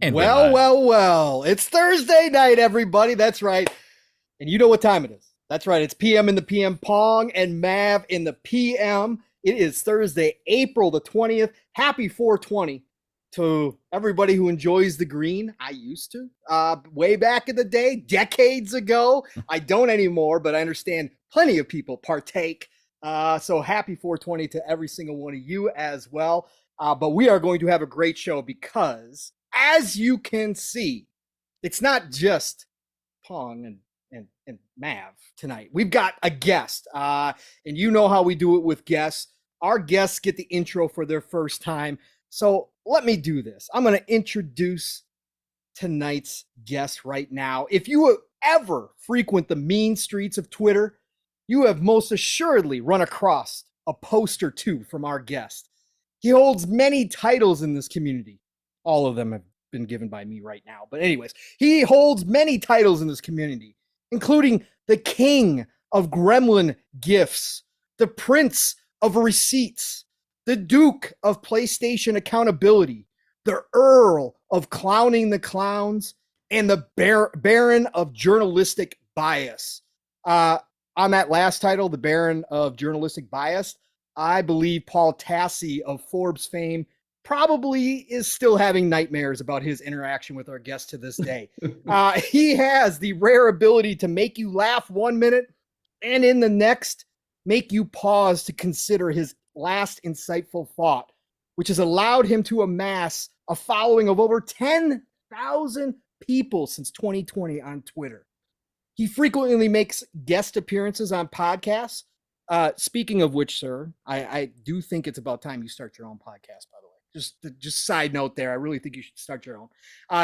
And well. It's Thursday night, everybody. That's right. And you know what time it is. That's right. It's PM in the PM. Pong and Mav in the PM. It is Thursday, April the 20th. Happy 420 to everybody who enjoys the green. I used to. Way back in the day, decades ago. I don't anymore, but I understand plenty of people partake. So happy 420 to every single one of you as well. But we are going to have a great show because, as you can see, it's not just Pong and Mav tonight. We've got a guest, and you know how we do it with guests. Our guests get the intro for their first time. So let me do this. I'm going to introduce tonight's guest right now. If you ever frequent the mean streets of Twitter, you have most assuredly run across a post or two from our guest. He holds many titles in this community. All of them have been given by me right now. But anyways, he holds many titles in this community, including the king of gremlin gifts, the prince of receipts, the duke of PlayStation accountability, the earl of clowning the clowns, and the baron of journalistic bias. On that last title, the baron of journalistic bias, I believe Paul Tassi of Forbes fame probably is still having nightmares about his interaction with our guest to this day. He has the rare ability to make you laugh 1 minute and in the next make you pause to consider his last insightful thought, which has allowed him to amass a following of over 10,000 people since 2020 on Twitter. He frequently makes guest appearances on podcasts. Speaking of which, sir, I do think it's about time you start your own podcast, by the way. Just side note there. I really think you should start your own.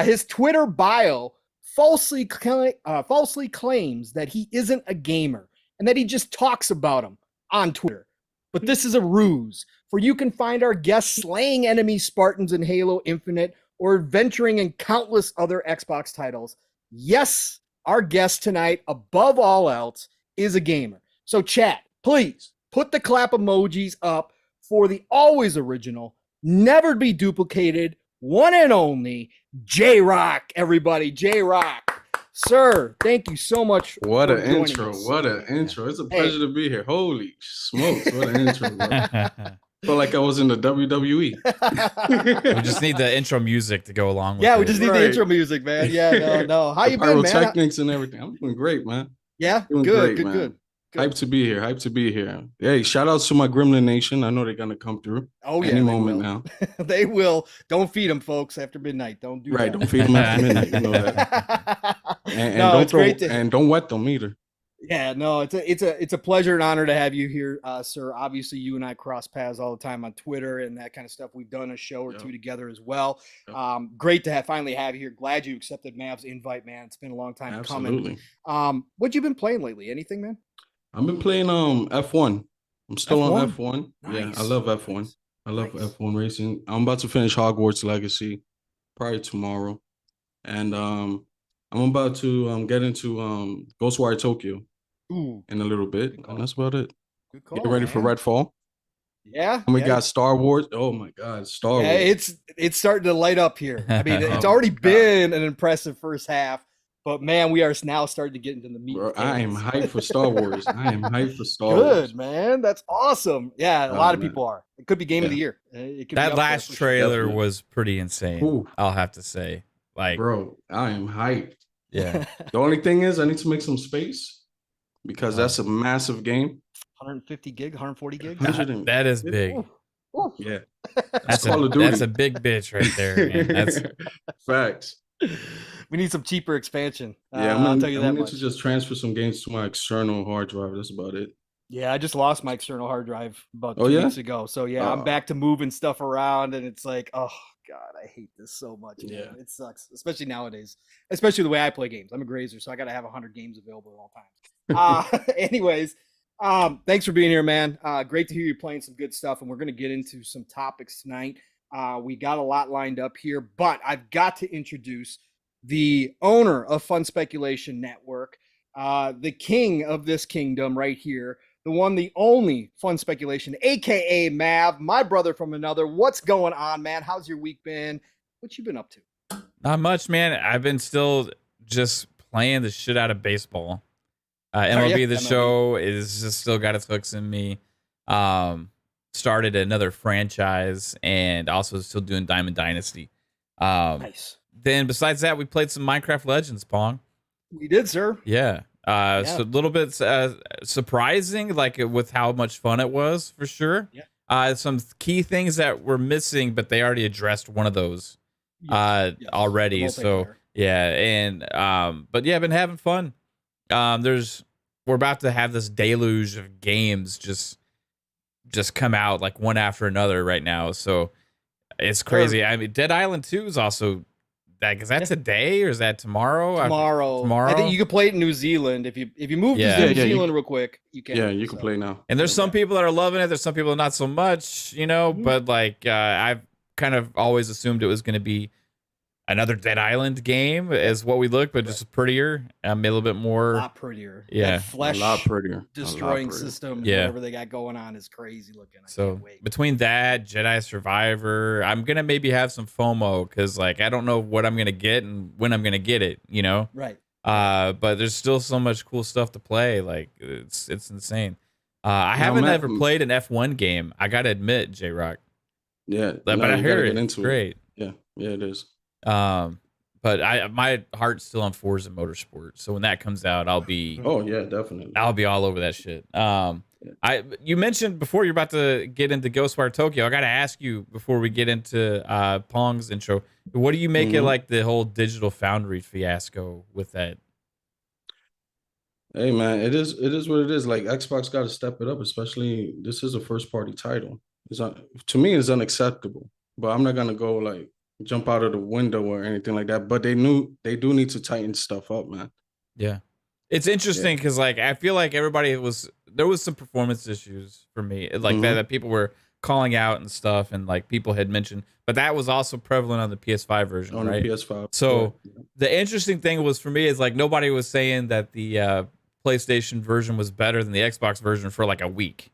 His Twitter bio falsely claims that he isn't a gamer and that he just talks about them on Twitter. But this is a ruse, for you can find our guests slaying enemy Spartans in Halo Infinite or adventuring in countless other Xbox titles. Yes, our guest tonight, above all else, is a gamer. So chat, please put the clap emojis up for the always original, never be duplicated, one and only J-Rock, everybody. J-Rock, sir, thank you so much. What an intro. What an intro. It's a pleasure to be here. Holy smokes. What an intro, bro. Felt like I was in the WWE. We just need the intro music to go along with it. Yeah, we just need the intro music, man. Yeah, no. How you been, man? Pyrotechnics and everything. I'm doing great, man. Yeah, doing good. Hyped to be here. Hyped to be here. Hey, shout outs to my Gremlin Nation. I know they're gonna come through. Oh yeah, any moment now. They will. Don't feed them, folks, after midnight. Don't do right. that. Don't feed them after midnight. You know that. And don't wet them either. Yeah, no, it's a pleasure and honor to have you here, sir. Obviously, you and I cross paths all the time on Twitter and that kind of stuff. We've done a show or two together as well. Great to finally have you here. Glad you accepted Mav's invite, man. It's been a long time coming. What you been playing lately? Anything, man? I've been playing F1. I'm still F1? on F1. Nice. Yeah, I love F1. I love F1 racing. I'm about to finish Hogwarts Legacy probably tomorrow. And I'm about to get into Ghostwire Tokyo in a little bit. And that's about it. Good call, Get ready for Redfall. Yeah. And we got Star Wars. Oh my God, Star Wars. It's starting to light up here. I mean, it's already been an impressive first half. But man, we are now starting to get into the meat. Bro, I am hyped for Star Wars. Good, man. That's awesome. Yeah, a lot of people are. It could be game of the year. That last trailer was pretty insane. Ooh. I'll have to say. Bro, I am hyped. Yeah. The only thing is I need to make some space because that's a massive game. 150 gig, 140 gig. That is big. Ooh. Yeah. That's a big bitch right there, man. That's facts. We need some cheaper expansion. Yeah, I'll tell you that I need much. to just transfer some games to my external hard drive. That's about it. Yeah, I just lost my external hard drive about 2 weeks ago. So yeah, I'm back to moving stuff around, and it's like, oh God, I hate this so much. Man. Yeah, it sucks, especially nowadays. Especially the way I play games. I'm a grazer, so I got to have 100 games available at all times. Anyways, thanks for being here, man. Great to hear you playing some good stuff, and we're gonna get into some topics tonight. We got a lot lined up here, but I've got to introduce the owner of Fun Speculation Network, the king of this kingdom right here, the one, the only Fun Speculation, aka Mav, my brother from another. What's going on, man? How's your week been? What you been up to? Not much, man. I've been still just playing the shit out of baseball. MLB The Show is just still got its hooks in me. Started another franchise and also still doing Diamond Dynasty. Nice. Then besides that, we played some Minecraft Legends, Pong. We did, sir. Yeah. So a little bit surprising, like with how much fun it was, for sure. Yeah. Some key things that were missing, but they already addressed one of those already. So yeah, and but yeah, I've been having fun. We're about to have this deluge of games just come out like one after another right now. So it's crazy. I mean, Dead Island 2 is also is that today or is that tomorrow? Tomorrow. I think you can play it in New Zealand. If you move to New Zealand real quick, you can. Yeah, you can play now. And there's some people that are loving it. There's some people not so much, but like I've kind of always assumed it was going to be another Dead Island game is what we look, but just prettier, a little bit more. A lot prettier. Yeah. That flesh a lot prettier. Destroying system, whatever they got going on is crazy looking. I can't wait. Between that, Jedi Survivor, I'm going to maybe have some FOMO because like I don't know what I'm going to get and when I'm going to get it, Right. But there's still so much cool stuff to play. Like it's insane. I haven't ever played an F1 game. I got to admit, J-Rock. Yeah. But I hear it's great. Yeah, it is. But my heart's still on Forza Motorsport, so when that comes out, I'll be definitely. I'll be all over that shit. You mentioned before you're about to get into Ghostwire Tokyo. I got to ask you before we get into Pong's intro, what do you make of like the whole Digital Foundry fiasco with that? Hey man, it is what it is. Like Xbox got to step it up, especially this is a first party title. To me, it's unacceptable. But I'm not gonna go like jump out of the window or anything like that. But they do need to tighten stuff up, man. Yeah. It's interesting because like I feel like there was some performance issues for me. Like that people were calling out and stuff, and like people had mentioned, but that was also prevalent on the PS5 version, right? The PS5. So the interesting thing was for me is like nobody was saying that the PlayStation version was better than the Xbox version for like a week.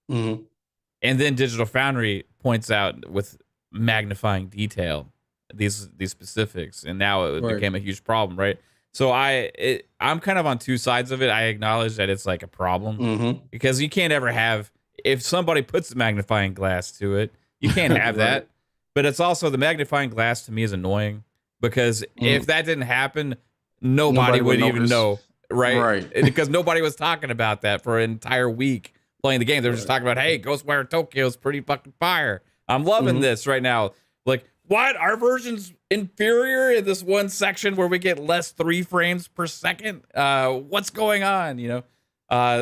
And then Digital Foundry points out with magnifying detail these specifics, and now it became a huge problem, right? So I'm kind of on two sides of it. I acknowledge that it's like a problem because you can't ever have, if somebody puts the magnifying glass to it, you can't have that. But it's also, the magnifying glass to me is annoying because if that didn't happen, nobody would even know, right? Because nobody was talking about that for an entire week playing the game. They were just talking about, hey, Ghostwire Tokyo is pretty fucking fire. I'm loving this right now. Like, what? Our version's inferior in this one section where we get less 3 frames per second? What's going on?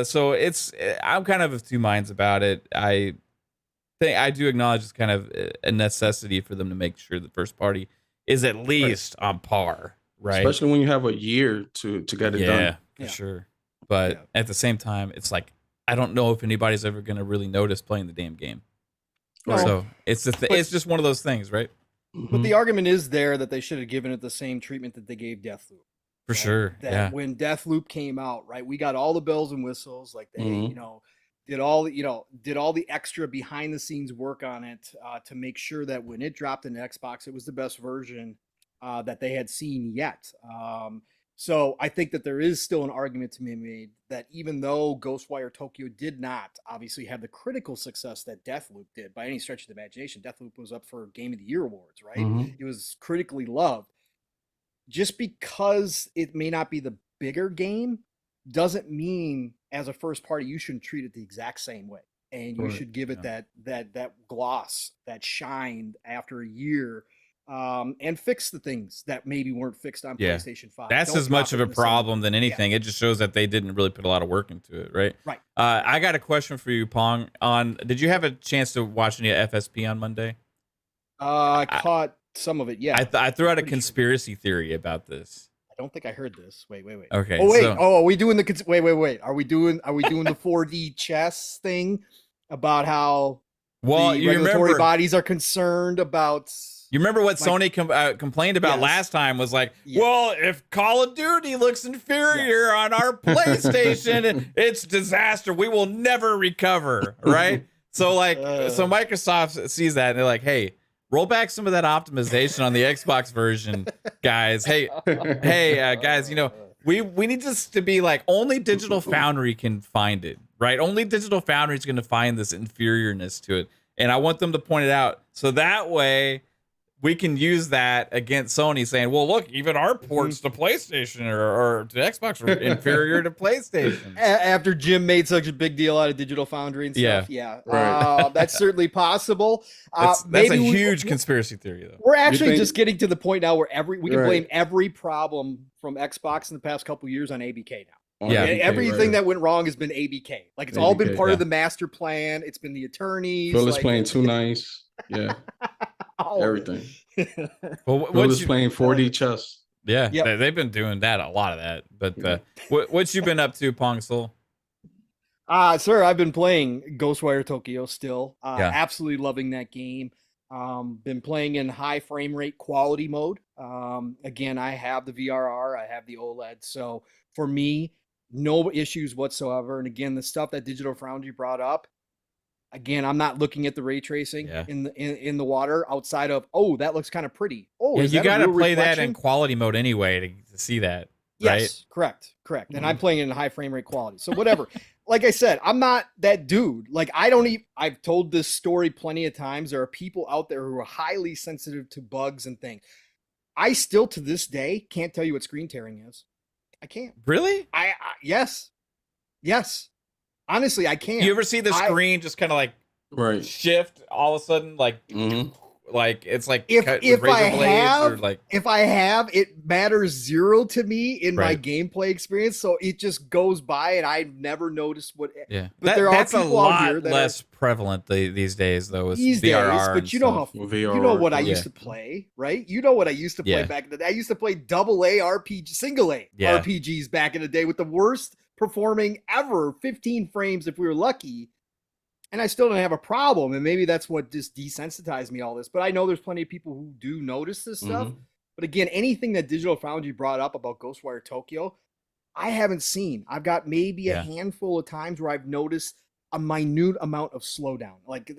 So I'm kind of of two minds about it. I think I do acknowledge it's kind of a necessity for them to make sure the first party is at least on par, right? Especially when you have a year to get it done. For sure. But at the same time, it's like, I don't know if anybody's ever going to really notice playing the damn game. No. So it's it's just one of those things, right? But the argument is there that they should have given it the same treatment that they gave Deathloop. For sure. That when Deathloop came out, right, we got all the bells and whistles, like they, did all the extra behind the scenes work on it to make sure that when it dropped in Xbox, it was the best version that they had seen yet. So I think that there is still an argument to be made that even though Ghostwire Tokyo did not obviously have the critical success that Deathloop did by any stretch of the imagination, Deathloop was up for Game of the Year awards, right? It was critically loved. Just because it may not be the bigger game doesn't mean as a first party you shouldn't treat it the exact same way. And you should give it that gloss, that shine after a year. And fix the things that maybe weren't fixed on PlayStation 5. That's as much of a problem than anything. It just shows that they didn't really put a lot of work into it, right? Right. I got a question for you, Pong. Did you have a chance to watch any FSP on Monday? I caught some of it. Yeah. I threw out a conspiracy theory about this. I don't think I heard this. Wait. Okay. Oh wait. Are we doing the wait? Are we doing the 4D chess thing about how the regulatory bodies are concerned about? You remember what Sony complained about last time was like, well, if Call of Duty looks inferior on our PlayStation, it's disaster. We will never recover, right? So like, so Microsoft sees that and they're like, hey, roll back some of that optimization on the Xbox version, guys. Hey, guys, we need this to be like only Digital Foundry can find it, right? Only Digital Foundry is going to find this inferiorness to it. And I want them to point it out. So that way we can use that against Sony saying, well, look, even our ports to PlayStation or to Xbox are inferior to PlayStation. After Jim made such a big deal out of Digital Foundry and stuff. Yeah. Right. That's certainly possible. That's a huge conspiracy theory, though. We're actually just getting to the point now where we can blame every problem from Xbox in the past couple of years on ABK now. Everything that went wrong has been ABK. Like it's all been part of the master plan. It's been the attorneys. Phil is playing too nice. Yeah. Everything. Well, Phil is playing 4D chess. Yeah, they've been doing that, a lot of that. But what you been up to, Pong Soul? Sir, I've been playing Ghostwire Tokyo still. Absolutely loving that game. Been playing in high frame rate quality mode. Again, I have the VRR, I have the OLED. So for me, no issues whatsoever. And again, the stuff that Digital Foundry brought up, again, I'm not looking at the ray tracing in the water outside of, that looks kind of pretty. You got to play that in quality mode anyway to see that. Yes, right? Correct. And I'm playing it in high frame rate quality. So whatever. Like I said, I'm not that dude. Like I've told this story plenty of times. There are people out there who are highly sensitive to bugs and things. I still to this day can't tell you what screen tearing is. I can't. Really? Yes. Honestly, I can't. You ever see the screen just kind of like shift all of a sudden, like like it's like if I have, it matters zero to me in my gameplay experience. So it just goes by, and I never noticed what. Yeah, but that's a lot less prevalent these days, though. With VRR, but you know what I used to play, right? You know what I used to play back in the day. I used to play AA RPG, single A RPGs back in the day with the worst performing ever, 15 frames if we were lucky. And I still don't have a problem. And maybe that's what just desensitized me all this. But I know there's plenty of people who do notice this stuff. But again, anything that Digital Foundry brought up about Ghostwire Tokyo, I haven't seen. I've got maybe a handful of times where I've noticed a minute amount of slowdown, like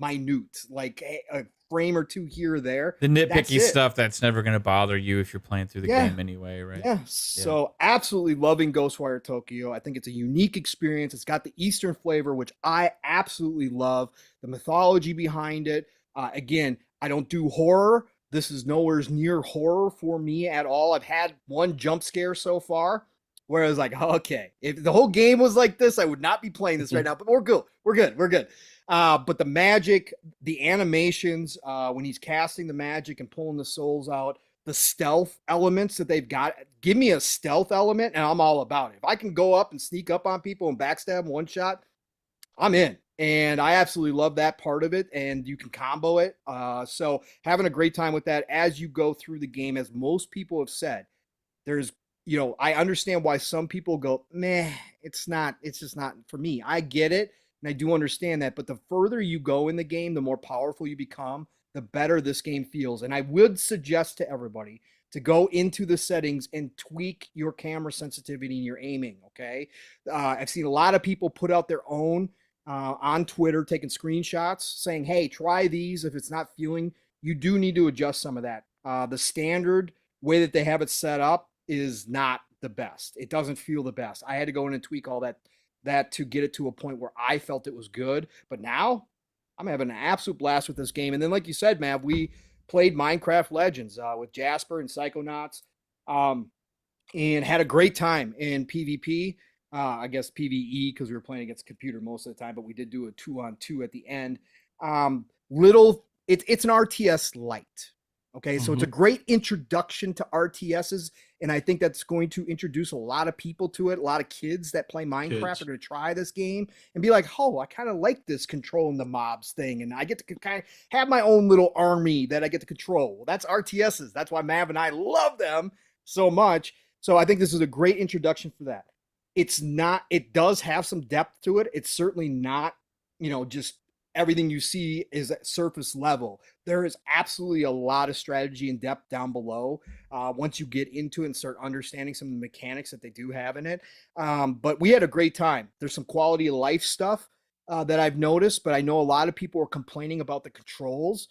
minute, like a frame or two here or there. The nitpicky stuff that's never going to bother you if you're playing through the game anyway, right? Yeah. So absolutely loving Ghostwire Tokyo. I think it's a unique experience. It's got the Eastern flavor, which I absolutely love. The mythology behind it. Again, I don't do horror. This is nowhere near horror for me at all. I've had one jump scare so far where I was like, okay, if the whole game was like this, I would not be playing this right now, but we're good. We're good. But the magic, the animations, when he's casting the magic and pulling the souls out, the stealth elements that they've got, give me a stealth element and I'm all about it. If I can go up and sneak up on people and backstab one shot, I'm in. And I absolutely love that part of it. And you can combo it. So having a great time with that as you go through the game, as most people have said, there's, I understand why some people go, meh, it's just not for me. I get it. And I do understand that. But the further you go in the game, the more powerful you become, the better this game feels. And I would suggest to everybody to go into the settings and tweak your camera sensitivity and your aiming. Okay. I've seen a lot of people put out their own on Twitter, taking screenshots saying, hey, try these. If it's not feeling, you do need to adjust some of that. The standard way that they have it set up is not the best. It doesn't feel the best. I had to go in and tweak all that to get it to a point where I felt it was good. But now I'm having an absolute blast with this game. And then, like you said, Mav, we played Minecraft Legends with Jasper and Psychonauts and had a great time in PvP. I guess PvE because we were playing against a computer most of the time, but we did do a 2-on-2 at the end. It's an RTS light. Okay, so it's a great introduction to RTSs, and I think that's going to introduce a lot of people to it. A lot of kids that play Minecraft are going to try this game and be like, oh, I kind of like this controlling the mobs thing, and I get to kind of have my own little army that I get to control. Well, that's RTSs. That's why Mav and I love them so much. So I think this is a great introduction for that. It does have some depth to it. It's certainly not, just everything you see is at surface level. There is absolutely a lot of strategy and depth down below once you get into it and start understanding some of the mechanics that they do have in it. But we had a great time. There's some quality of life stuff that I've noticed, but I know a lot of people are complaining about the controls.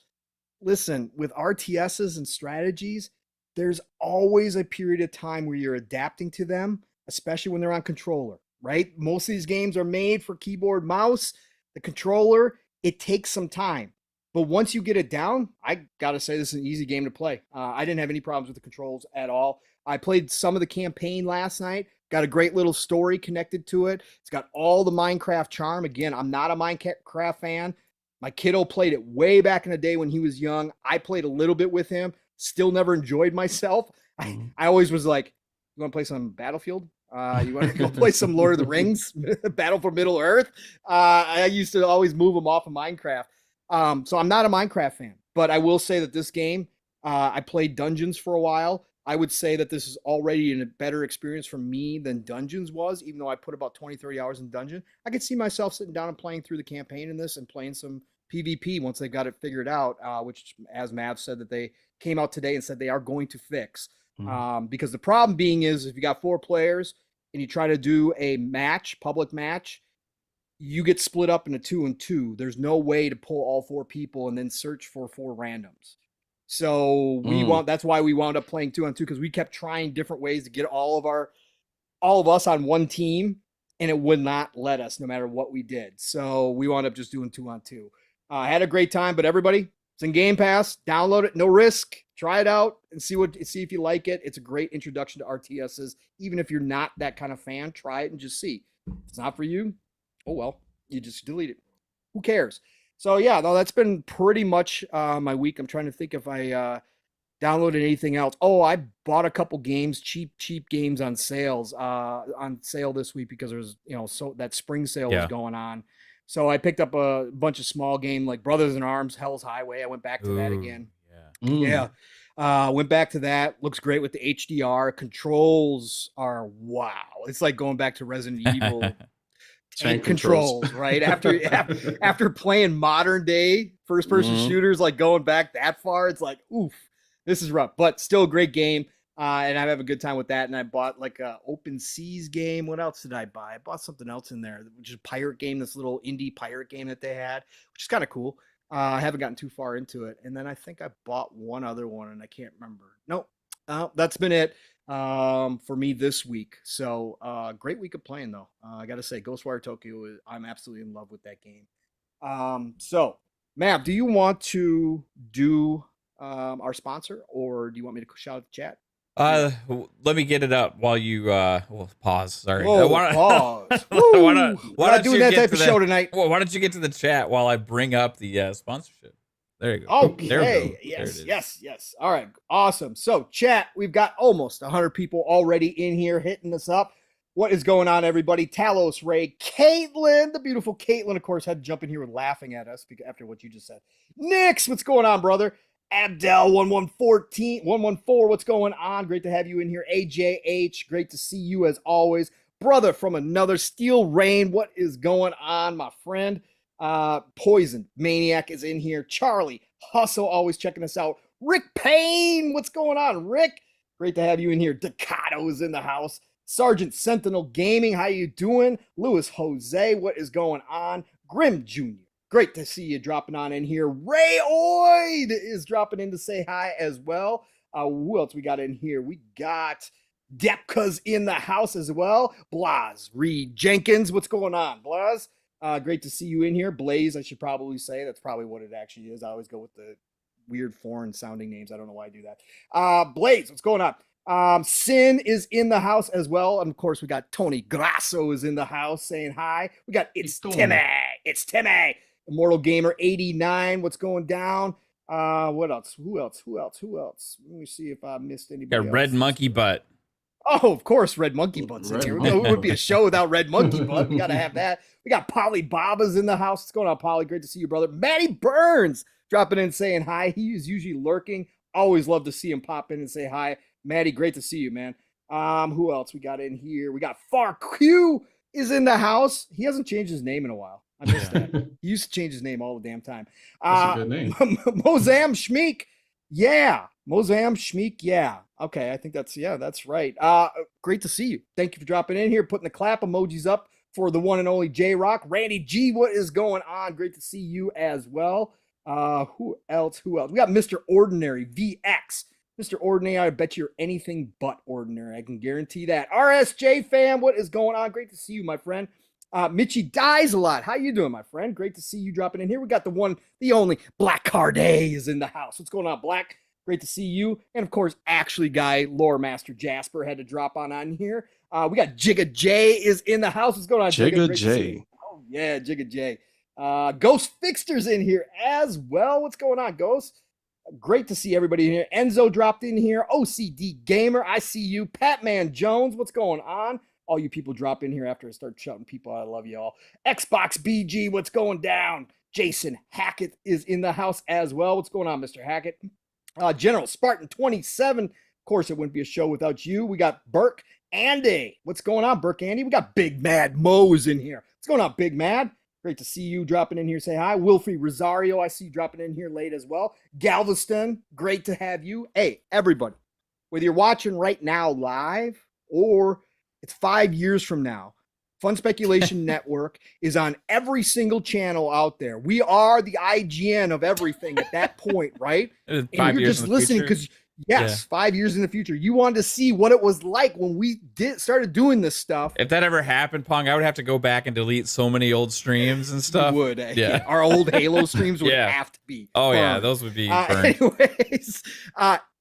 listen, with RTSs and strategies, there's always a period of time where you're adapting to them, especially when they're on controller, right? Most of these games are made for keyboard, mouse. The controller, it takes some time. But once you get it down, I got to say this is an easy game to play. I didn't have any problems with the controls at all. I played some of the campaign last night. Got a great little story connected to it. It's got all the Minecraft charm. Again, I'm not a Minecraft fan. My kiddo played it way back in the day when he was young. I played a little bit with him. Still never enjoyed myself. I always was like, you want to play some Battlefield? You want to go play some Lord of the Rings? Battle for Middle Earth? I used to always move them off of Minecraft. So I'm not a Minecraft fan, but I will say that this game, I played Dungeons for a while. I would say that this is already a better experience for me than Dungeons was, even though I put about 20, 30 hours in Dungeon. I could see myself sitting down and playing through the campaign in this and playing some PvP once they've got it figured out, which, as Mav said, that they came out today and said they are going to fix. Because the problem being is if you got 4 players and you try to do a match, public match, you get split up into 2 and 2. There's no way to pull all 4 people and then search for 4 randoms. So that's why we wound up playing 2 on 2, because we kept trying different ways to get all of us on one team, and it would not let us no matter what we did. So we wound up just doing 2 on 2. I had a great time, but everybody, it's in Game Pass. Download it, no risk. Try it out and see if you like it. It's a great introduction to RTSs. Even if you're not that kind of fan, try it and just see. If it's not for you, oh well, you just delete it. Who cares? So yeah, no, that's been pretty much my week. I'm trying to think if I downloaded anything else. Oh, I bought a couple games, cheap games on sale this week because there's so that spring sale was going on. So I picked up a bunch of small game like Brothers in Arms, Hell's Highway. I went back to that again. Went back to that. Looks great with the HDR. Controls are wow. It's like going back to Resident Evil. Tank controls, right? After playing modern day first person shooters, like going back that far, it's like, oof, this is rough, but still a great game. And I have a good time with that. And I bought like a Open Seas game. What else did I buy? I bought something else in there, which is a pirate game, this little indie pirate game that they had, which is kind of cool. I haven't gotten too far into it. And then I think I bought one other one and I can't remember. Nope. That's been it for me this week. So great week of playing though. I got to say Ghostwire Tokyo, I'm absolutely in love with that game. So Mav, do you want to do our sponsor, or do you want me to shout out the chat? Let me get it up while you pause. Sorry. Pause. We're not doing that type of show tonight. Well, why don't you get to the chat while I bring up the sponsorship? There you go. Okay. There we go. Yes. All right. Awesome. So chat, we've got almost 100 people already in here hitting us up. What is going on, everybody? Talos Re, Caitlin, the beautiful Caitlin, of course, had to jump in here laughing at us after what you just said. Nix, what's going on, brother? Abdel 114, what's going on? Great to have you in here. AJH, great to see you as always. Brother from another Steel Rain, what is going on, my friend? Poison Maniac is in here. Charlie Hustle, always checking us out. Rick Payne, what's going on, Rick? Great to have you in here. Deccaddo is in the house. Sergeant Sentinel Gaming, how you doing? Louis Jose, what is going on? Grim Jr., great to see you dropping on in here. Ray Oid is dropping in to say hi as well. Who else we got in here? We got Depka's in the house as well. Blaz Reed Jenkins, what's going on, Blaz? Great to see you in here. Blaze, I should probably say. That's probably what it actually is. I always go with the weird foreign sounding names. I don't know why I do that. Blaze, what's going on? Sin is in the house as well. And of course, we got Tony Grasso is in the house saying hi. We got It's Timmy. Immortal Gamer 89. What's going down? What else? Who else? Let me see if I missed anybody. Got Red Monkey Butt. Oh, of course, Red Monkey Butt's in here. It would be a show without Red Monkey Butt. We got to have that. We got PAULIBABBA's in the house. What's going on, Polly? Great to see you, brother. Matty Burns dropping in saying hi. He is usually lurking. Always love to see him pop in and say hi. Matty, great to see you, man. Who else we got in here? We got FARK is in the house. He hasn't changed his name in a while. I missed that. He used to change his name all the damn time. That's a good name. Mozam Schmeek. Yeah. Mozam Schmeek. Yeah. Okay. I think that's right. Great to see you. Thank you for dropping in here, putting the clap emojis up for the one and only J-Rock. Randy G, what is going on? Great to see you as well. Who else? We got Mr. Ordinary VX. Mr. Ordinary, I bet you're anything but ordinary. I can guarantee that. RSJ fam, what is going on? Great to see you, my friend. Mitchie dies a lot. How you doing, my friend? Great to see you dropping in here. We got the one, the only Blackcarde is in the house. What's going on, Black? Great to see you. And of course, actually guy, Lore Master Jasper had to drop on here. We got Jigga J is in the house. What's going on, Jigga J? Oh yeah, Jigga J. Ghost Fixter's in here as well. What's going on, Ghost? Great to see everybody in here. Enzo dropped in here. OCD Gamer, I see you. Patman Jones, what's going on? All you people drop in here after I start shouting people out. I love you all. Xbox BG, what's going down? Jason Hackett is in the house as well. What's going on, Mr. Hackett? General Spartan 27. Of course, it wouldn't be a show without you. We got Burke Andy. What's going on, Burke Andy? We got Big Mad Mo's in here. What's going on, Big Mad? Great to see you dropping in here. Say hi. Wilfrey Rosario, I see you dropping in here late as well. Galveston, great to have you. Hey, everybody, whether you're watching right now live or it's 5 years from now, Fun Speculation Network is on every single channel out there. We are the IGN of everything at that point, right? And you're just listening because, yes, 5 years in the future, you wanted to see what it was like when we started doing this stuff. If that ever happened, Pong, I would have to go back and delete so many old streams and stuff. You would. Yeah. Our old Halo streams would have to be. Oh, yeah. Those would be burned. Anyways,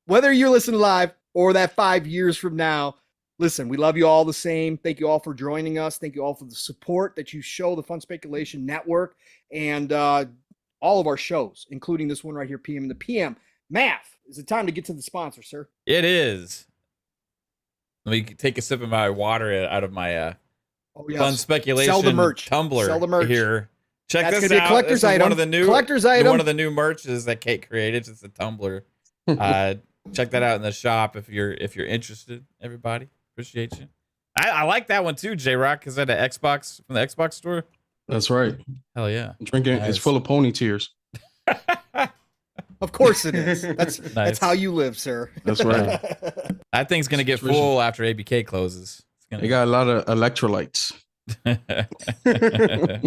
whether you're listening live or that 5 years from now, listen, we love you all the same. Thank you all for joining us. Thank you all for the support that you show the Fun Speculation Network and all of our shows, including this one right here, PM in the PM. Math, is it time to get to the sponsor, sir? It is. Let me take a sip of my water out of my Fun Speculation Sell the merch. tumbler Sell the merch. here. Check That's this gonna be out. a collector's This is item. One of the new merches that Kate created. It's a tumbler. Check that out in the shop if you're interested. Everybody, appreciate you. I like that one too, J Rock. Is that an Xbox from the Xbox store? That's right. Hell yeah. Drinking it's full of pony tears. Of course it is. That's how you live, sir. That's right. That thing's gonna get full after ABK closes. They got a lot of electrolytes. The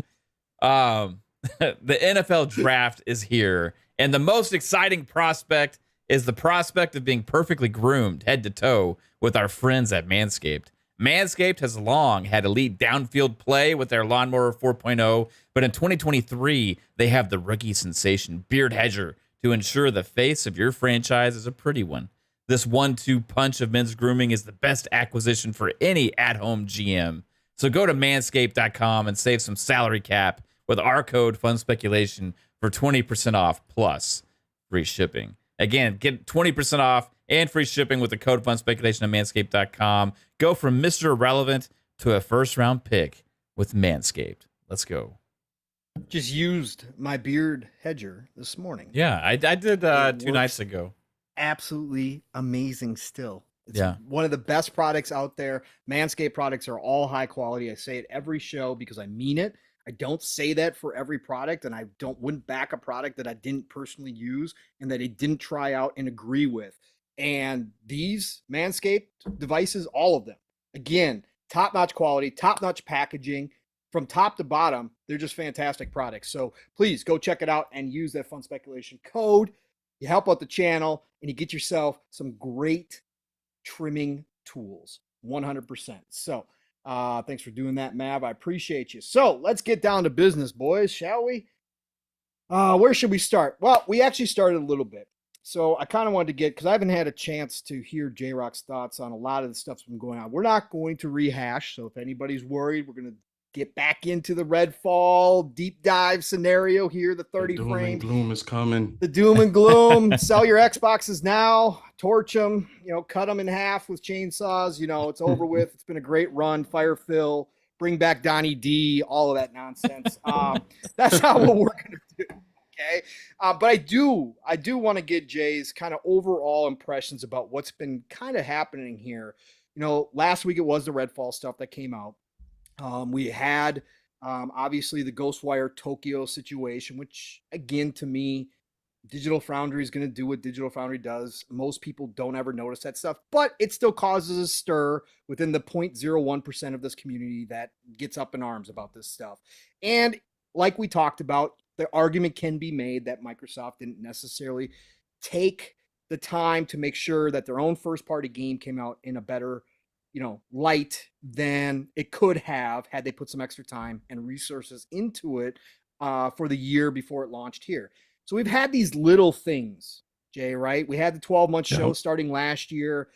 NFL draft is here, and the most exciting prospect is the prospect of being perfectly groomed head to toe with our friends at Manscaped. Manscaped has long had elite downfield play with their Lawnmower 4.0, but in 2023, they have the rookie sensation Beard Hedger to ensure the face of your franchise is a pretty one. This 1-2 punch of men's grooming is the best acquisition for any at-home GM. So go to manscaped.com and save some salary cap with our code FUNSPECULATION for 20% off plus free shipping. Again, get 20% off and free shipping with the code FUNSPECULATION at manscaped.com. Go from Mr. Irrelevant to a first-round pick with Manscaped. Let's go. Just used my Beard Hedger this morning. Yeah, I did 2 nights ago. Absolutely amazing still. It's Yeah. one of the best products out there. Manscaped products are all high quality. I say it every show because I mean it. I don't say that for every product, and I wouldn't back a product that I didn't personally use and that I didn't try out and agree with. And these Manscaped devices, all of them, again, top-notch quality, top-notch packaging. From top to bottom, they're just fantastic products. So please go check it out and use that Fun Speculation code. You help out the channel and you get yourself some great trimming tools, 100%. So thanks for doing that, Mav. I appreciate you. So let's get down to business, boys, shall we? Where should we start? Well, we actually started a little bit. So I kind of wanted to get, because I haven't had a chance to hear J-Rock's thoughts on a lot of the stuff that's been going on. We're not going to rehash. So if anybody's worried, we're going to get back into the Redfall deep dive scenario here, the 30 the doom frame. and gloom is coming. The doom and gloom. Sell your Xboxes now, torch them, cut them in half with chainsaws. It's over with. It's been a great run. Fire Phil, bring back Donnie D, all of that nonsense. That's how what we're going to do. Okay. But I do want to get Jay's kind of overall impressions about what's been kind of happening here. Last week it was the Redfall stuff that came out. We had obviously the Ghostwire Tokyo situation, which again, to me, Digital Foundry is going to do what Digital Foundry does. Most people don't ever notice that stuff, but it still causes a stir within the 0.01% of this community that gets up in arms about this stuff. And like we talked about, the argument can be made that Microsoft didn't necessarily take the time to make sure that their own first party game came out in a better, light than it could have had they put some extra time and resources into it for the year before it launched here. So we've had these little things, Jay, right? We had the 12-month show starting last year.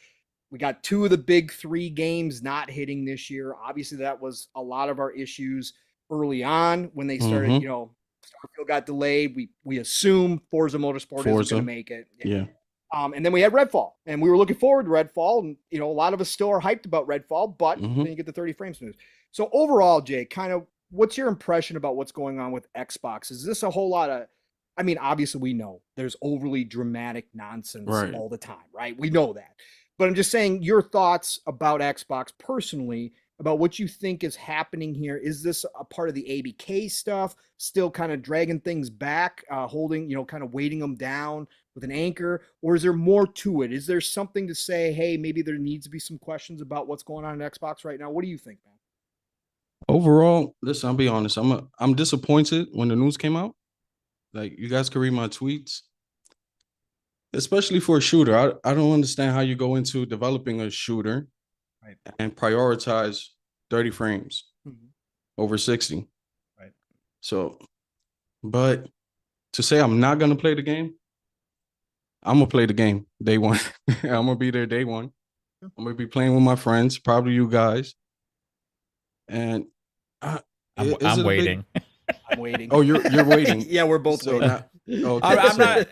We got 2 of the big 3 games not hitting this year. Obviously, that was a lot of our issues early on when they started, Starfield got delayed. We assume Forza Motorsport isn't going to make it. Yeah. And then we had Redfall, and we were looking forward to Redfall, and a lot of us still are hyped about Redfall, but then you get the 30 frames news. So overall, Jay, kind of what's your impression about what's going on with Xbox? Is this a whole lot of, I mean, obviously we know there's overly dramatic nonsense all the time, right? We know that. But I'm just saying your thoughts about Xbox personally, about what you think is happening here. Is this a part of the ABK stuff, still kind of dragging things back, holding, kind of weighting them down with an anchor? Or is there more to it? Is there something to say, hey, maybe there needs to be some questions about what's going on in Xbox right now? What do you think, man? Overall, listen, I'll be honest. I'm disappointed when the news came out. Like, you guys can read my tweets. Especially for a shooter. I don't understand how you go into developing a shooter and prioritize 30 frames over 60. Right. So, but to say I'm not going to play the game, I'm going to play the game day one. I'm going to be there day one. I'm going to be playing with my friends, probably you guys. And I'm waiting. I'm waiting. Oh, you're waiting. Yeah, we're both waiting. I'm not.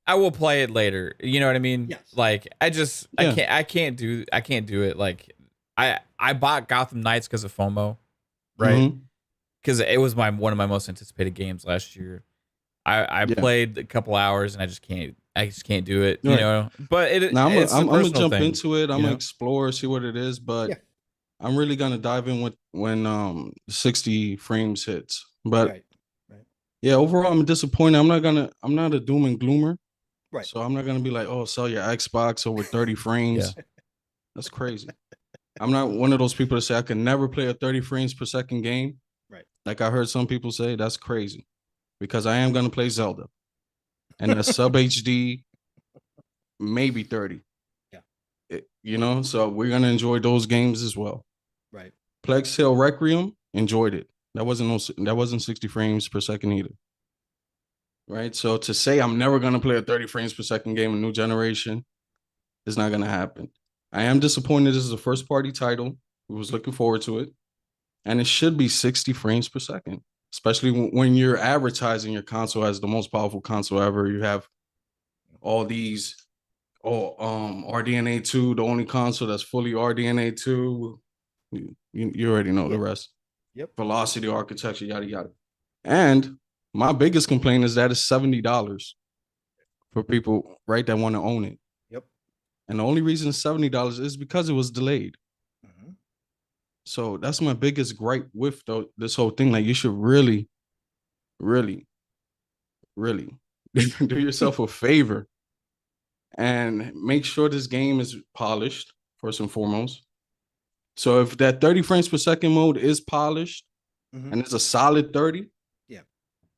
I will play it later. You know what I mean? Yes. Like I can't do it. Like I bought Gotham Knights because of FOMO, right? Because it was one of my most anticipated games last year. I played a couple hours and I just can't do it. You know, but I'm gonna jump into it. I'm gonna explore, see what it is, but I'm really gonna dive in when 60 frames hits. But yeah, overall I'm disappointed. I'm not a doom and gloomer. Right. So I'm not gonna be like, oh, sell your Xbox over 30 frames. That's crazy. I'm not one of those people that say I can never play a 30 frames per second game. Right. Like I heard some people say, that's crazy. Because I am gonna play Zelda. And that's sub HD, maybe 30. Yeah. So we're gonna enjoy those games as well. Right. Plague Tale Requiem, enjoyed it. That wasn't 60 frames per second either. Right. So to say I'm never gonna play a 30 frames per second game in new generation is not gonna happen. I am disappointed this is a first party title. We was looking forward to it. And it should be 60 frames per second, especially when you're advertising your console as the most powerful console ever. You have all these, RDNA 2, the only console that's fully RDNA 2. You already know the rest. Yep. Velocity architecture, yada, yada. And my biggest complaint is that it's $70 for people, right, that want to own it. Yep. And the only reason it's $70 is because it was delayed. So that's my biggest gripe with this whole thing. Like, you should really, really, really do yourself a favor and make sure this game is polished, first and foremost. So if that 30 frames per second mode is polished and it's a solid 30,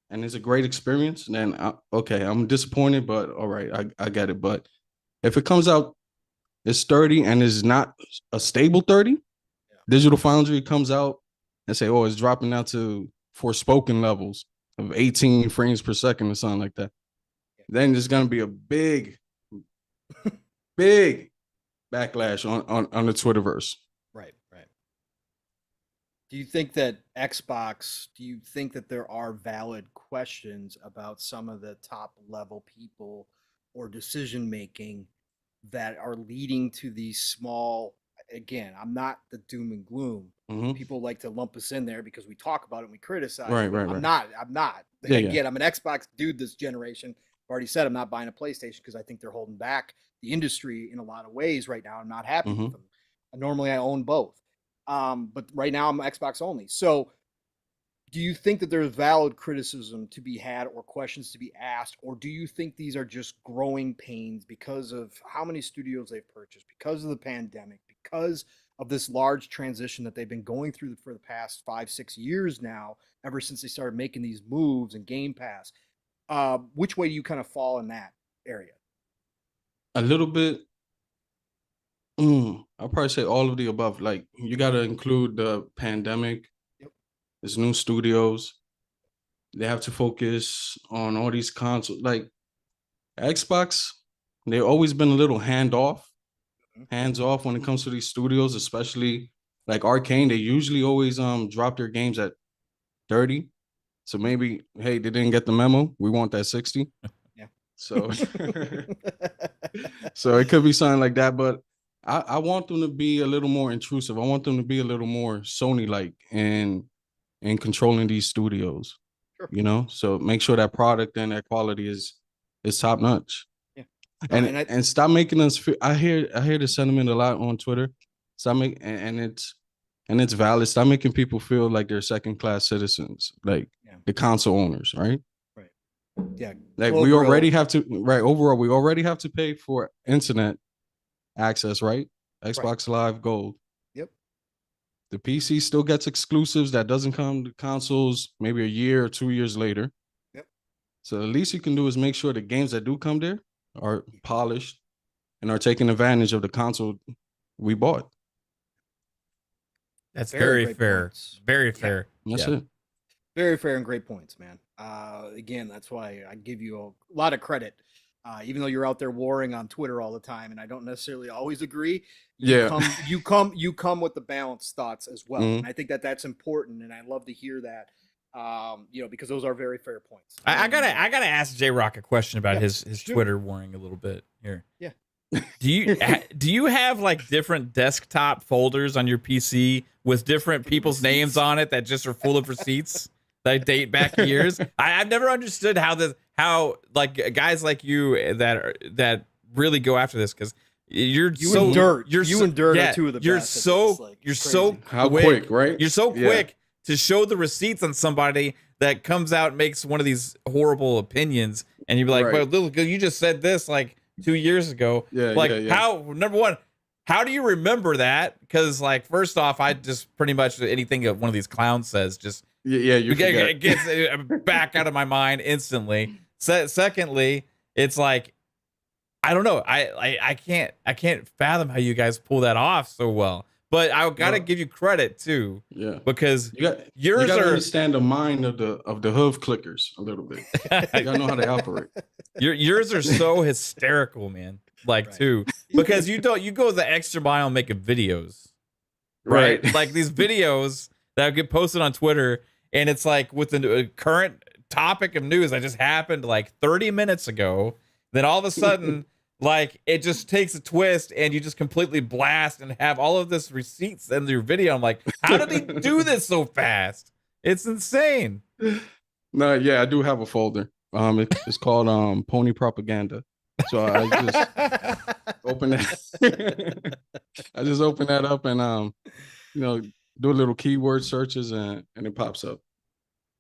and it's a great experience, then I'm disappointed, but all right, I get it. But if it comes out, it's 30 and is not a stable 30, Digital Foundry comes out and say, oh, it's dropping out to Forspoken levels of 18 frames per second or something like that, then there's going to be a big backlash on the Twitterverse. Right. Do you think that there are valid questions about some of the top level people or decision making that are leading to these small, again, I'm not the doom and gloom. People like to lump us in there because we talk about it and we criticize it. I'm not. Again, I'm an Xbox dude this generation. I've already said I'm not buying a PlayStation because I think they're holding back the industry in a lot of ways right now. I'm not happy with them. Normally I own both. But right now I'm Xbox only. So do you think that there's valid criticism to be had or questions to be asked? Or do you think these are just growing pains because of how many studios they've purchased, because of the pandemic, because of this large transition that they've been going through for the past 5-6 years now, ever since they started making these moves and Game Pass. Which way do you kind of fall in that area? A little bit. I'll probably say all of the above. Like, you got to include the pandemic. Yep. There's new studios. They have to focus on all these consoles. Like, Xbox, they've always been a little hands off when it comes to these studios, especially like Arcane. They usually always drop their games at 30. So maybe, hey, they didn't get the memo. We want that 60. Yeah. So so it could be something like that. But I want them to be a little more intrusive. I want them to be a little more Sony-like in controlling these studios. Sure. You know, so make sure that product and that quality is top notch. Yeah. And stop making us feel. I hear the sentiment a lot on Twitter. Stop making and it's valid. Stop making people feel like they're second-class citizens, like the console owners, right? Right. Yeah. Like we already have to, right? Overall, we already have to pay for internet access, right? Xbox Live Gold. Yep. The PC still gets exclusives that doesn't come to consoles maybe a year or 2 years later. Yep. So the least you can do is make sure the games that do come there are polished and are taking advantage of the console we bought. That's very fair. Points. Very fair. That's it. Very fair and great points, man. Again, that's why I give you a lot of credit. Even though you're out there warring on Twitter all the time, and I don't necessarily always agree. You come with the balanced thoughts as well, and I think that that's important, and I love to hear that. Because those are very fair points. I gotta ask J-Rock a question about his Twitter warring a little bit here. Yeah. Do you have like different desktop folders on your PC with different people's names on it that just are full of receipts that date back years? I've never understood how like guys like you that really go after this, because you and Dirt are two of the best. You're so quick, right? You're so quick to show the receipts on somebody that comes out and makes one of these horrible opinions, and you'd be like, "Well, little, you just said this like 2 years ago." How, number one, how do you remember that? Because like, first off, I just pretty much anything that one of these clowns says just it gets back out of my mind instantly. Secondly, it's like, I don't know, I can't fathom how you guys pull that off so well. But I gotta give you credit too, because you gotta understand the mind of the hoof clickers a little bit. You gotta know how they operate. Yours are so hysterical, man. Like too, because you go the extra mile making videos, right? Like these videos that get posted on Twitter, and it's like with the current topic of news that just happened like 30 minutes ago. Then all of a sudden. Like, it just takes a twist, and you just completely blast and have all of this receipts in your video. I'm like, how did they do this so fast? It's insane. No, I do have a folder. It's called Pony Propaganda. So I just open that. I just open that up and do a little keyword searches and it pops up.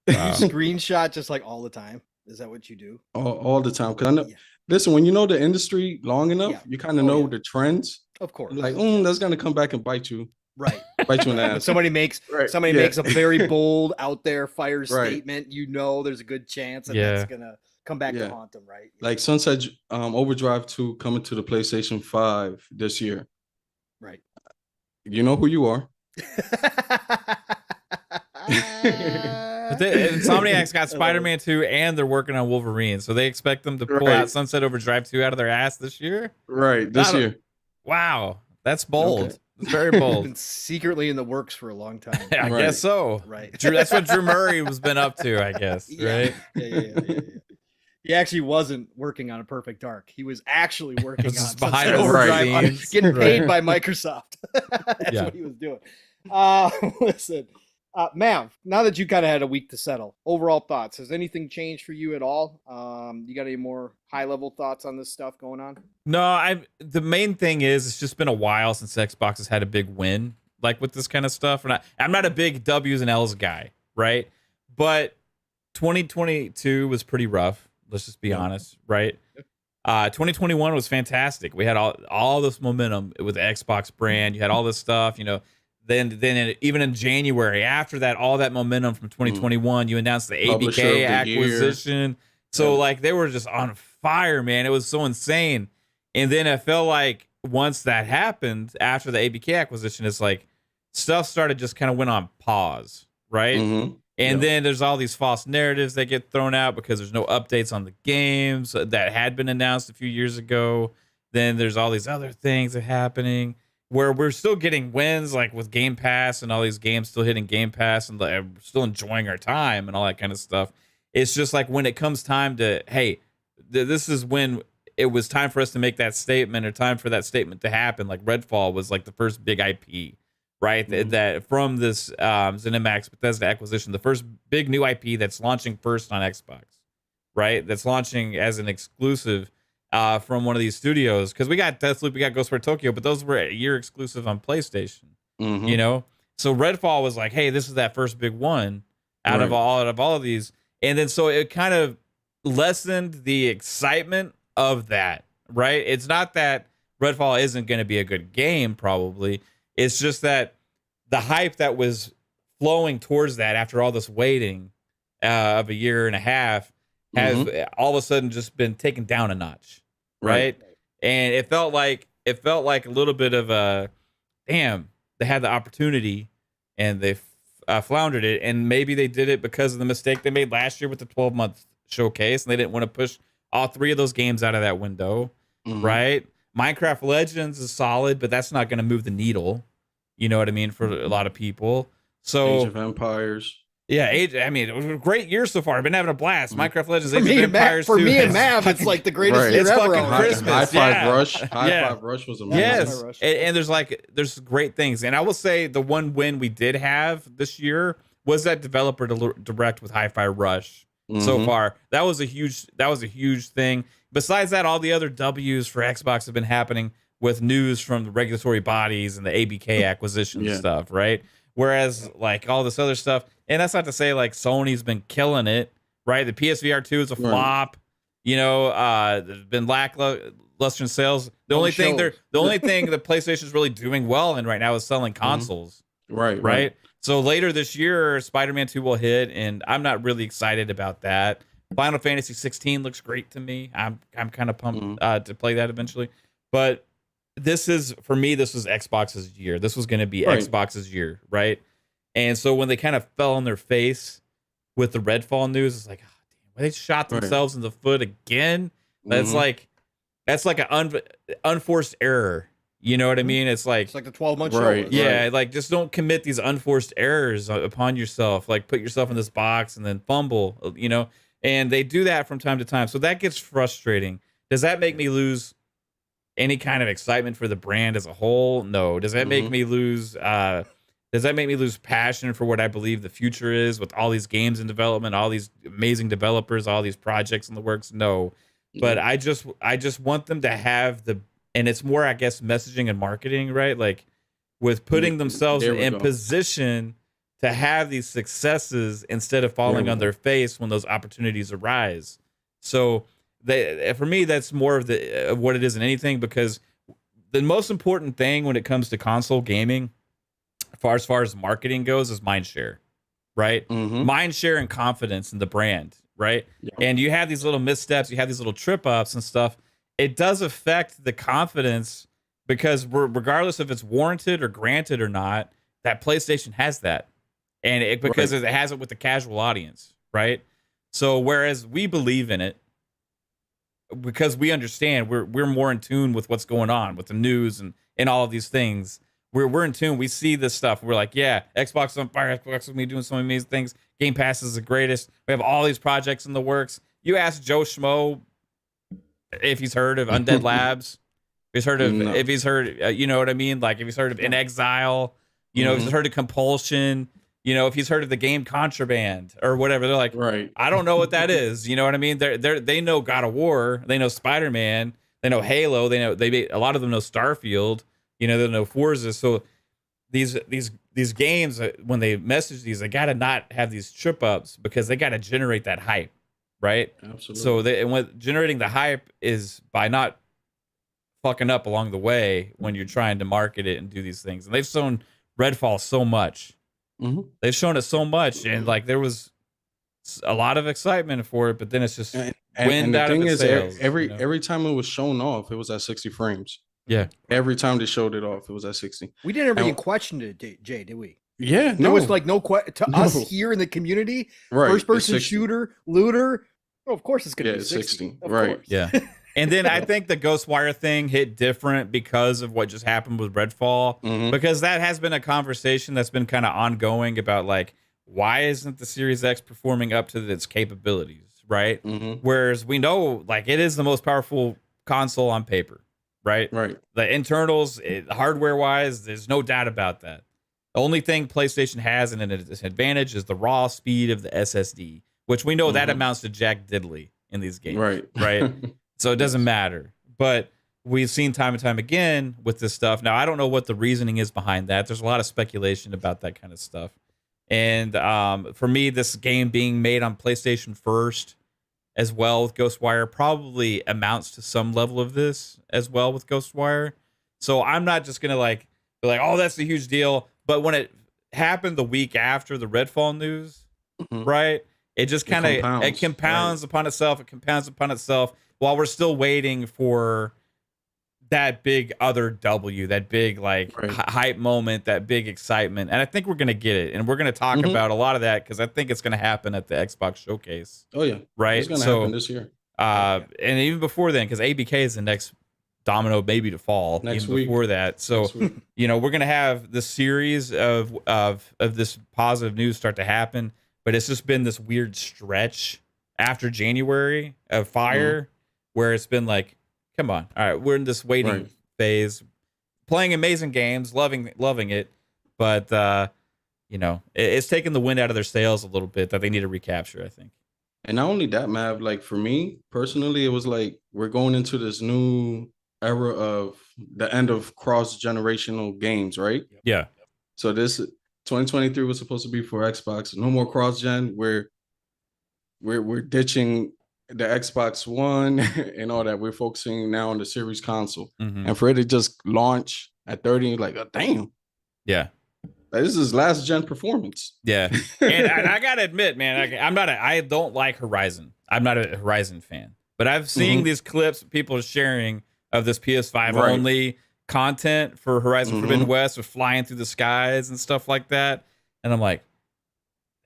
You screenshot just like all the time. Is that what you do? All the time, because I know. Yeah. Listen, when you know the industry long enough, you kind of know the trends. Of course. Like, that's gonna come back and bite you. Right. Bite you in the ass. Somebody makes a very bold, out there fire statement. You know, there's a good chance that that's gonna come back to haunt them, right? Like Sunset Overdrive 2 coming to the PlayStation 5 this year. Right. You know who you are. But Insomniac's got Spider-Man 2 and they're working on Wolverine, so they expect them to pull out Sunset Overdrive 2 out of their ass this year. Right, this year. Wow, that's bold. Okay. It's very bold. Been secretly in the works for a long time. I guess so. Right. That's what Drew Murray has been up to, I guess. Right. Yeah. He actually wasn't working on A Perfect Dark. He was actually working on behind Overdrive, getting paid by Microsoft. That's what he was doing. Listen. Mav, now that you kind of had a week to settle, overall thoughts, has anything changed for you at all? You got any more high-level thoughts on this stuff going on? No, the main thing is it's just been a while since Xbox has had a big win, like with this kind of stuff. And I'm not a big W's and L's guy, right? But 2022 was pretty rough. Let's just be honest, right? 2021 was fantastic. We had all this momentum with the Xbox brand. You had all this stuff, even in January, after that, all that momentum from 2021, you announced the ABK acquisition. So like they were just on fire, man. It was so insane. And then I felt like once that happened, after the ABK acquisition, it's like stuff started just kind of went on pause, right? And then there's all these false narratives that get thrown out because there's no updates on the games that had been announced a few years ago. Then there's all these other things that are happening where we're still getting wins, like with Game Pass and all these games still hitting Game Pass and we're still enjoying our time and all that kind of stuff. It's just like when it comes time to, hey, this is when it was time for us to make that statement or time for that statement to happen. Like Redfall was like the first big IP, right? That from this ZeniMax Bethesda acquisition, the first big new IP that's launching first on Xbox, right? That's launching as an exclusive from one of these studios. Because we got Deathloop, we got Ghostwire Tokyo, but those were a year exclusive on PlayStation, So Redfall was like, hey, this is that first big one out of all of these. And then so it kind of lessened the excitement of that, right? It's not that Redfall isn't going to be a good game, probably. It's just that the hype that was flowing towards that after all this waiting of a year and a half has all of a sudden just been taken down a notch, right? And it felt like a little bit of a damn. They had the opportunity and they floundered it, and maybe they did it because of the mistake they made last year with the 12-month showcase, and they didn't want to push all three of those games out of that window, right? Minecraft Legends is solid, but that's not going to move the needle. You know what I mean? For a lot of people. So Age of Empires. Yeah, it was a great year so far. I've been having a blast. Minecraft Legends, Age of Empires for me and Mav, it's like the greatest year ever. Fucking Christmas. High Five Rush. High Five Rush was amazing. Yes, and there's great things. And I will say the one win we did have this year was that developer direct with Hi-Fi Rush. So far, that was a huge thing. Besides that, all the other W's for Xbox have been happening with news from the regulatory bodies and the ABK acquisition stuff, right? Whereas like all this other stuff, and that's not to say like Sony's been killing it, right? The PSVR 2 is a flop. There's been lackluster in sales. The only thing the PlayStation's really doing well in right now is selling consoles. Right. So later this year, Spider-Man 2 will hit, and I'm not really excited about that. Final Fantasy 16 looks great to me. I'm kind of pumped to play that eventually. But this was Xbox's year. This was going to be Xbox's year, right? And so when they kind of fell on their face with the Redfall news, it's like, oh, damn, they shot themselves in the foot again. That's like an unforced error. You know what I mean? It's like the 12-month show. Yeah, like just don't commit these unforced errors upon yourself. Like put yourself in this box and then fumble, And they do that from time to time. So that gets frustrating. Does that make me lose any kind of excitement for the brand as a whole? No. Does that make me lose passion for what I believe the future is with all these games in development, all these amazing developers, all these projects in the works? No. But I just want them to have and it's more, I guess, messaging and marketing, right? Like with putting themselves in position to have these successes instead of falling on their face when those opportunities arise. So for me, that's more of what it is than anything, because the most important thing when it comes to console gaming, as far as marketing goes, is mindshare, right? Mindshare and confidence in the brand, right? Yeah. And you have these little missteps, you have these little trip ups and stuff. It does affect the confidence because regardless if it's warranted or granted or not, that PlayStation has that. And because it has it with the casual audience, right? So whereas we believe in it, because we understand we're more in tune with what's going on with the news and all of these things. We're in tune. We see this stuff. We're like, yeah, Xbox is on fire. Xbox is me doing some amazing things. Game Pass is the greatest. We have all these projects in the works. You ask Joe Schmo if he's heard of Undead Labs, if he's heard, you know what I mean? Like if he's heard of In Exile, if he's heard of Compulsion, if he's heard of the game Contraband or whatever. They're like, I don't know what that is. You know what I mean? They know God of War. They know Spider-Man. They know Halo. They know a lot of them know Starfield. They know Forza. So these games, when they message these, they got to not have these trip ups because they got to generate that hype. right? Absolutely. So and what generating the hype is by not fucking up along the way when you're trying to market it and do these things. And they've shown Redfall so much. They've shown it so much, and like there was a lot of excitement for it, but then it's just and the thing is, sails, every time it was shown off, it was at 60 frames. Yeah. Every time they showed it off, it was at 60. We didn't even question it, Jay, did we? Yeah, There was like no question to us here in the community. Right, First person shooter, looter. Oh, of course it's gonna be 60. Right. Course. Yeah. And then I think the Ghostwire thing hit different because of what just happened with Redfall, because that has been a conversation that's been kind of ongoing about like, why isn't the Series X performing up to its capabilities, right? Whereas we know like it is the most powerful console on paper, right? Right. The internals, hardware wise, there's no doubt about that. The only thing PlayStation has in its advantage is the raw speed of the SSD, which we know that amounts to jack diddly in these games, right? So it doesn't matter. But we've seen time and time again with this stuff. Now, I don't know what the reasoning is behind that. There's a lot of speculation about that kind of stuff. And for me, this game being made on PlayStation first as well with Ghostwire probably amounts to some level of this as well with Ghostwire. So I'm not just going to be like, oh, that's a huge deal. But when it happened the week after the Redfall news, right, it just kind of it compounds upon itself. It compounds upon itself while we're still waiting for that big other W, that big hype moment, that big excitement. And I think we're going to get it. And we're going to talk about a lot of that because I think it's going to happen at the Xbox showcase. Oh, yeah. Right? It's going to happen this year. And even before then, because ABK is the next domino maybe to fall next week. Before that. So, we're going to have this series of this positive news start to happen. But it's just been this weird stretch after January of fire where it's been like, come on. All right, we're in this waiting phase, playing amazing games, loving it, but it's taking the wind out of their sails a little bit that they need to recapture, I think. And not only that, Mav, like for me personally, it was like we're going into this new era of the end of cross-generational games, right? Yeah. So this 2023 was supposed to be for Xbox. No more cross-gen. We're ditching the Xbox One and all that. We're focusing now on the Series console. And for it to just launch at 30, like, oh, damn. Yeah. Like, this is last gen performance. Yeah. And I gotta admit, man, I don't like Horizon. I'm not a Horizon fan. But I've seen these clips people are sharing of this PS5 only content for Horizon Forbidden West with flying through the skies and stuff like that. And I'm like,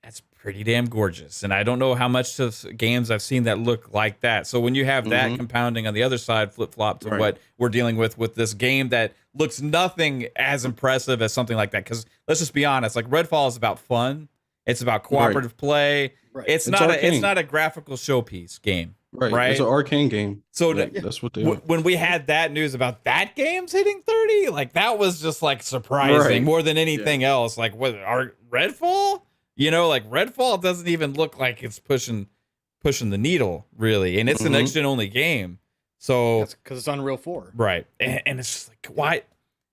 that's pretty damn gorgeous. And I don't know how much of games I've seen that look like that. So when you have that compounding on the other side, flip-flop to what we're dealing with this game that looks nothing as impressive as something like that. Because let's just be honest, like Redfall is about fun. It's about cooperative play. It's not a graphical showpiece game. Right. It's an arcane game. So that's what they are. When we had that news about that game's hitting 30, like that was just like surprising more than anything else. Like what our Redfall? Like Redfall doesn't even look like it's pushing the needle really, and it's an next gen only game. So because it's Unreal 4, right? And it's just like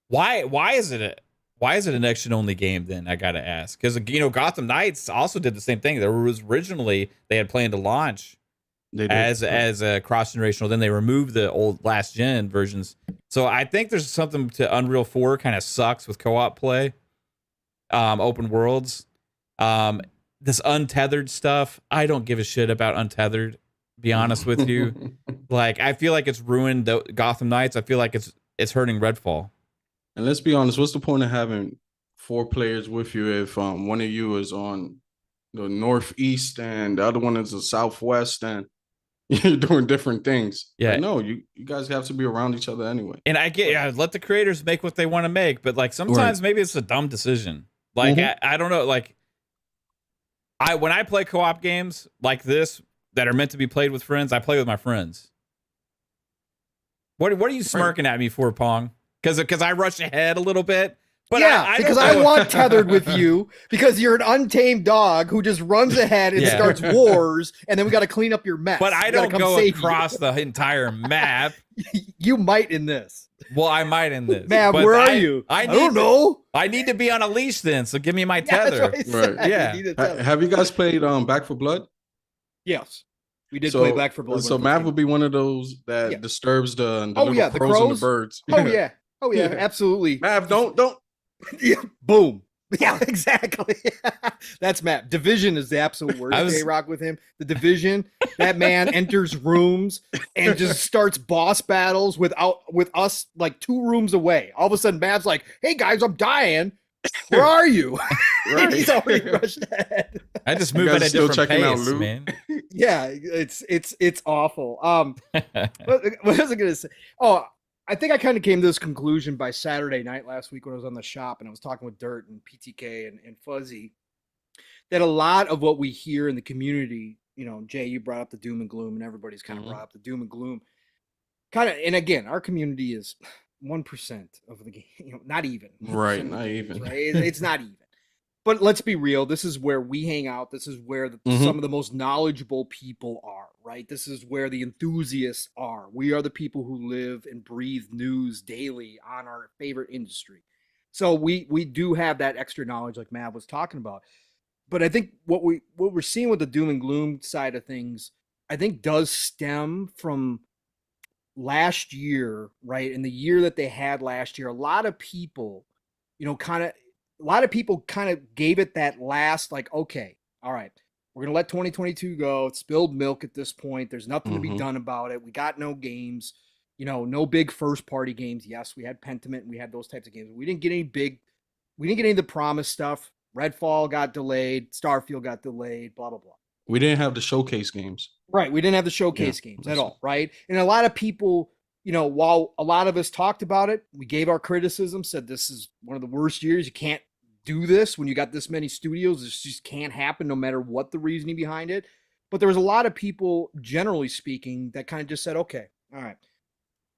why is it a next gen only game? Then I gotta ask because Gotham Knights also did the same thing. There was originally they had planned to launch as a cross generational. Then they removed the old last gen versions. So I think there's something to Unreal 4 kind of sucks with co-op play, open worlds. This untethered stuff, I don't give a shit about untethered, be honest with you. Like, I feel like it's ruined the Gotham Knights. I feel like it's hurting Redfall. And let's be honest, what's the point of having 4 players with you if one of you is on the northeast and the other one is the southwest and you're doing different things? Yeah. Like, no, you guys have to be around each other anyway. And I get, let the creators make what they want to make, but like sometimes maybe it's a dumb decision. Like, I don't know, like, when I play co-op games like this that are meant to be played with friends, I play with my friends. What are you smirking at me for, Pong? Because I rush ahead a little bit. But because I want tethered with you because you're an untamed dog who just runs ahead and starts wars, and then we got to clean up your mess. But I don't go across the entire map. You might in this. Well, I might in this. Man, where are you? I don't know. I need to be on a leash then, so give me my tether. Right. Yeah. Have you guys played Back 4 Blood? Yes. We did play Back 4 Blood. So Mav would be one of those that disturbs the little the crows and the crows? birds. Oh yeah, absolutely. Mav, don't. Yeah, boom. Yeah, exactly. That's Matt. Division is the absolute worst. J-Rock with him. The Division, that man enters rooms and just starts boss battles with us like 2 rooms away. All of a sudden, Mav's like, "Hey guys, I'm dying. Where are you?" Right. He's already rushed ahead. I just move at a different pace, man. Yeah, it's awful. What was I gonna say? Oh, I think I kind of came to this conclusion by Saturday night last week when I was on the shop and I was talking with Dirt and PTK and Fuzzy, that a lot of what we hear in the community, you know, Jay, you brought up the doom and gloom, and everybody's kind of brought up the doom and gloom. And again, our community is 1% of the game, you know, not even. Right, not even. Right? It's not even. But let's be real. This is where we hang out. This is where some of the most knowledgeable people are, right? This is where the enthusiasts are. We are the people who live and breathe news daily on our favorite industry. So we do have that extra knowledge like Matt was talking about. But I think what we're seeing with the doom and gloom side of things, I think does stem from last year, right? In the year that they had last year, a lot of people, you know, kind of gave it that last, like, okay, all right, we're going to let 2022 go. It's spilled milk at this point. There's nothing to be done about it. We got no games, you know, no big first party games. Yes, we had Pentiment and we had those types of games. We didn't get any of the promised stuff. Redfall got delayed. Starfield got delayed, blah, blah, blah. We didn't have the showcase games. Right. We didn't have the showcase games at all. Right. And a lot of people, you know, while a lot of us talked about it, we gave our criticism, said this is one of the worst years. You can't do this when you got this many studios. This just can't happen no matter what the reasoning behind it. But there was a lot of people, generally speaking, that kind of just said, okay, all right,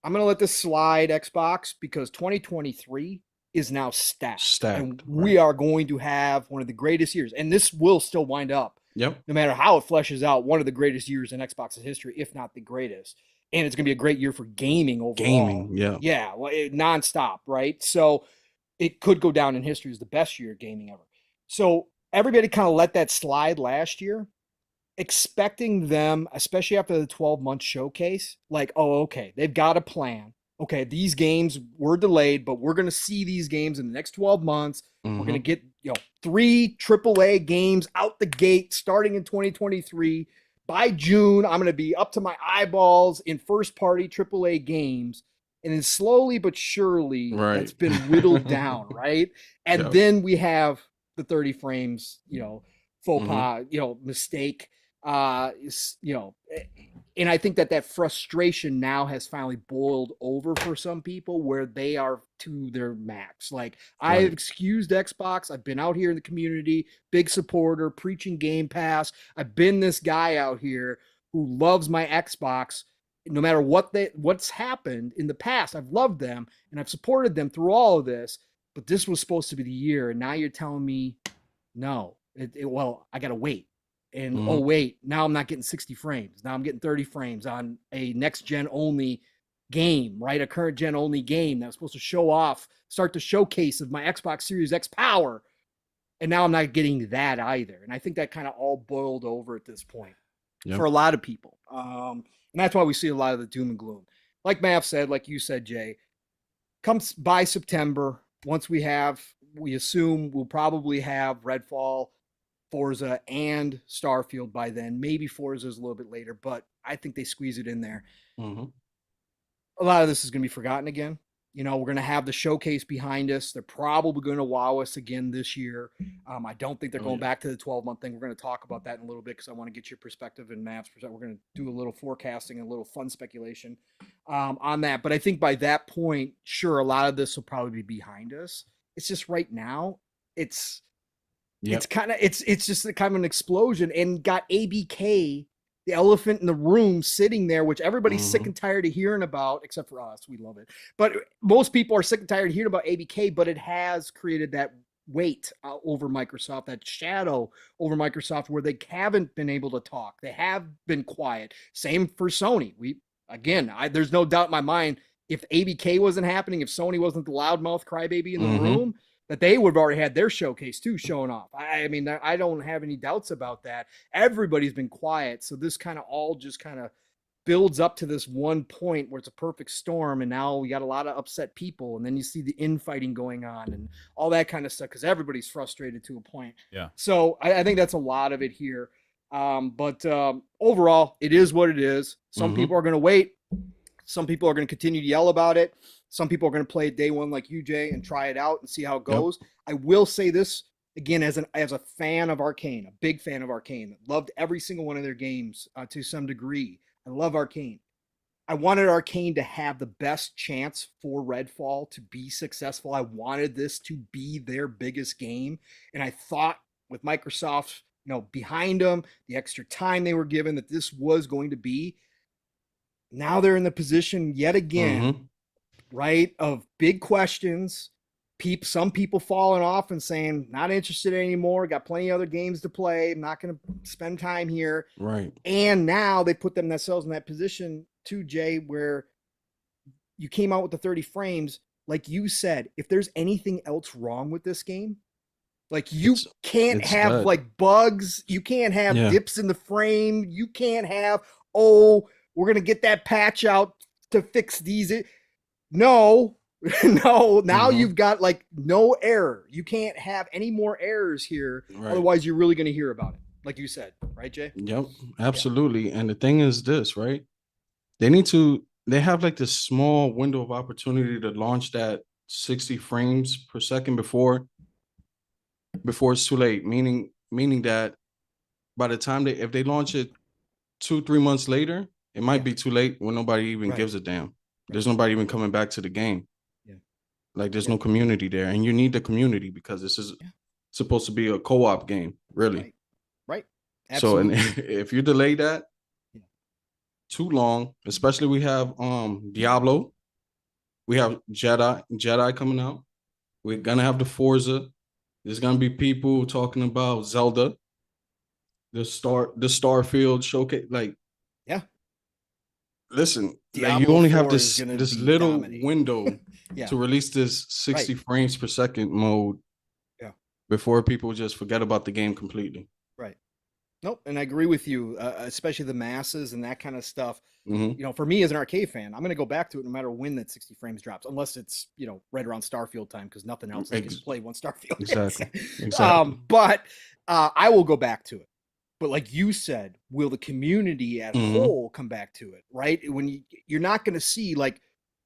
I'm going to let this slide, Xbox, because 2023 is now stacked. And we are going to have one of the greatest years. And this will still wind up, no matter how it fleshes out, one of the greatest years in Xbox's history, if not the greatest. And it's going to be a great year for gaming overall. Yeah, well, nonstop, right? So it could go down in history as the best year of gaming ever. So everybody kind of let that slide last year, expecting them, especially after the 12-month showcase, like, oh, okay, they've got a plan. Okay, these games were delayed, but we're going to see these games in the next 12 months. We're going to get, 3 AAA games out the gate starting in 2023. By June, I'm going to be up to my eyeballs in first-party AAA games. And then slowly but surely, it's been whittled down, right? And then we have the 30 frames, faux pas, mistake, and I think that frustration now has finally boiled over for some people where they are to their max. Like, I've excused Xbox. I've been out here in the community, big supporter, preaching Game Pass. I've been this guy out here who loves my Xbox. No matter what's happened in the past, I've loved them and I've supported them through all of this, but this was supposed to be the year. And now you're telling me, no, I got to wait. And oh, wait, now I'm not getting 60 frames. Now I'm getting 30 frames on a next gen only game, right? A current gen only game that was supposed to start the showcase of my Xbox Series X power. And now I'm not getting that either. And I think that kind of all boiled over at this point for a lot of people. And that's why we see a lot of the doom and gloom. Like Mav said, like you said, Jay, comes by September, once we assume we'll probably have Redfall, Forza, and Starfield by then. Maybe Forza is a little bit later, but I think they squeeze it in there. A lot of this is going to be forgotten again. We're going to have the showcase behind us. They're probably going to wow us again this year. I don't think they're going back to the 12-month thing. We're going to talk about that in a little bit because I want to get your perspective and Mav's perspective. We're going to do a little forecasting and a little fun speculation on that. But I think by that point, sure, a lot of this will probably be behind us. It's just right now, it's just kind of an explosion, and got ABK, the elephant in the room, sitting there, which everybody's sick and tired of hearing about, except for us. We love it. But most people are sick and tired of hearing about ABK, but it has created that weight over Microsoft, that shadow over Microsoft, where they haven't been able to talk. They have been quiet. Same for Sony. There's no doubt in my mind, if ABK wasn't happening, if Sony wasn't the loudmouth crybaby in the room, that they would have already had their showcase too showing off. I mean, I don't have any doubts about that. Everybody's been quiet. So this kind of all just kind of builds up to this one point where it's a perfect storm. And now we got a lot of upset people. And then you see the infighting going on and all that kind of stuff because everybody's frustrated to a point. Yeah. So I think that's a lot of it here. But overall, it is what it is. Some people are going to wait. Some people are going to continue to yell about it. Some people are going to play it day one like you, Jay, and try it out and see how it goes. Yep. I will say this again as a fan of Arcane, a big fan of Arcane. Loved every single one of their games to some degree. I love Arcane. I wanted Arcane to have the best chance for Redfall to be successful. I wanted this to be their biggest game. And I thought with Microsoft, behind them, the extra time they were given, that this was going to be. Now they're in the position yet again, right, of big questions. Some people falling off and saying, not interested anymore. Got plenty of other games to play. I'm not going to spend time here. Right. And now they put themselves in that position too, Jay, where you came out with the 30 frames. Like you said, if there's anything else wrong with this game, like you can't have dead. Like bugs. You can't have dips in the frame. You can't have, we're going to get that patch out to fix these. No. Now you've got like no error. You can't have any more errors here. Right. Otherwise, you're really going to hear about it. Like you said, right, Jay? Yep, absolutely. Yeah. And the thing is this, right? They have like this small window of opportunity to launch that 60 frames per second before it's too late. Meaning that by the time if they launch it 2-3 months later, it might be too late when nobody even gives a damn. There's nobody even coming back to the game. Like there's no community there, and you need the community because this is supposed to be a co-op game, really. Right. Absolutely. So, and if you delay that too long, especially we have Diablo, we have Jedi coming out. We're gonna have the Forza. There's gonna be people talking about Zelda, the Starfield showcase. Like, listen, like you only have this little window to release this 60 frames per second mode before people just forget about the game completely. Right. Nope. And I agree with you, especially the masses and that kind of stuff. For me as an arcade fan, I'm going to go back to it no matter when that 60 frames drops, unless it's, right around Starfield time, because nothing else I can play once Starfield. Exactly. But I will go back to it. But like you said, will the community as a whole come back to it, right? When you're not going to see, like,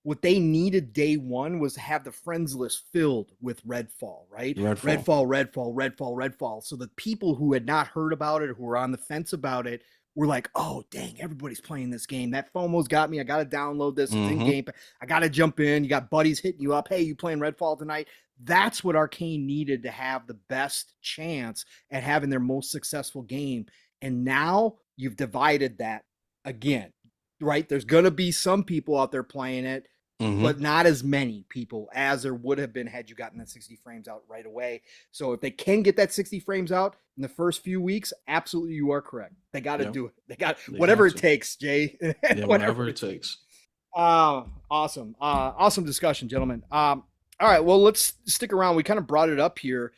what they needed day one was to have the friends list filled with Redfall, right? Redfall. So the people who had not heard about it or who were on the fence about it were like, oh, dang, everybody's playing this game. That FOMO's got me. I got to download this. It's in game. I got to jump in. You got buddies hitting you up. Hey, you playing Redfall tonight? That's what Arcane needed to have the best chance at having their most successful game. And now you've divided that again, right? There's going to be some people out there playing it, but not as many people as there would have been had you gotten that 60 frames out right away. So if they can get that 60 frames out in the first few weeks, absolutely, you are correct. They got to do it. They whatever it takes, Jay. Whatever it takes. Awesome. Awesome discussion, gentlemen. All right, well, let's stick around. We kind of brought it up here.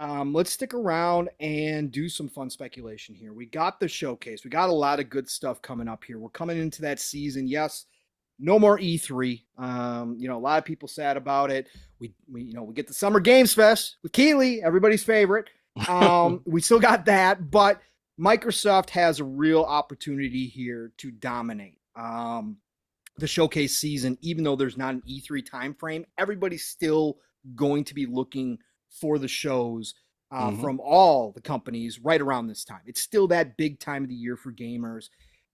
Let's stick around and do some fun speculation here. We got the showcase. We got a lot of good stuff coming up here. We're coming into that season. Yes, no more E3. A lot of people sad about it. We get the Summer Games Fest with Keighley, everybody's favorite. We still got that, but Microsoft has a real opportunity here to dominate. The showcase season, even though there's not an E3 time frame, everybody's still going to be looking for the shows from all the companies right around this time. It's still that big time of the year for gamers.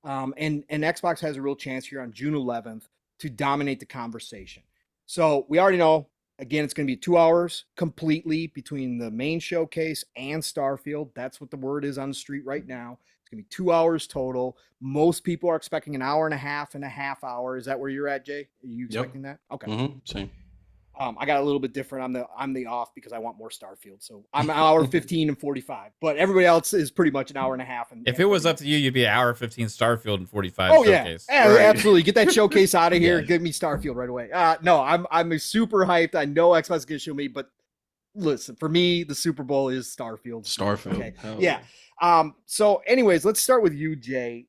And Xbox has a real chance here on June 11th to dominate the conversation. So we already know, again, it's going to be 2 hours completely between the main showcase and Starfield. That's what the word is on the street right now. Gonna be 2 hours total. Most people are expecting an hour and a half hour. Is that where you're at, Jay? Are you expecting that? Okay. Same. I got a little bit different. I'm the off because I want more Starfield. So I'm an hour 15 and 45. But everybody else is pretty much an hour and a half. And if it was up to you, you'd be an hour 15 Starfield and 45 showcase. Yeah, right. Absolutely. Get that showcase out of here. Give me Starfield right away. No, I'm super hyped. I know Xbox is gonna show me, but listen, for me, the Super Bowl is Starfield. Starfield. Okay. Yeah. So anyways, let's start with you, Jay.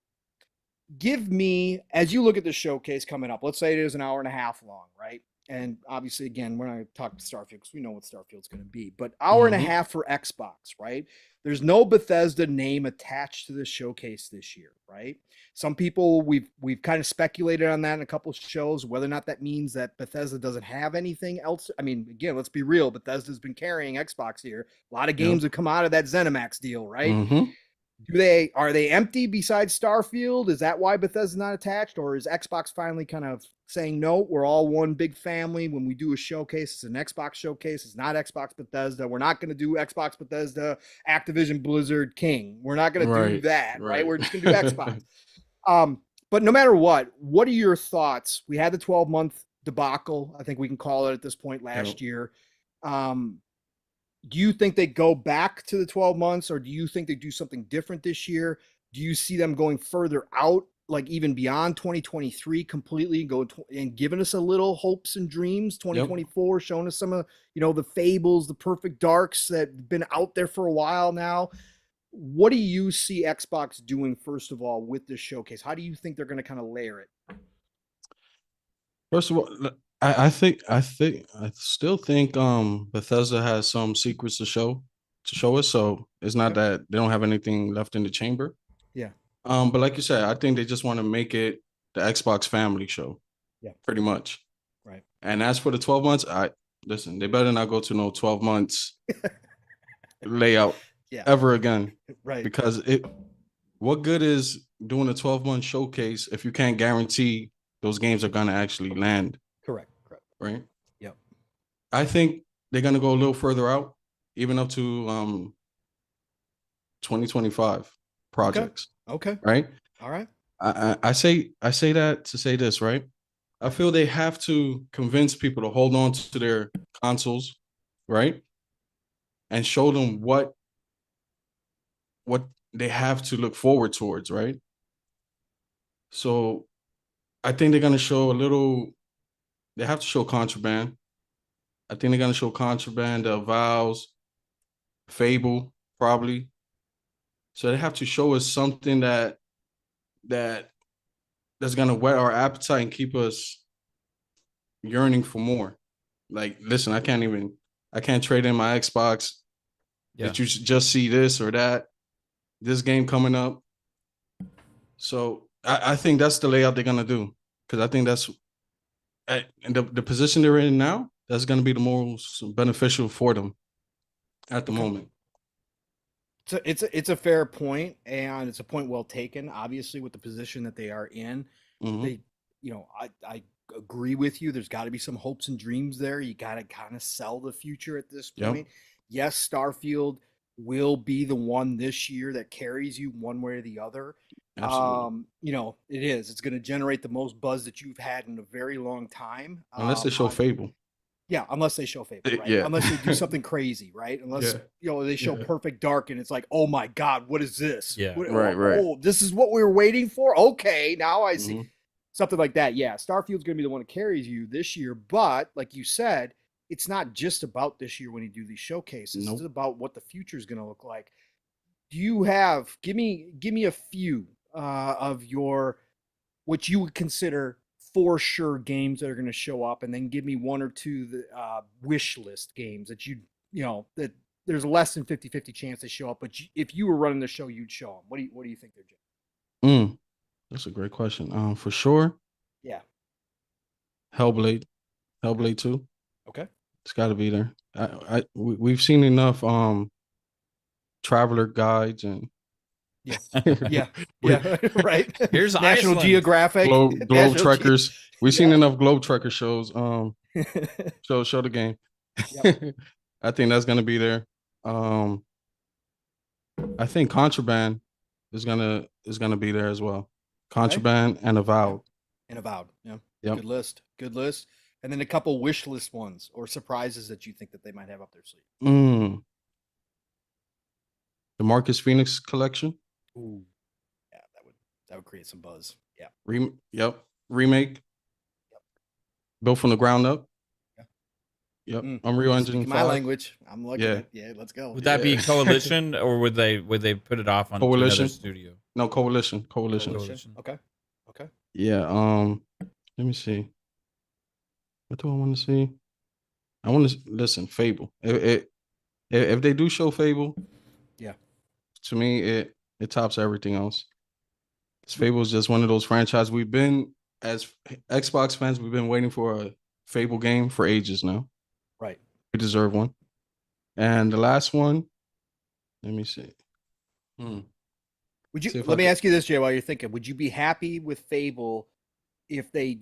Give me, as you look at the showcase coming up, let's say it is an hour and a half long, right? And obviously, again, we're not going to talk Starfield because we know what Starfield's going to be, but hour and a half for Xbox, right? There's no Bethesda name attached to the showcase this year, right? Some people, we've kind of speculated on that in a couple of shows, whether or not that means that Bethesda doesn't have anything else. I mean, again, let's be real. Bethesda's been carrying Xbox here. A lot of games have come out of that ZeniMax deal, right? Are they empty besides Starfield? Is that why Bethesda's not attached, or is Xbox finally kind of saying no? We're all one big family. When we do a showcase, it's an Xbox showcase. It's not Xbox Bethesda. We're not going to do Xbox Bethesda, Activision Blizzard King. We're not going to do that, right? We're just going to do Xbox. But no matter what are your thoughts? We had the 12-month debacle, I think we can call it at this point, last year. Do you think they go back to the 12 months, or do you think they do something different this year? Do you see them going further out, like even beyond 2023 completely, and giving us a little hopes and dreams? 2024, showing us some of, the fables, the perfect darks that have been out there for a while now. What do you see Xbox doing, first of all, with this showcase? How do you think they're going to kind of layer it? First of all, I still think Bethesda has some secrets to show us. So it's not that they don't have anything left in the chamber. Yeah. But like you said, I think they just want to make it the Xbox family show. Yeah. Pretty much. Right. And as for the 12 months, listen, they better not go to no 12 months layout ever again. Right. Because what good is doing a 12-month showcase if you can't guarantee those games are gonna actually land? Correct. Right? Yep. I think they're gonna go a little further out, even up to 2025 projects. Okay. Right? All right. I say that to say this, right? I feel they have to convince people to hold on to their consoles, right? And show them what they have to look forward towards, right? So I think they're gonna show they have to show Contraband. I think they're gonna show Contraband, Vows, Fable, probably. So they have to show us something that's gonna whet our appetite and keep us yearning for more. Like, listen, I can't trade in my Xbox. That you should just see this or that, this game coming up. So I think that's the layout they're gonna do, because I think that's and the position they're in now, that's gonna be the most beneficial for them at the moment. So it's a fair point, and it's a point well taken. Obviously, with the position that they are in, they, I agree with you. There's got to be some hopes and dreams there. You got to kind of sell the future at this point. Yes, Starfield will be the one this year that carries you one way or the other. Absolutely. It is. It's going to generate the most buzz that you've had in a very long time. Unless they show Fable. Yeah, unless they show Fable, right? Yeah. Unless they do something crazy, right? Unless they show Perfect Dark and it's like, oh my God, what is this? Yeah. Right. Oh, this is what we were waiting for. Okay, now I see. Something like that. Yeah, Starfield's going to be the one that carries you this year, but like you said, it's not just about this year when you do these showcases. It's about what the future is going to look like. Do you have? Give me a few of your what you would consider for sure games that are going to show up, and then give me one or two the wish list games that that there's less than 50-50 chance they show up, but if you were running the show, you'd show them. What do you think they're doing? That's a great question. For sure. Yeah. Hellblade 2. Okay. It's got to be there. We've seen enough traveler guides and yeah, right. Here's National Iceland. Geographic, Globe Trekkers. We've seen enough Globe Trekker shows. Show the game. I think that's gonna be there. I think Contraband is gonna be there as well. Contraband and Avowed. Yeah. Yep. Good list. And then a couple wish list ones or surprises that you think that they might have up their sleeve. The Marcus Phoenix collection. Ooh, yeah, that would create some buzz. Yeah. Remake. Yep. Built from the ground up. Yeah. Yep. Unreal Engine Speaking 5. my language. I'm looking at. Yeah, let's go. Would that be Coalition, or would they put it off on to another studio? No, Coalition. Okay. Yeah. Let me see. What do I want to see? I want to listen. Fable. If they do show Fable, yeah, to me it tops everything else. Fable is just one of those franchises we've been, as Xbox fans, we've been waiting for a Fable game for ages now. Right. We deserve one. And the last one, let me see. Would you? Let me ask you this, Jay. While you're thinking, would you be happy with Fable if they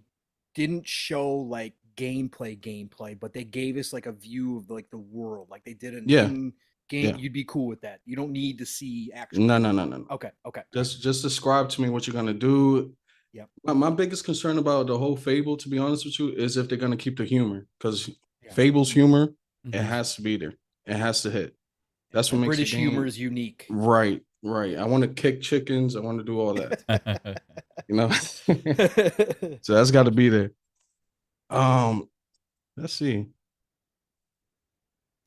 didn't show like gameplay, but they gave us like a view of like the world, like they did in game? Yeah. You'd be cool with that. You don't need to see actual. No. Okay. Just describe to me what you're gonna do. Yep. My biggest concern about the whole Fable, to be honest with you, is if they're gonna keep the humor, because Fable's humor, it has to be there. It has to hit. That's what makes British humor is unique. Right. I want to kick chickens. I want to do all that. You know, so that's got to be there. Let's see.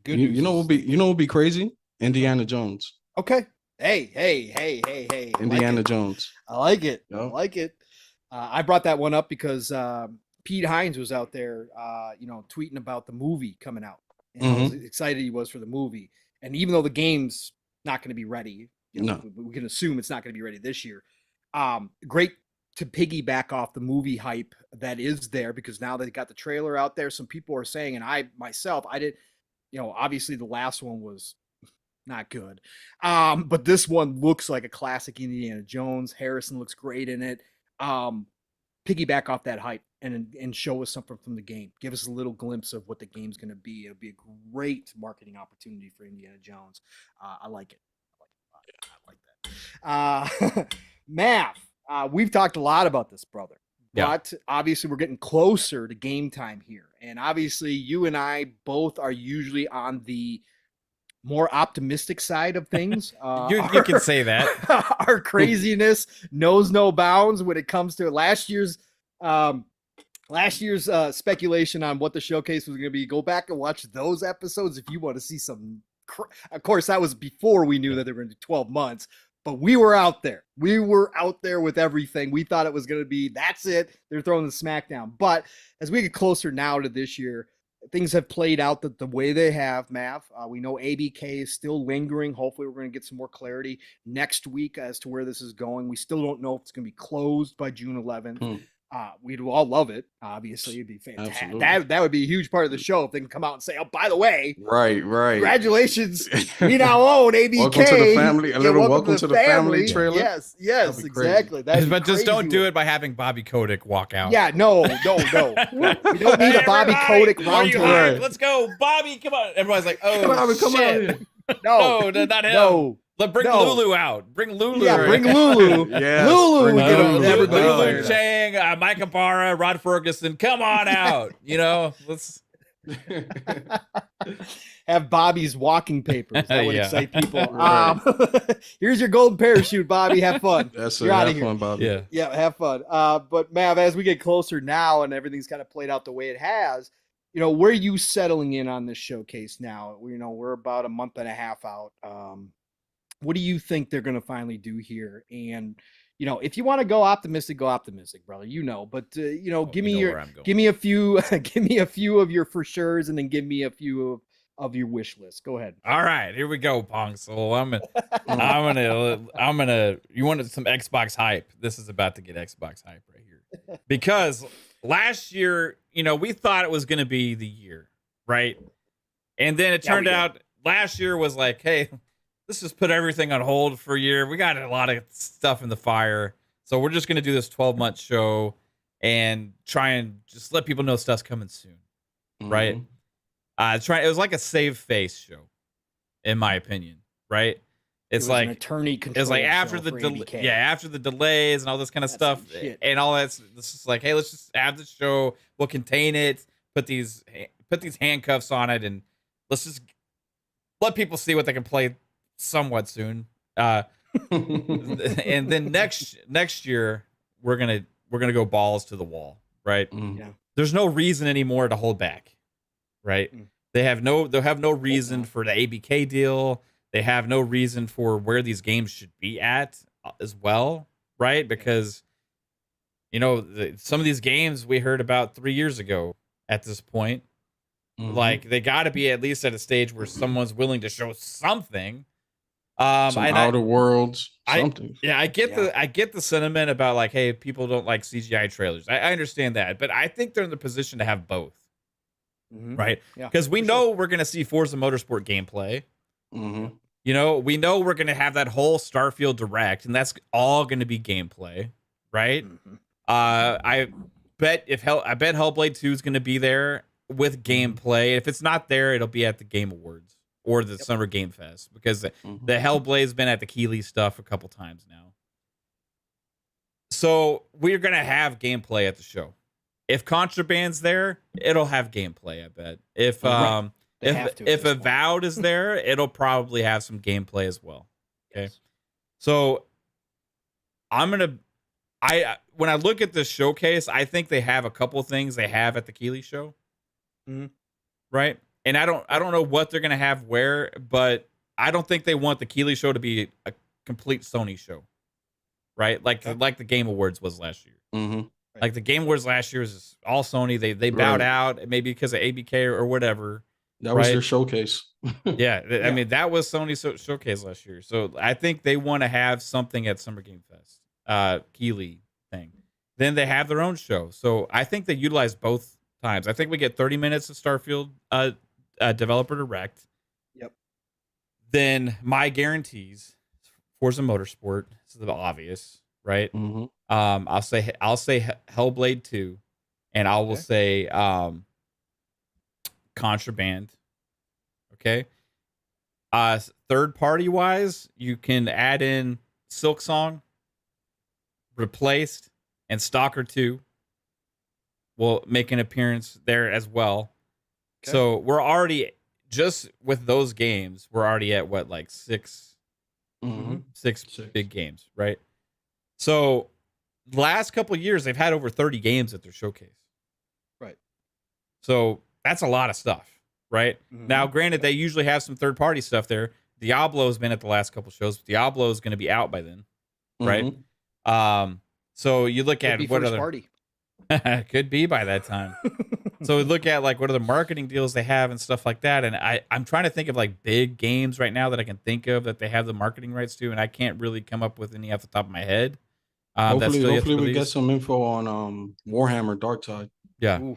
Good. You know what would be crazy? Indiana Jones. Okay. Hey. Indiana Jones. I like it. Yep. I like it. I brought that one up because Pete Hines was out there, tweeting about the movie coming out, and how excited he was for the movie. And even though the game's not going to be ready, we can assume it's not going to be ready this year. Great to piggyback off the movie hype that is there, because now they got the trailer out there. Some people are saying, and I did, obviously the last one was not good. But this one looks like a classic Indiana Jones. Harrison looks great in it. Piggyback off that hype and show us something from the game. Give us a little glimpse of what the game's going to be. It'll be a great marketing opportunity for Indiana Jones. I like it. I like that. Mav, we've talked a lot about this, brother. But obviously we're getting closer to game time here. And obviously you and I both are usually on the more optimistic side of things. You can say that. Our craziness knows no bounds when it comes to last year's speculation on what the showcase was going to be. Go back and watch those episodes if you want to see some. Of course, that was before we knew that they were going to do 12 months. But we were out there. We were out there with everything. We thought it was going to be, that's it. They're throwing the smackdown. But as we get closer now to this year, things have played out the way they have, Mav. We know ABK is still lingering. Hopefully, we're going to get some more clarity next week as to where this is going. We still don't know if it's going to be closed by June 11th. We'd all love it. Obviously, it'd be fantastic. That would be a huge part of the show if they can come out and say, "Oh, by the way, right, congratulations, we now own ABK." Welcome to the family. A little welcome to the family trailer. Yes, exactly. But just don't do it by having Bobby Kotick walk out. Yeah, no. We don't need a Bobby Kotick round table. Let's go, Bobby. Come on. Everybody's like, "Oh, Bobby, come on." No, not him. No. Bring Lulu out. Bring Lulu. Yeah, bring Lulu. Yes, Lulu. Lulu Chang, Micah Barra, Rod Ferguson. Come on out. Let's have Bobby's walking papers. That would excite people. Here's your golden parachute, Bobby. Have fun. You're out of here. Fun, Bobby. Yeah, have fun. But Mav, as we get closer now and everything's kind of played out the way it has, where are you settling in on this showcase now? We're about a month and a half out. What do you think they're going to finally do here? And, if you want to go optimistic, brother, but give me a few of your for sures, and then give me a few of your wish list. Go ahead. All right, here we go, Pong Soul. I'm gonna, you wanted some Xbox hype. This is about to get Xbox hype right here. Because last year, we thought it was going to be the year, right? And then it turned out last year was like, hey, let's just put everything on hold for a year. We got a lot of stuff in the fire. So we're just going to do this 12-month show and try and just let people know stuff's coming soon. Right? It was like a save face show, in my opinion. Right? It's like an attorney control. It's like after the after the delays and all this kind of stuff and all that's just like, hey, let's just have the show. We'll contain it. Put these handcuffs on it, and let's just let people see what they can play somewhat soon. And then next year we're gonna go balls to the wall, right? Yeah. There's no reason anymore to hold back, right? They'll have no reason for the ABK deal. They have no reason for where these games should be at as well, right? Because some of these games we heard about 3 years ago at this point. Like, they got to be at least at a stage where someone's willing to show something. Some Outer Worlds, something. I get the sentiment about like, hey, people don't like CGI trailers. I understand that, but I think they're in the position to have both, right? Because we know we're going to see Forza Motorsport gameplay. We know we're going to have that whole Starfield Direct, and that's all going to be gameplay, right? I bet Hellblade 2 is going to be there with gameplay. If it's not there, it'll be at the Game Awards or the Summer Game Fest, because the Hellblade's been at the KhAo's stuff a couple times now. So we're going to have gameplay at the show. If Contraband's there, it'll have gameplay, I bet. If Avowed is there, it'll probably have some gameplay as well. Okay. So when I look at this showcase, I think they have a couple things they have at the KhAo's show. Right? And I don't know what they're gonna have where, but I don't think they want the KhAo's show to be a complete Sony show. Right? Like the Game Awards was last year. Like the Game Awards last year was all Sony. They bowed out, maybe because of ABK or whatever. That was their showcase. I mean, that was Sony's showcase last year. So I think they want to have something at Summer Game Fest. KhAo's thing. Then they have their own show. So I think they utilize both times. I think we get 30 minutes of Starfield Developer Direct. Yep. Then my guarantees, Forza Motorsport. This is the obvious, right? I'll say Hellblade 2, and I will say Contraband. Okay. Third party wise, you can add in Silksong, Replaced, and Stalker 2 will make an appearance there as well. So we're already, just with those games, we're already at what, like six big games, right? So last couple of years, they've had over 30 games at their showcase. Right. So that's a lot of stuff, right? Now, granted, they usually have some third-party stuff there. Diablo's been at the last couple shows. Diablo is going to be out by then, right? So you look at what other party could be by that time. So we look at like what other marketing deals they have and stuff like that. And I'm trying to think of like big games right now that I can think of that they have the marketing rights to, and I can't really come up with any off the top of my head. Hopefully we get some info on Warhammer Darktide. Yeah.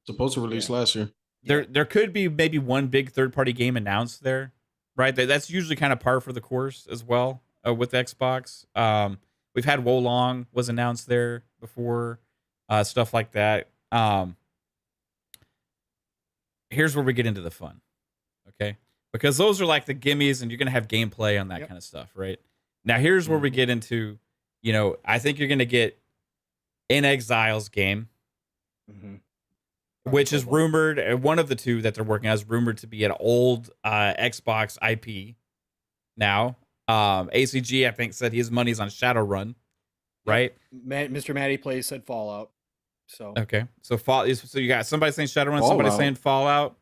Supposed to release last year. There could be maybe one big third-party game announced there, right? That's usually kind of par for the course as well with Xbox. We've had Wolong was announced there before, stuff like that. Here's where we get into the fun, okay? Because those are like the gimmies, and you're going to have gameplay on that kind of stuff, right? Now, here's where we get into, I think you're going to get In Exile's game, which is rumored, one of the two that they're working on is rumored to be an old Xbox IP now. ACG, I think, said his money's on Shadowrun, right? Mr. Matty Plays said Fallout. So okay, so you got somebody saying Shadowrun, somebody saying Fallout.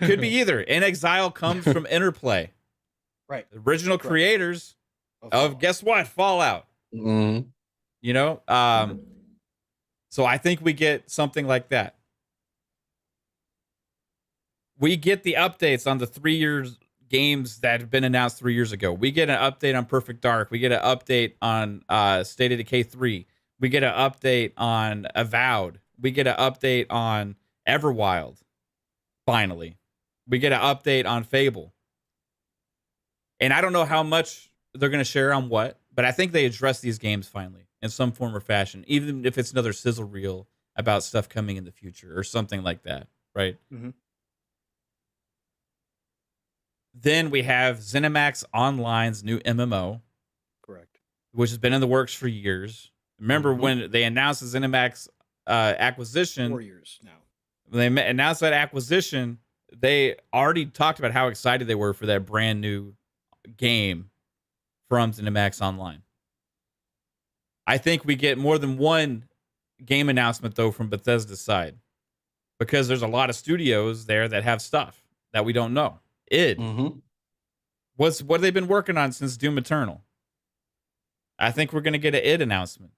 Could be either. In Exile comes from Interplay, right? The original creators of guess what, Fallout. So I think we get something like that. We get the updates on the 3 years games that have been announced 3 years ago. We get an update on Perfect Dark. We get an update on State of Decay 3. We get an update on Avowed. We get an update on Everwild. Finally, we get an update on Fable. And I don't know how much they're going to share on what, but I think they address these games finally in some form or fashion, even if it's another sizzle reel about stuff coming in the future or something like that, right? Then we have ZeniMax Online's new MMO. Correct. Which has been in the works for years. Remember when they announced the ZeniMax acquisition? 4 years now. When they announced that acquisition, they already talked about how excited they were for that brand new game from ZeniMax Online. I think we get more than one game announcement, though, from Bethesda's side. because there's a lot of studios there that have stuff that we don't know. What have they been working on since Doom Eternal? I think we're going to get an id announcement.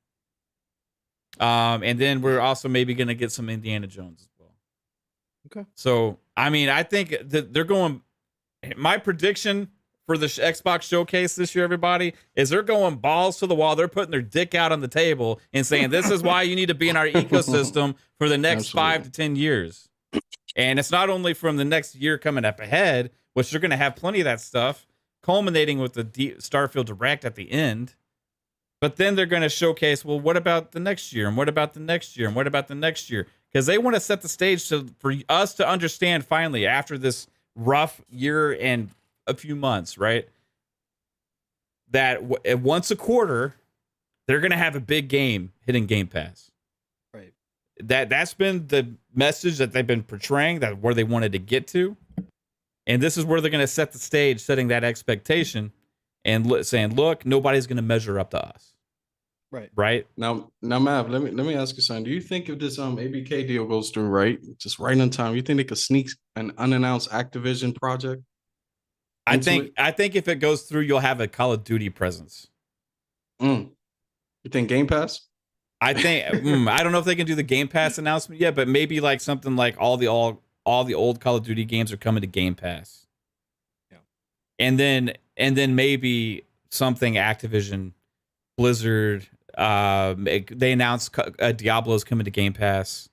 And then we're also maybe going to get some Indiana Jones as well. Okay. So, I mean, I think that they're going, my prediction for the Xbox showcase this year, everybody, is they're going balls to the wall. They're putting their dick out on the table and saying, this is why you need to be in our ecosystem for the next 5 to 10 years. And it's not only from the next year coming up ahead, which they're going to have plenty of that stuff, culminating with the Starfield Direct at the end. But then they're going to showcase, well, what about the next year? And what about the next year? And what about the next year? Because they want to set the stage for us to understand finally, after this rough year and a few months, right? That once a quarter, they're going to have a big game hitting Game Pass. Right. That's been the message that they've been portraying, that where they wanted to get to. And this is where they're going to set the stage, setting that expectation and saying, look, nobody's going to measure up to us. Right. Now, Mav, let me ask you something. Do you think if this ABK deal goes through just right on time, you think they could sneak an unannounced Activision project? I think if it goes through, you'll have a Call of Duty presence. You think Game Pass? I think I don't know if they can do the Game Pass announcement yet, but maybe like something like all the old Call of Duty games are coming to Game Pass. Yeah. And then maybe something Activision, Blizzard, they announced Diablo's coming to Game Pass.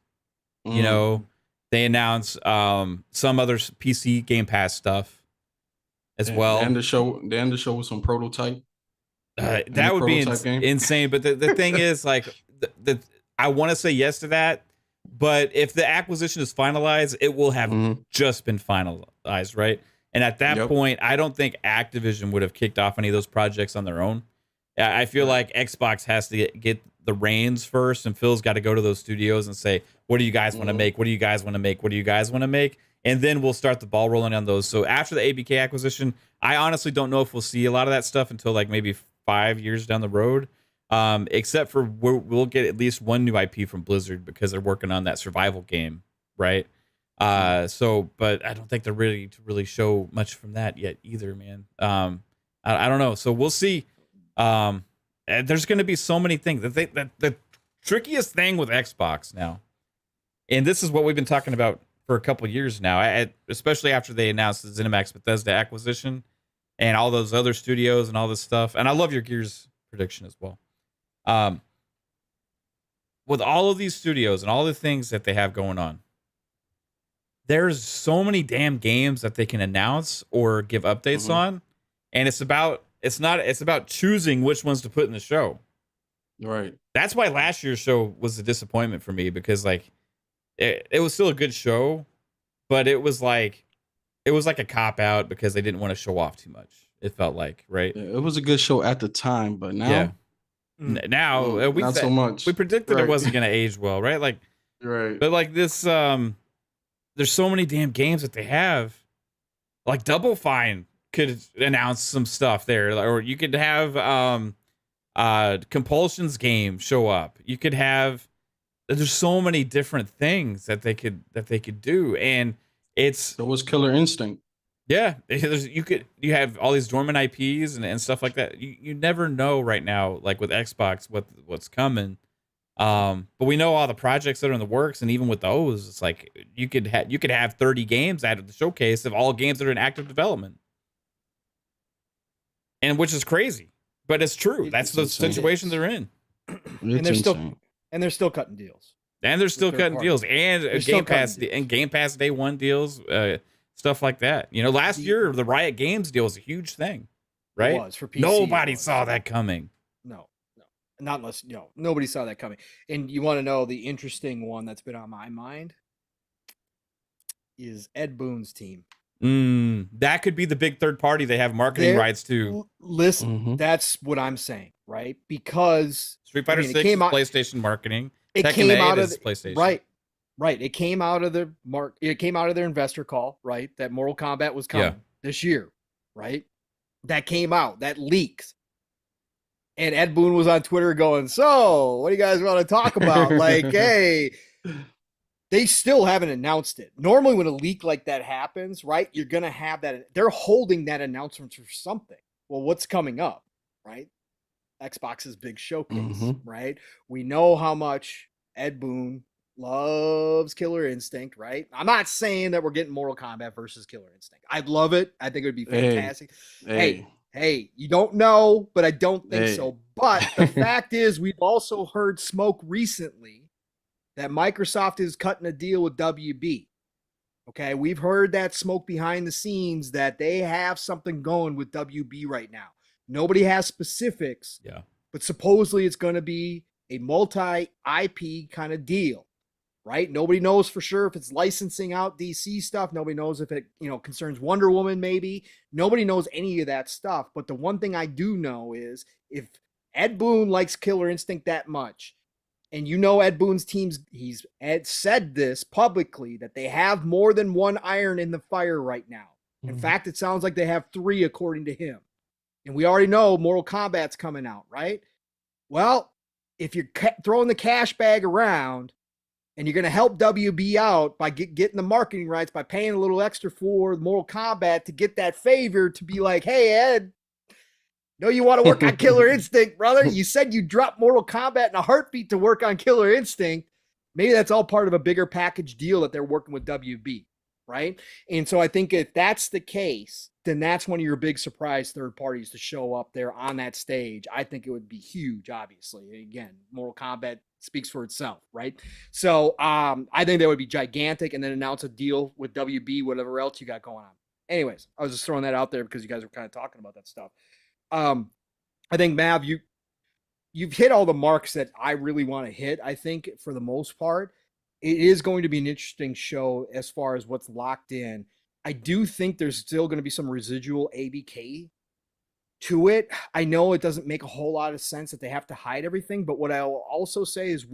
You know, they announced some other PC Game Pass stuff as well. And the show with some prototype. That would be insane. But the thing is, like, I want to say yes to that. But if the acquisition is finalized, it will have just been finalized, right? And at that point, I don't think Activision would have kicked off any of those projects on their own. I feel like Xbox has to get the reins first, and Phil's got to go to those studios and say, what do you guys want to make? What do you guys want to make? What do you guys want to make? And then we'll start the ball rolling on those. So after the ABK acquisition, I honestly don't know if we'll see a lot of that stuff until like maybe 5 years down the road. Except for we'll get at least one new IP from Blizzard because they're working on that survival game, right? But I don't think they're ready to really show much from that yet either, man. I don't know. So we'll see. There's going to be so many things. The trickiest thing with Xbox now, and this is what we've been talking about for a couple of years now, especially after they announced the ZeniMax Bethesda acquisition and all those other studios and all this stuff. And I love your Gears prediction as well. With all of these studios and all the things that they have going on, there's so many damn games that they can announce or give updates on, and it's about choosing which ones to put in the show. Right. That's why last year's show was a disappointment for me, because like it was still a good show, but it was like a cop out because they didn't want to show off too much. It felt like, right? Yeah, it was a good show at the time, but now. Yeah. Now not so much. We predicted it wasn't going to age well, right? Like, right. But like this, there's so many damn games that they have. Like Double Fine could announce some stuff there, or you could have Compulsion's game show up. You could have. There's so many different things that they could do, and there was Killer Instinct. Yeah, you have all these dormant IPs and stuff like that. You never know right now, like with Xbox, what's coming. But we know all the projects that are in the works, and even with those, it's like you could have 30 games out of the showcase of all games that are in active development, and which is crazy, but it's true. That's the situation they're in, and they're still cutting deals. And Game Pass Day 1 deals. Stuff like that. You know, last year, the Riot Games deal was a huge thing, right? It was for PC. Nobody saw that coming. No. Not unless, nobody saw that coming. And you want to know the interesting one that's been on my mind is Ed Boon's team. That could be the big third party they have marketing rights to. Listen, that's what I'm saying, right? Because Street Fighter 6 is PlayStation marketing. It came out of PlayStation. Right. It came out of their investor call, right? That Mortal Kombat was coming this year, right? That came out, that leaks. And Ed Boon was on Twitter going, so what do you guys want to talk about? Like, hey, They still haven't announced it. Normally when a leak like that happens, right, you're going to have that. They're holding that announcement for something. Well, what's coming up, right? Xbox's big showcase, right? We know how much Ed Boon loves Killer Instinct, right? I'm not saying that we're getting Mortal Kombat versus Killer Instinct. I'd love it. I think it would be fantastic. Hey, you don't know, but I don't think so. But the fact is, we've also heard smoke recently that Microsoft is cutting a deal with WB. Okay, we've heard that smoke behind the scenes that they have something going with WB right now. Nobody has specifics, but supposedly it's going to be a multi-IP kind of deal, right? Nobody knows for sure if it's licensing out DC stuff. Nobody knows if it, concerns Wonder Woman maybe. Nobody knows any of that stuff. But the one thing I do know is if Ed Boon likes Killer Instinct that much, and Ed Boon's teams, Ed said this publicly, that they have more than one iron in the fire right now. In fact, it sounds like they have 3 according to him. And we already know Mortal Kombat's coming out, right? Well, if you're throwing the cash bag around and you're going to help WB out by getting the marketing rights, by paying a little extra for Mortal Kombat to get that favor to be like, hey, Ed, you want to work on Killer Instinct, brother? You said you dropped Mortal Kombat in a heartbeat to work on Killer Instinct. Maybe that's all part of a bigger package deal that they're working with WB, right? And so I think if that's the case, then that's one of your big surprise third parties to show up there on that stage. I think it would be huge, obviously. Again, Mortal Kombat speaks for itself, right? So I think that would be gigantic, and then announce a deal with WB, whatever else you got going on. Anyways, I was just throwing that out there because you guys were kind of talking about that stuff. I think, Mav, you've hit all the marks that I really want to hit. I think for the most part, it is going to be an interesting show as far as what's locked in. I do think there's still going to be some residual ABK to it. I know it doesn't make a whole lot of sense that they have to hide everything, but what I will also say is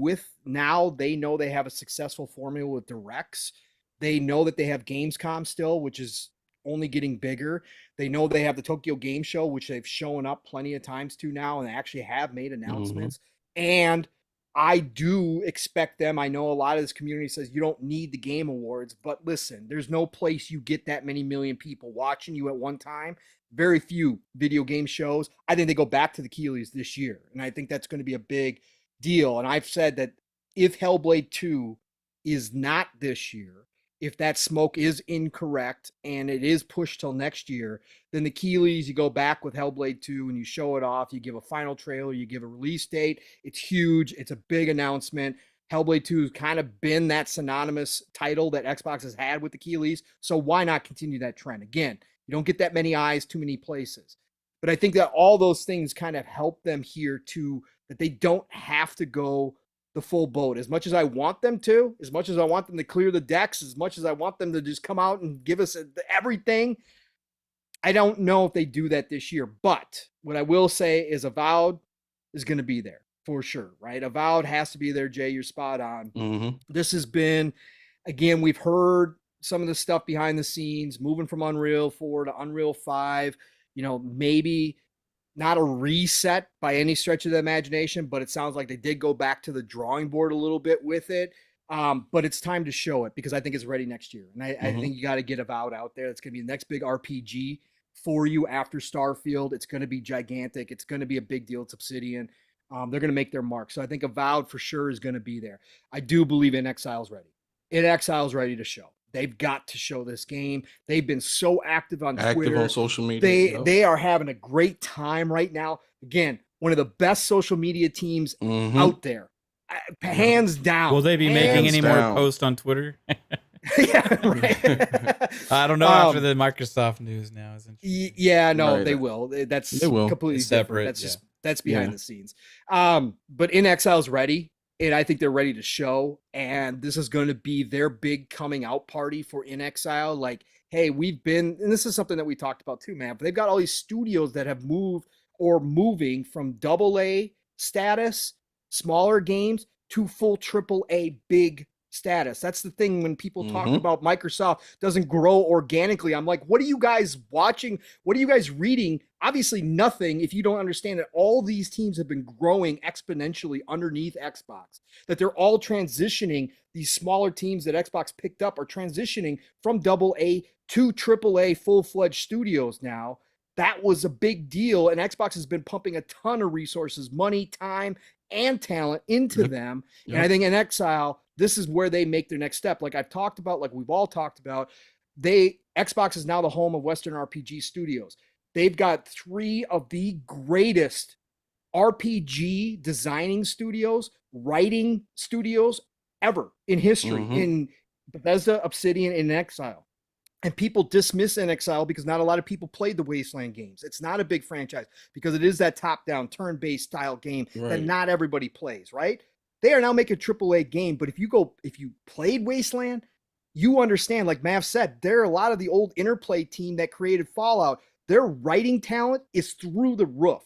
they know they have a successful formula with directs. They know that they have Gamescom still, which is only getting bigger. They know they have the Tokyo Game Show, which they've shown up plenty of times to now, and they actually have made announcements. And I do expect them. I know a lot of this community says you don't need the Game Awards, but listen, there's no place you get that many million people watching you at one time. Very few video game shows. I think they go back to the Keighley's this year, and I think that's going to be a big deal. And I've said that if Hellblade 2 is not this year, if that smoke is incorrect and it is pushed till next year, then the Keighley's, you go back with Hellblade 2 and you show it off. You give a final trailer, you give a release date. It's huge. It's a big announcement. Hellblade 2 has kind of been that synonymous title that Xbox has had with the Keighley's. So why not continue that trend? Again, you don't get that many eyes too many places. But I think that all those things kind of help them here too, that they don't have to go the full boat. As much as I want them to, as much as I want them to clear the decks, as much as I want them to just come out and give us everything, I don't know if they do that this year. But what I will say is Avowed is going to be there for sure, right? Avowed has to be there, Jay. You're spot on. This has been, again, we've heard some of the stuff behind the scenes, moving from Unreal 4 to Unreal 5, maybe not a reset by any stretch of the imagination, but it sounds like they did go back to the drawing board a little bit with it. But it's time to show it because I think it's ready next year. And I think you got to get Avowed out there. It's going to be the next big RPG for you after Starfield. It's going to be gigantic. It's going to be a big deal. It's Obsidian. They're going to make their mark. So I think Avowed for sure is going to be there. I do believe In Exile's ready. In Exile's ready to show. They've got to show this game. They've been so active on Twitter. On social media. They are having a great time right now. Again, one of the best social media teams out there. Hands down. Will they be making any more posts on Twitter? Yeah, right. I don't know after the Microsoft news now. They will. They will. Completely separate. That's behind the scenes. But In Exile's ready. And I think they're ready to show. And this is going to be their big coming out party for In Exile. Like, hey, and this is something that we talked about too, man. But they've got all these studios that have moved or moving from AA status, smaller games, to full AAA big status. That's the thing when people talk about Microsoft doesn't grow organically. I'm like, what are you guys watching? What are you guys reading? Obviously nothing if you don't understand that all these teams have been growing exponentially underneath Xbox, that they're all transitioning. These smaller teams that Xbox picked up are transitioning from AA to AAA full-fledged studios now. That was a big deal, and Xbox has been pumping a ton of resources, money, time, and talent into them. And I think in Exile, this is where they make their next step. Like I've talked about, like we've all talked about, Xbox is now the home of Western RPG studios. They've got 3 of the greatest RPG designing studios, writing studios ever in history, in Bethesda, Obsidian, and Exile. And people dismiss in Exile because not a lot of people played the Wasteland games. It's not a big franchise because it is that top-down, turn-based style game that not everybody plays, right? They are now making a AAA game, but if you played Wasteland, you understand, like Mav said, there are a lot of the old Interplay team that created Fallout. Their writing talent is through the roof.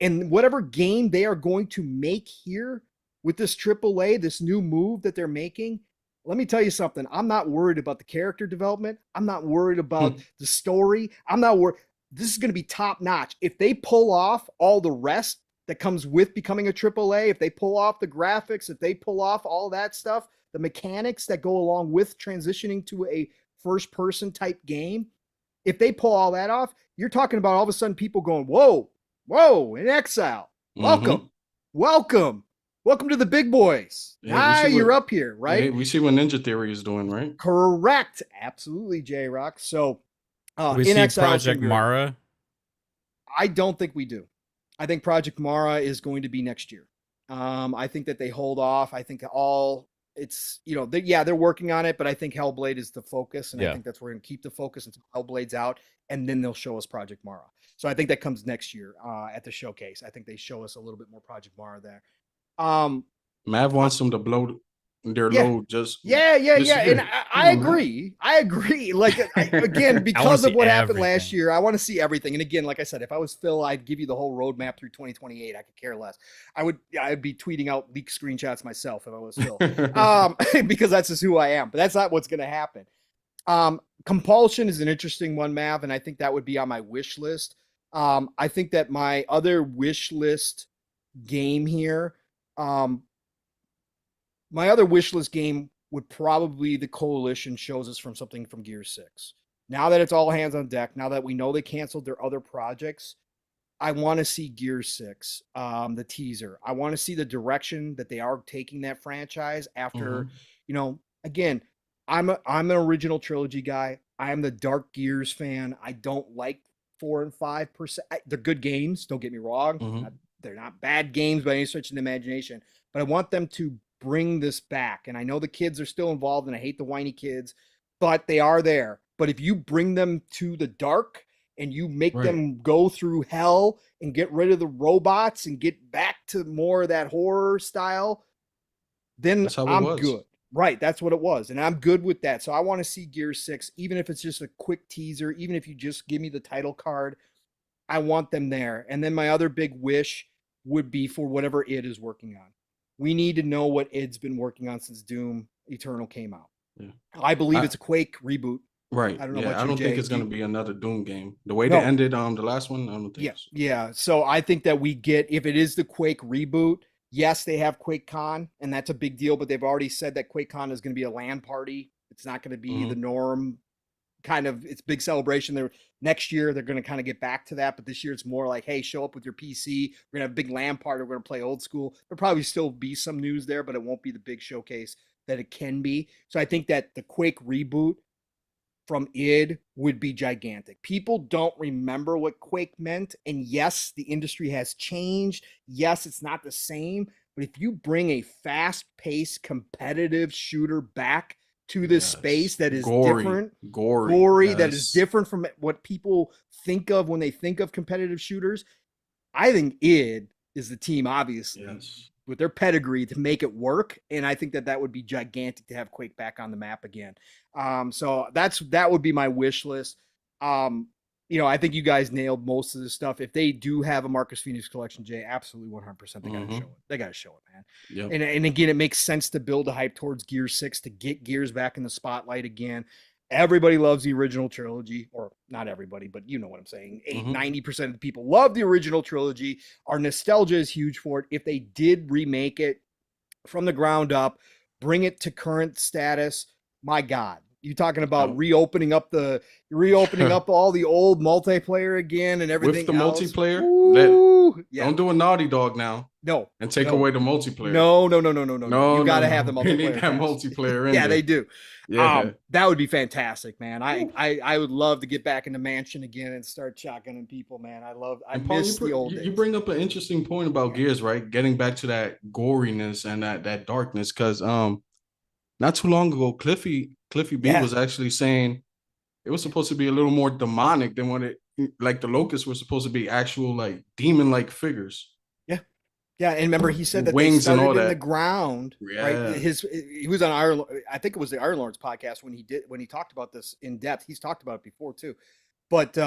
And whatever game they are going to make here with this AAA, this new move that they're making, let me tell you something. I'm not worried about the character development. I'm not worried about the story. I'm not worried. This is going to be top notch. If they pull off all the rest that comes with becoming a AAA, if they pull off the graphics, if they pull off all that stuff, the mechanics that go along with transitioning to a first person type game, if they pull all that off, you're talking about all of a sudden people going, whoa, in Exile. Welcome to the big boys. Yeah, you're up here, right? Yeah, we see what Ninja Theory is doing, right? Correct. Absolutely, J-Rock. So we see Exile Project Mara? I don't think we do. I think Project Mara is going to be next year. I think that they hold off. I think they're working on it, but I think Hellblade is the focus, and I think that's where we're going to keep the focus until Hellblade's out, and then they'll show us Project Mara. So I think that comes next year at the showcase. I think they show us a little bit more Project Mara there. Mav wants them to blow their load just and I agree. Like again, because of what happened last year, I want to see everything. And again, like I said, if I was Phil, I'd give you the whole roadmap through 2028. I could care less. I'd be tweeting out leak screenshots myself if I was Phil, because that's just who I am. But that's not what's going to happen. Compulsion is an interesting one, Mav, and I think that would be on my wish list. I think that my other wish list game here, my other wish list game would probably the Coalition shows us from something from Gear 6. Now that it's all hands on deck, now that we know they canceled their other projects, I want to see Gear 6, the teaser. I want to see the direction that they are taking that franchise after, again, I'm an original trilogy guy. I am the Dark Gears fan. I don't like 4 and 5%. They're good games. Don't get me wrong. They're not bad games by any stretch of the imagination, but I want them to bring this back. And I know the kids are still involved, and I hate the whiny kids, but they are there. But if you bring them to the dark and you make them go through hell and get rid of the robots and get back to more of that horror style, then I'm good. Right, that's what it was. And I'm good with that. So I want to see Gear 6, even if it's just a quick teaser, even if you just give me the title card, I want them there. And then my other big wish would be for whatever id is working on. We need to know what id's been working on since Doom Eternal came out. Yeah. I believe it's a Quake reboot. Right. I don't know. I don't think it's going to be another Doom game. The way they ended the last one, I don't think. Yeah. So I think that we get, if it is the Quake reboot, yes, they have QuakeCon, and that's a big deal. But they've already said that QuakeCon is going to be a LAN party. It's not going to be the norm. Kind of, it's big celebration. There next year they're going to kind of get back to that, but this year it's more like, hey, show up with your PC. We're gonna have a big LAN party. We're gonna play old school. There'll probably still be some news there, but it won't be the big showcase that it can be. So I think that the Quake reboot from id would be gigantic. People don't remember what Quake meant, and yes, the industry has changed. Yes, it's not the same, but if you bring a fast-paced competitive shooter back to this space that is gory, that is different from what people think of when they think of competitive shooters, I think id is the team, obviously, with their pedigree to make it work. And I think that would be gigantic to have Quake back on the map again. So that would be my wish list. I think you guys nailed most of this stuff. If they do have a Marcus Phoenix collection, Jay, absolutely 100%. They got to show it. They got to show it, man. Yep. And again, it makes sense to build a hype towards Gear 6 to get Gears back in the spotlight again. Everybody loves the original trilogy, or not everybody, but you know what I'm saying. 90% of the people love the original trilogy. Our nostalgia is huge for it. If they did remake it from the ground up, bring it to current status, my God. You talking about reopening up all the old multiplayer again and everything with the else. multiplayer? Don't do a Naughty Dog now. No. And take away the multiplayer. No. You got to have the multiplayer. They need that multiplayer in there. They do. Yeah. That would be fantastic, man. I would love to get back in the mansion again and start shotgunning people, man. I miss the old days. You bring up an interesting point about Gears, right? Getting back to that goriness and that darkness, because not too long ago, Cliffy B was actually saying it was supposed to be a little more demonic than what the locusts were supposed to be actual like demon-like figures. Yeah, and remember he said that wings they started and all in that. the ground. Yeah. Right? He was on Iron. I think it was the Iron Lords podcast when he talked about this in depth. He's talked about it before too, but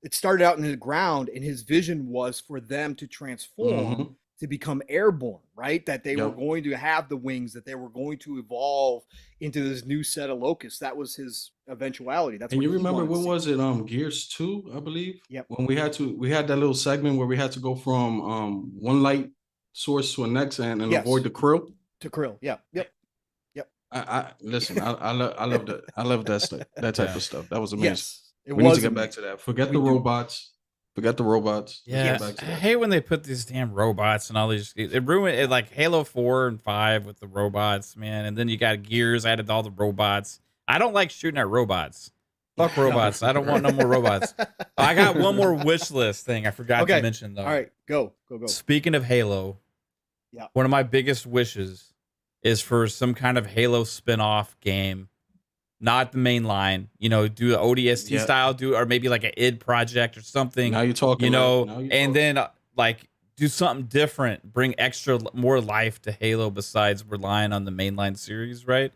it started out in the ground, and his vision was for them to transform to become airborne. Right, that they were going to have the wings, that they were going to evolve into this new set of locusts. That was his eventuality. That's. And you remember when was it? Gears 2, I believe. Yep. When we had that little segment where we had to go from one light source to a next and avoid the krill. To krill. Yeah. Yep. I listen. I love that. I love that type of stuff. That was amazing. Yes, we need to get back to that. Forget the robots. Yeah, I hate when they put these damn robots and all these. It ruined it, like Halo 4 and 5 with the robots, man. And then you got Gears added all the robots. I don't like shooting at robots. Fuck robots. I don't want no more robots. I got one more wish list thing I forgot to mention though. All right, go. Speaking of Halo, one of my biggest wishes is for some kind of Halo spin-off game. Not the main line, do the ODST style, or maybe like an id project or something. Now you're talking, then like do something different, bring more life to Halo besides relying on the mainline series, right?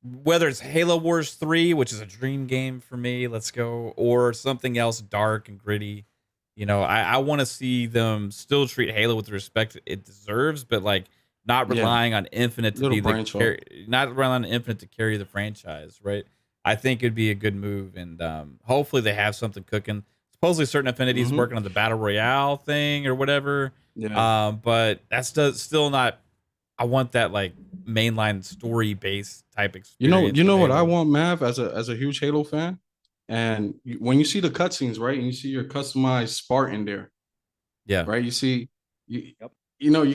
Whether it's Halo Wars 3, which is a dream game for me, let's go, or something else dark and gritty. I want to see them still treat Halo with the respect it deserves, but like not relying on Infinite to be not relying on Infinite to carry the franchise, right? I think it'd be a good move, and hopefully they have something cooking. Supposedly, Certain Affinity's working on the Battle Royale thing or whatever. Yeah. But that's still not. I want that like mainline story based type experience. You know what I want, Mav, as a huge Halo fan, and when you see the cutscenes, right, and you see your customized Spartan there, right, you see you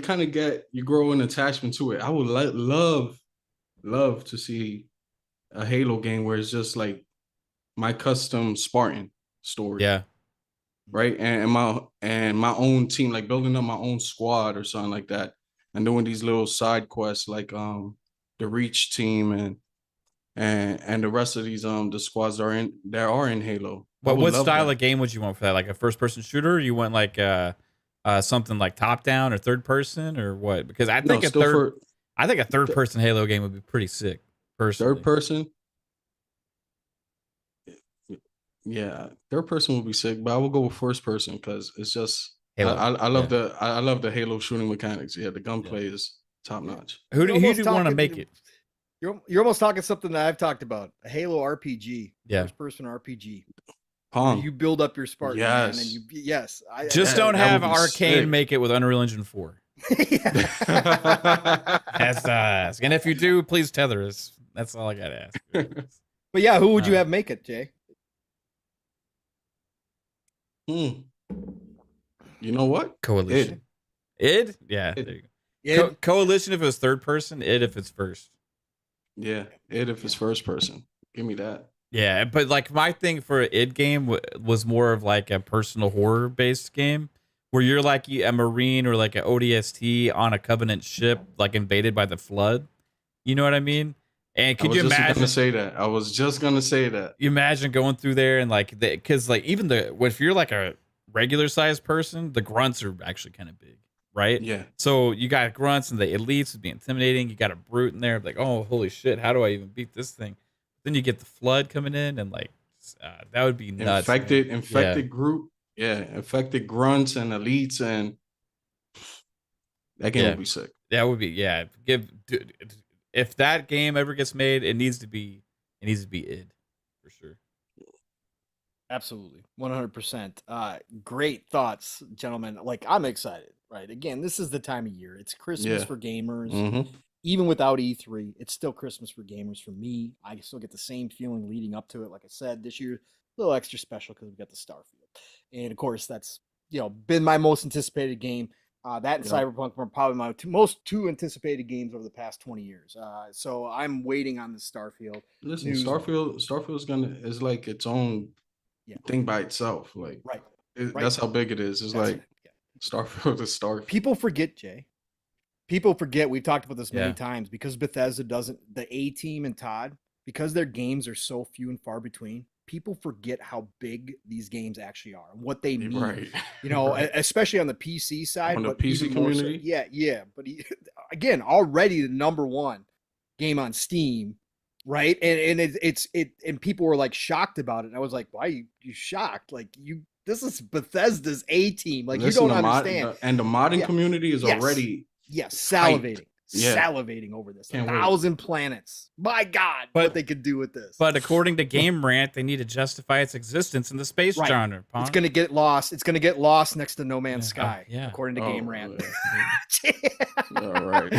kind of you grow an attachment to it. I would love to see a Halo game where it's just like my custom Spartan story. Yeah. Right. And my own team, like building up my own squad or something like that. And doing these little side quests like the Reach team and the rest of these the squads that are in Halo. But what style of game would you want for that? Like a first person shooter? Or you want like something like top down or third person or what? Because I think a third person Halo game would be pretty sick. Personally. Third person, yeah, third person would be sick, but I will go with first person because it's just I love the Halo shooting mechanics. Yeah, the gunplay is top notch. Who do you want to make it? You're almost talking something that I've talked about. A Halo RPG, first person RPG. Pong. You build up your Spartan. Yes. Man, and just don't have Arcane make it with Unreal Engine 4. That's and if you do, please tether us. That's all I gotta ask. But yeah, who would you have make it, Jay? You know what? Coalition. Id? Yeah. There you go. Coalition if it was third person, id if it's first. Yeah, id if it's first person. Give me that. Yeah, but like my thing for an id game was more of like a personal horror based game where you're like a Marine or like an ODST on a Covenant ship, like invaded by the Flood. You know what I mean? And could you imagine? I was just gonna say that. You imagine going through there and like, because like even if you're like a regular sized person, the grunts are actually kind of big, right? Yeah. So you got grunts and the elites would be intimidating. You got a brute in there, like, oh holy shit, how do I even beat this thing? Then you get the Flood coming in and like That would be nuts. Infected group. Yeah, infected grunts and elites, and that game would be sick. That would be if that game ever gets made, it needs to be id for sure. Absolutely, 100%. Great thoughts, gentlemen. Like, I'm excited. Right, again, this is the time of year. It's Christmas for gamers. Even without E3, it's still Christmas for gamers. For me, I still get the same feeling leading up to it. Like I said, this year a little extra special because we got the Starfield, and of course that's been my most anticipated game. That and Cyberpunk were probably my two anticipated games over the past 20 years. So I'm waiting on the Starfield. Listen, Starfield is like its own thing by itself. Like, that's how big it is. It's like Starfield is Starfield. People forget, Jay. People forget. We've talked about this many times, because Bethesda doesn't. The A team and Todd, because their games are so few and far between. People forget how big these games actually are and what they mean. Especially on the PC side, on the PC community. But again, already the #1 game on Steam, right? And and people were like shocked about it. And I was like, why are you shocked? Like, this is Bethesda's A team. Like, listen, you don't understand. And the modding community is already salivating. Salivating over this. 1,000 planets. My God, what they could do with this. But according to Game Rant, they need to justify its existence in the space genre. It's going to get lost. It's going to get lost next to No Man's Sky, according to Game Rant. All right.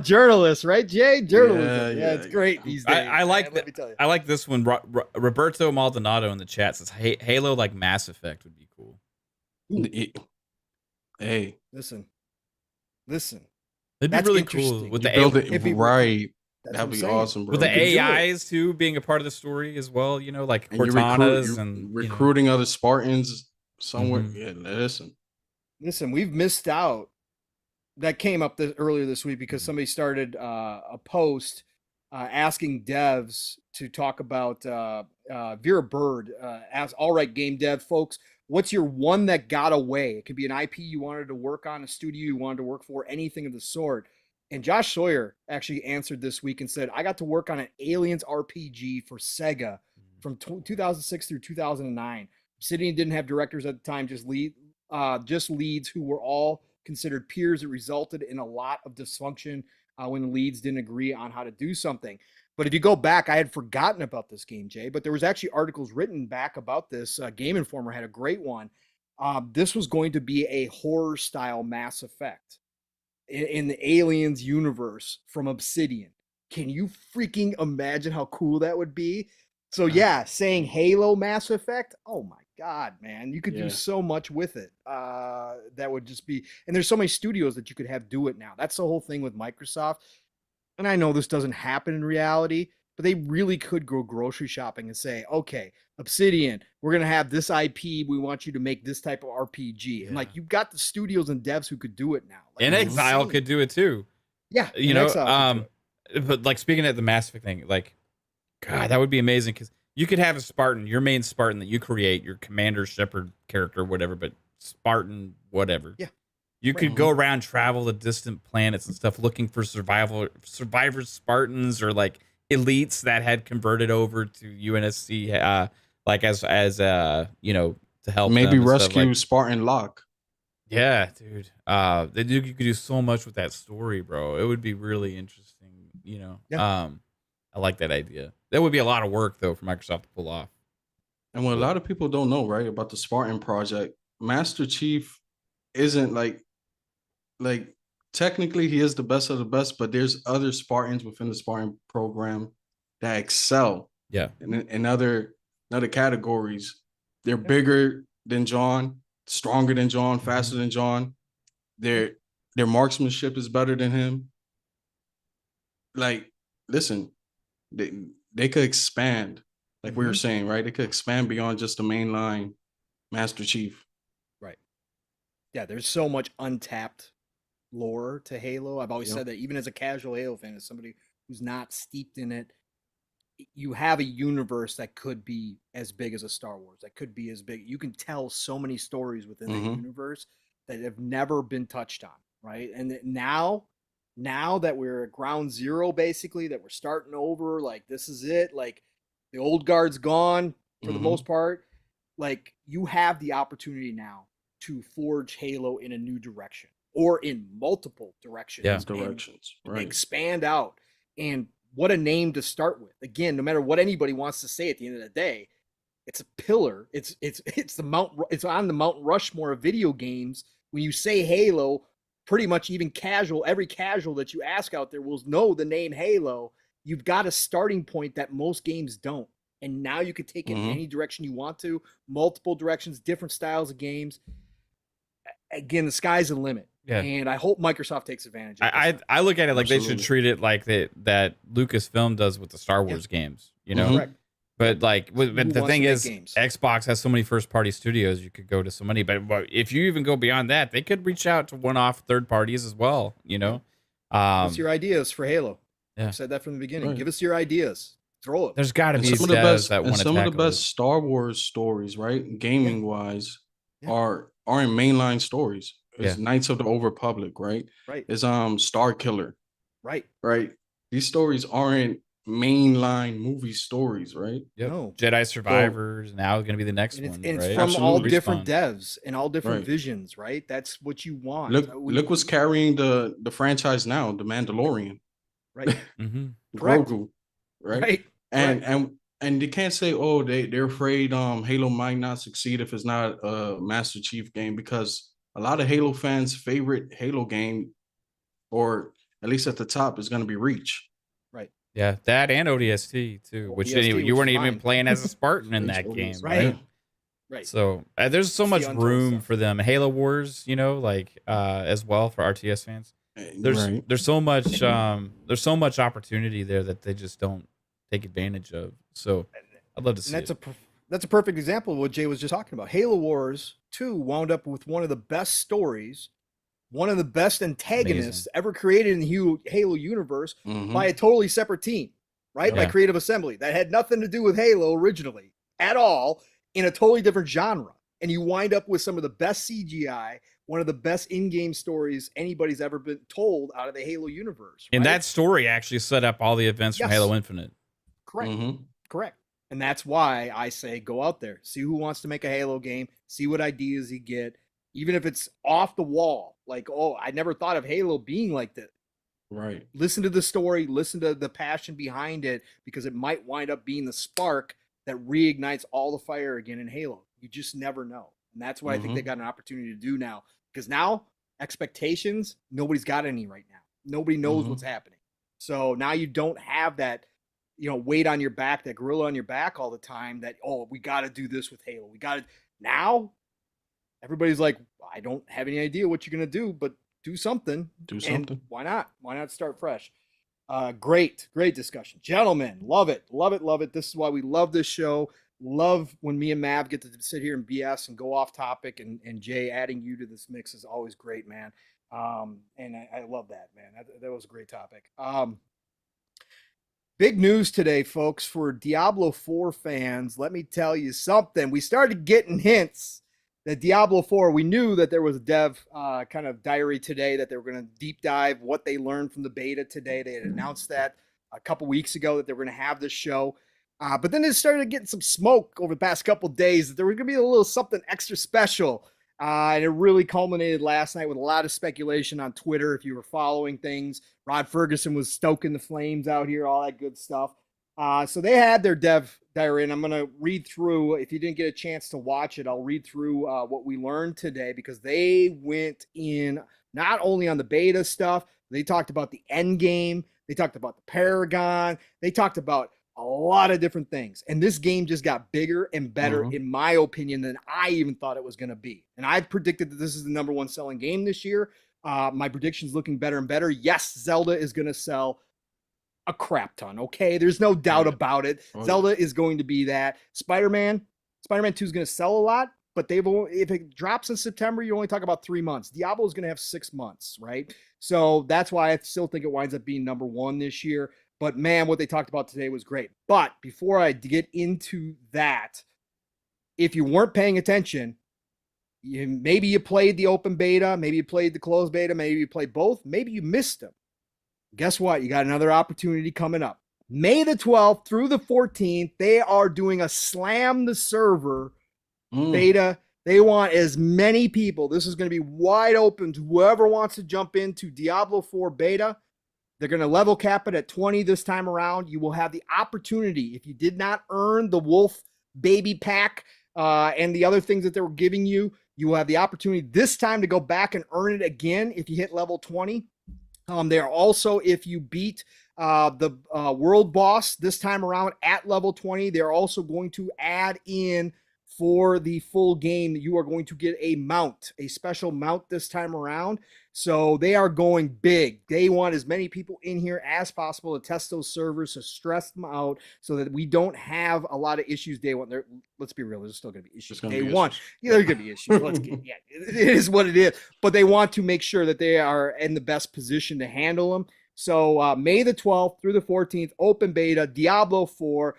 Journalists, right, Jay? Journalism. Yeah, it's great these days. I like this one. Roberto Maldonado in the chat says Halo like Mass Effect would be cool. Hey. Listen. It'd be really cool with the That'd be awesome, bro. With the AIs too being a part of the story as well, like Cortanas and recruiting other Spartans somewhere. Listen, we've missed out. That came up earlier this week because somebody started a post asking devs to talk about Vera Bird. Asked, all right, game dev folks, what's your one that got away? It could be an IP you wanted to work on, a studio you wanted to work for, anything of the sort. And Josh Sawyer actually answered this week and said, I got to work on an Aliens RPG for Sega from 2006 through 2009. Obsidian didn't have directors at the time, just leads who were all considered peers. It resulted in a lot of dysfunction when the leads didn't agree on how to do something. But if you go back, I had forgotten about this game, Jay, but there was actually articles written back about this. Game Informer had a great one. This was going to be a horror style Mass Effect in the Aliens universe from Obsidian. Can you freaking imagine how cool that would be? So saying Halo Mass Effect, oh my God, man, you could do so much with it. That would just be, and there's so many studios that you could have do it now. That's the whole thing with Microsoft. And I know this doesn't happen in reality, but they really could go grocery shopping and say, okay, Obsidian, we're going to have this IP. We want you to make this type of RPG. And you've got the studios and devs who could do it now. And Exile could do it too. Yeah. But speaking of the Mass Effect thing, God, that would be amazing because you could have a Spartan, your main Spartan that you create, your Commander Shepard character, whatever, but Spartan, whatever. Yeah. You could go around, travel to distant planets and stuff, looking for survivor Spartans or elites that had converted over to UNSC, to help. Maybe rescue Spartan Locke. Yeah, dude. You could do so much with that story, bro. It would be really interesting. I like that idea. That would be a lot of work though for Microsoft to pull off. And what a lot of people don't know, right, about the Spartan project, Master Chief isn't like technically he is the best of the best, but there's other Spartans within the Spartan program that excel. Yeah. In other categories. They're bigger than John, stronger than John, faster than John. Their marksmanship is better than him. Listen, they could expand, like we were saying, right? They could expand beyond just the mainline Master Chief. Right. Yeah, there's so much untapped lore to Halo. I've always said that, even as a casual Halo fan, as somebody who's not steeped in it, you have a universe that could be as big as a Star Wars, that could be as big. You can tell so many stories within the universe that have never been touched on, right? And now that we're at ground zero, basically, that we're starting over, this is it, the old guard's gone, for the most part, like you have the opportunity now to forge Halo in a new direction or in multiple directions. Yeah. Directions, right. Expand out. And what a name to start with. Again, no matter what anybody wants to say at the end of the day, it's a pillar. It's on the Mount Rushmore of video games. When you say Halo, pretty much even every casual that you ask out there will know the name Halo. You've got a starting point that most games don't. And now you can take it in any direction you want to, multiple directions, different styles of games. Again, the sky's the limit. Yeah. And I hope Microsoft takes advantage of it. I look at it like they should treat it like that Lucasfilm does with the Star Wars games, you know? Correct. But like, but the thing is, games? Xbox has so many first-party studios. You could go to so many, but if you even go beyond that, they could reach out to one-off third parties as well. You know, give us your ideas for Halo. Yeah. I said that from the beginning. Give us your ideas. Throw it. There's got to be some of the best, that want to some of the best Star Wars stories, right? Gaming wise, are in mainline stories. It's Knights of the Old Republic, right? Right. It's Star Killer. Right. Right. These stories aren't mainline movie stories, right? Yep. No. Jedi Survivors now going to be the next one. And it's right? from Absolutely. all different devs and all different visions, right? That's what you want. Look what's carrying the franchise now, The Mandalorian. Right. Grogu. Right. Right. And they can't say, oh, they're afraid Halo might not succeed if it's not a Master Chief game, because a lot of Halo fans' favorite Halo game, or at least at the top, is going to be Reach. Right. Yeah, that and ODST too, which you weren't even playing as a Spartan in that game, right? Right. So there's so much room for them. Halo Wars, you know, like as well for RTS fans. There's so much opportunity there that they just don't take advantage of. So I'd love to see. That's a perfect example of what Jay was just talking about. Halo Wars 2 wound up with one of the best stories, one of the best antagonists ever created in the Halo universe by a totally separate team, right? By Creative Assembly. That had nothing to do with Halo originally at all, in a totally different genre. And you wind up with some of the best CGI, one of the best in-game stories anybody's ever been told out of the Halo universe. Right? And that story actually set up all the events from Halo Infinite. Correct. Correct. And that's why I say go out there, see who wants to make a Halo game, see what ideas you get, even if it's off the wall. Like, oh, I never thought of Halo being like this. Right. Listen to the story, listen to the passion behind it, because it might wind up being the spark that reignites all the fire again in Halo. You just never know. And that's what I think they got an opportunity to do now. Because now, expectations, nobody's got any right now. Nobody knows what's happening. So now you don't have that, weight on your back, that gorilla on your back all the time, that, oh, we got to do this with Halo. We got to. Now, everybody's like, I don't have any idea what you're going to do, but do something. Do something. And why not? Why not start fresh? Great discussion. Gentlemen, love it. This is why we love this show. Love when me and Mav get to sit here and BS and go off topic, and Jay, adding you to this mix is always great, man. And I love that, man. That was a great topic. Big news today, folks, for Diablo 4 fans. Let me tell you something. We started getting hints that Diablo 4, we knew that there was a dev kind of diary today, that they were going to deep dive what they learned from the beta today. They had announced that a couple weeks ago, that they were going to have this show. But then they started getting some smoke over the past couple of days that there was going to be a little something extra special. And it really culminated last night with a lot of speculation on Twitter. If you were following things, Rod Ferguson was stoking the flames out here, all that good stuff. So they had their dev diary, and I'm going to read through. If you didn't get a chance to watch it, I'll read through what we learned today, because they went in not only on the beta stuff, they talked about the end game, they talked about the Paragon, they talked about a lot of different things. And this game just got bigger and better, in my opinion, than I even thought it was going to be. And I predicted that this is the #1 selling game this year. My prediction's looking better and better. Yes, Zelda is going to sell a crap ton. Okay, there's no doubt about it. Zelda is going to be that. Spider-Man 2 is going to sell a lot, but if it drops in September, you only talk about 3 months. Diablo is going to have 6 months, right? So that's why I still think it winds up being #1 this year. But man, what they talked about today was great. But before I get into that, if you weren't paying attention, maybe you played the open beta, maybe you played the closed beta, maybe you played both, maybe you missed them. Guess what? You got another opportunity coming up. May the 12th through the 14th, they are doing a slam the server beta. They want as many people. This is going to be wide open to whoever wants to jump into Diablo 4 beta. They're going to level cap it at 20 this time around. You will have the opportunity, if you did not earn the Wolf Baby Pack and the other things that they were giving you, you will have the opportunity this time to go back and earn it again if you hit level 20. They are also, if you beat the world boss this time around at level 20, they're also going to add in for the full game. You are going to get a mount, a special mount this time around. So they are going big. They want as many people in here as possible to test those servers, to stress them out so that we don't have a lot of issues day one. Let's be real, there's still going to be issues day one. Yeah, there's going to be issues. Yeah, it is what it is. But they want to make sure that they are in the best position to handle them. So May the 12th through the 14th, open beta, Diablo 4.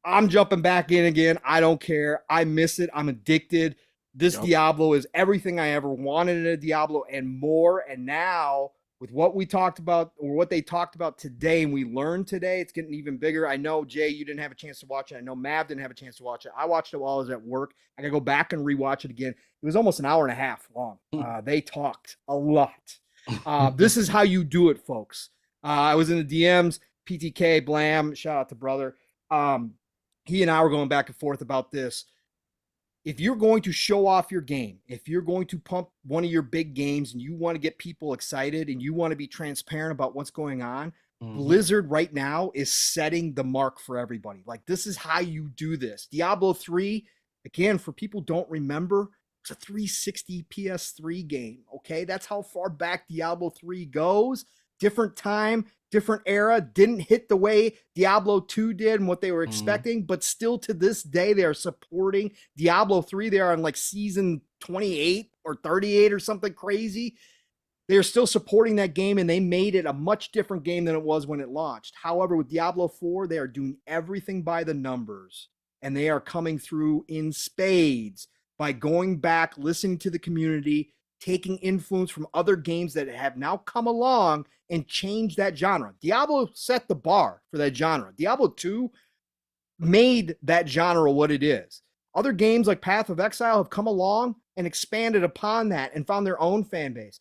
I'm jumping back in again. I don't care. I miss it. I'm addicted. This Diablo is everything I ever wanted in a Diablo and more. And now with what we talked about, or what they talked about today and we learned today, it's getting even bigger. I know, Jay, you didn't have a chance to watch it. I know Mav didn't have a chance to watch it. I watched it while I was at work. I got to go back and rewatch it again. It was almost an hour and a half long. They talked a lot. This is how you do it, folks. I was in the DMs, PTK, Blam, shout out to brother. He and I were going back and forth about this. If you're going to show off your game, if you're going to pump one of your big games and you want to get people excited and you want to be transparent about what's going on, Blizzard right now is setting the mark for everybody. Like, this is how you do this. Diablo 3, again, for people who don't remember, it's a 360 PS3 game, okay? That's how far back Diablo 3 goes. Different time, different era, didn't hit the way Diablo 2 did and what they were expecting, but still to this day, they are supporting Diablo 3. They are on like season 28 or 38 or something crazy. They're still supporting that game, and they made it a much different game than it was when it launched. However, with Diablo 4, they are doing everything by the numbers, and they are coming through in spades by going back, listening to the community, taking influence from other games that have now come along and changed that genre. Diablo set the bar for that genre. Diablo 2 made that genre what it is. Other games like Path of Exile have come along and expanded upon that and found their own fan base.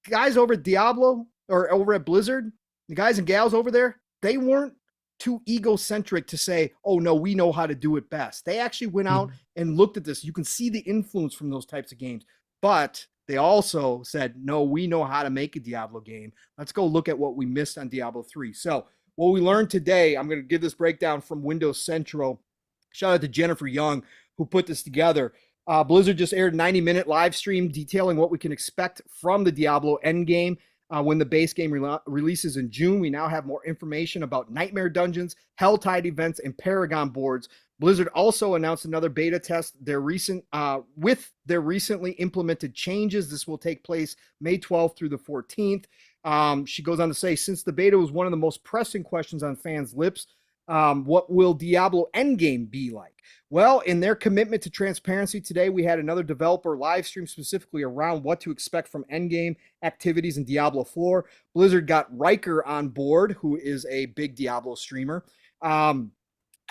The guys over at Diablo, or over at Blizzard, the guys and gals over there, they weren't too egocentric to say, oh no, we know how to do it best. They actually went out and looked at this. You can see the influence from those types of games. But they also said, no, we know how to make a Diablo game. Let's go look at what we missed on Diablo 3. So what we learned today, I'm going to give this breakdown from Windows Central. Shout out to Jennifer Young, who put this together. Blizzard just aired a 90-minute live stream detailing what we can expect from the Diablo endgame when the base game releases in June. We now have more information about Nightmare Dungeons, Helltide events, and Paragon boards. Blizzard also announced another beta test with their recently implemented changes. This will take place May 12th through the 14th. She goes on to say, since the beta was one of the most pressing questions on fans' lips, what will Diablo Endgame be like? Well, in their commitment to transparency today, we had another developer live stream specifically around what to expect from Endgame activities in Diablo 4. Blizzard got Riker on board, who is a big Diablo streamer.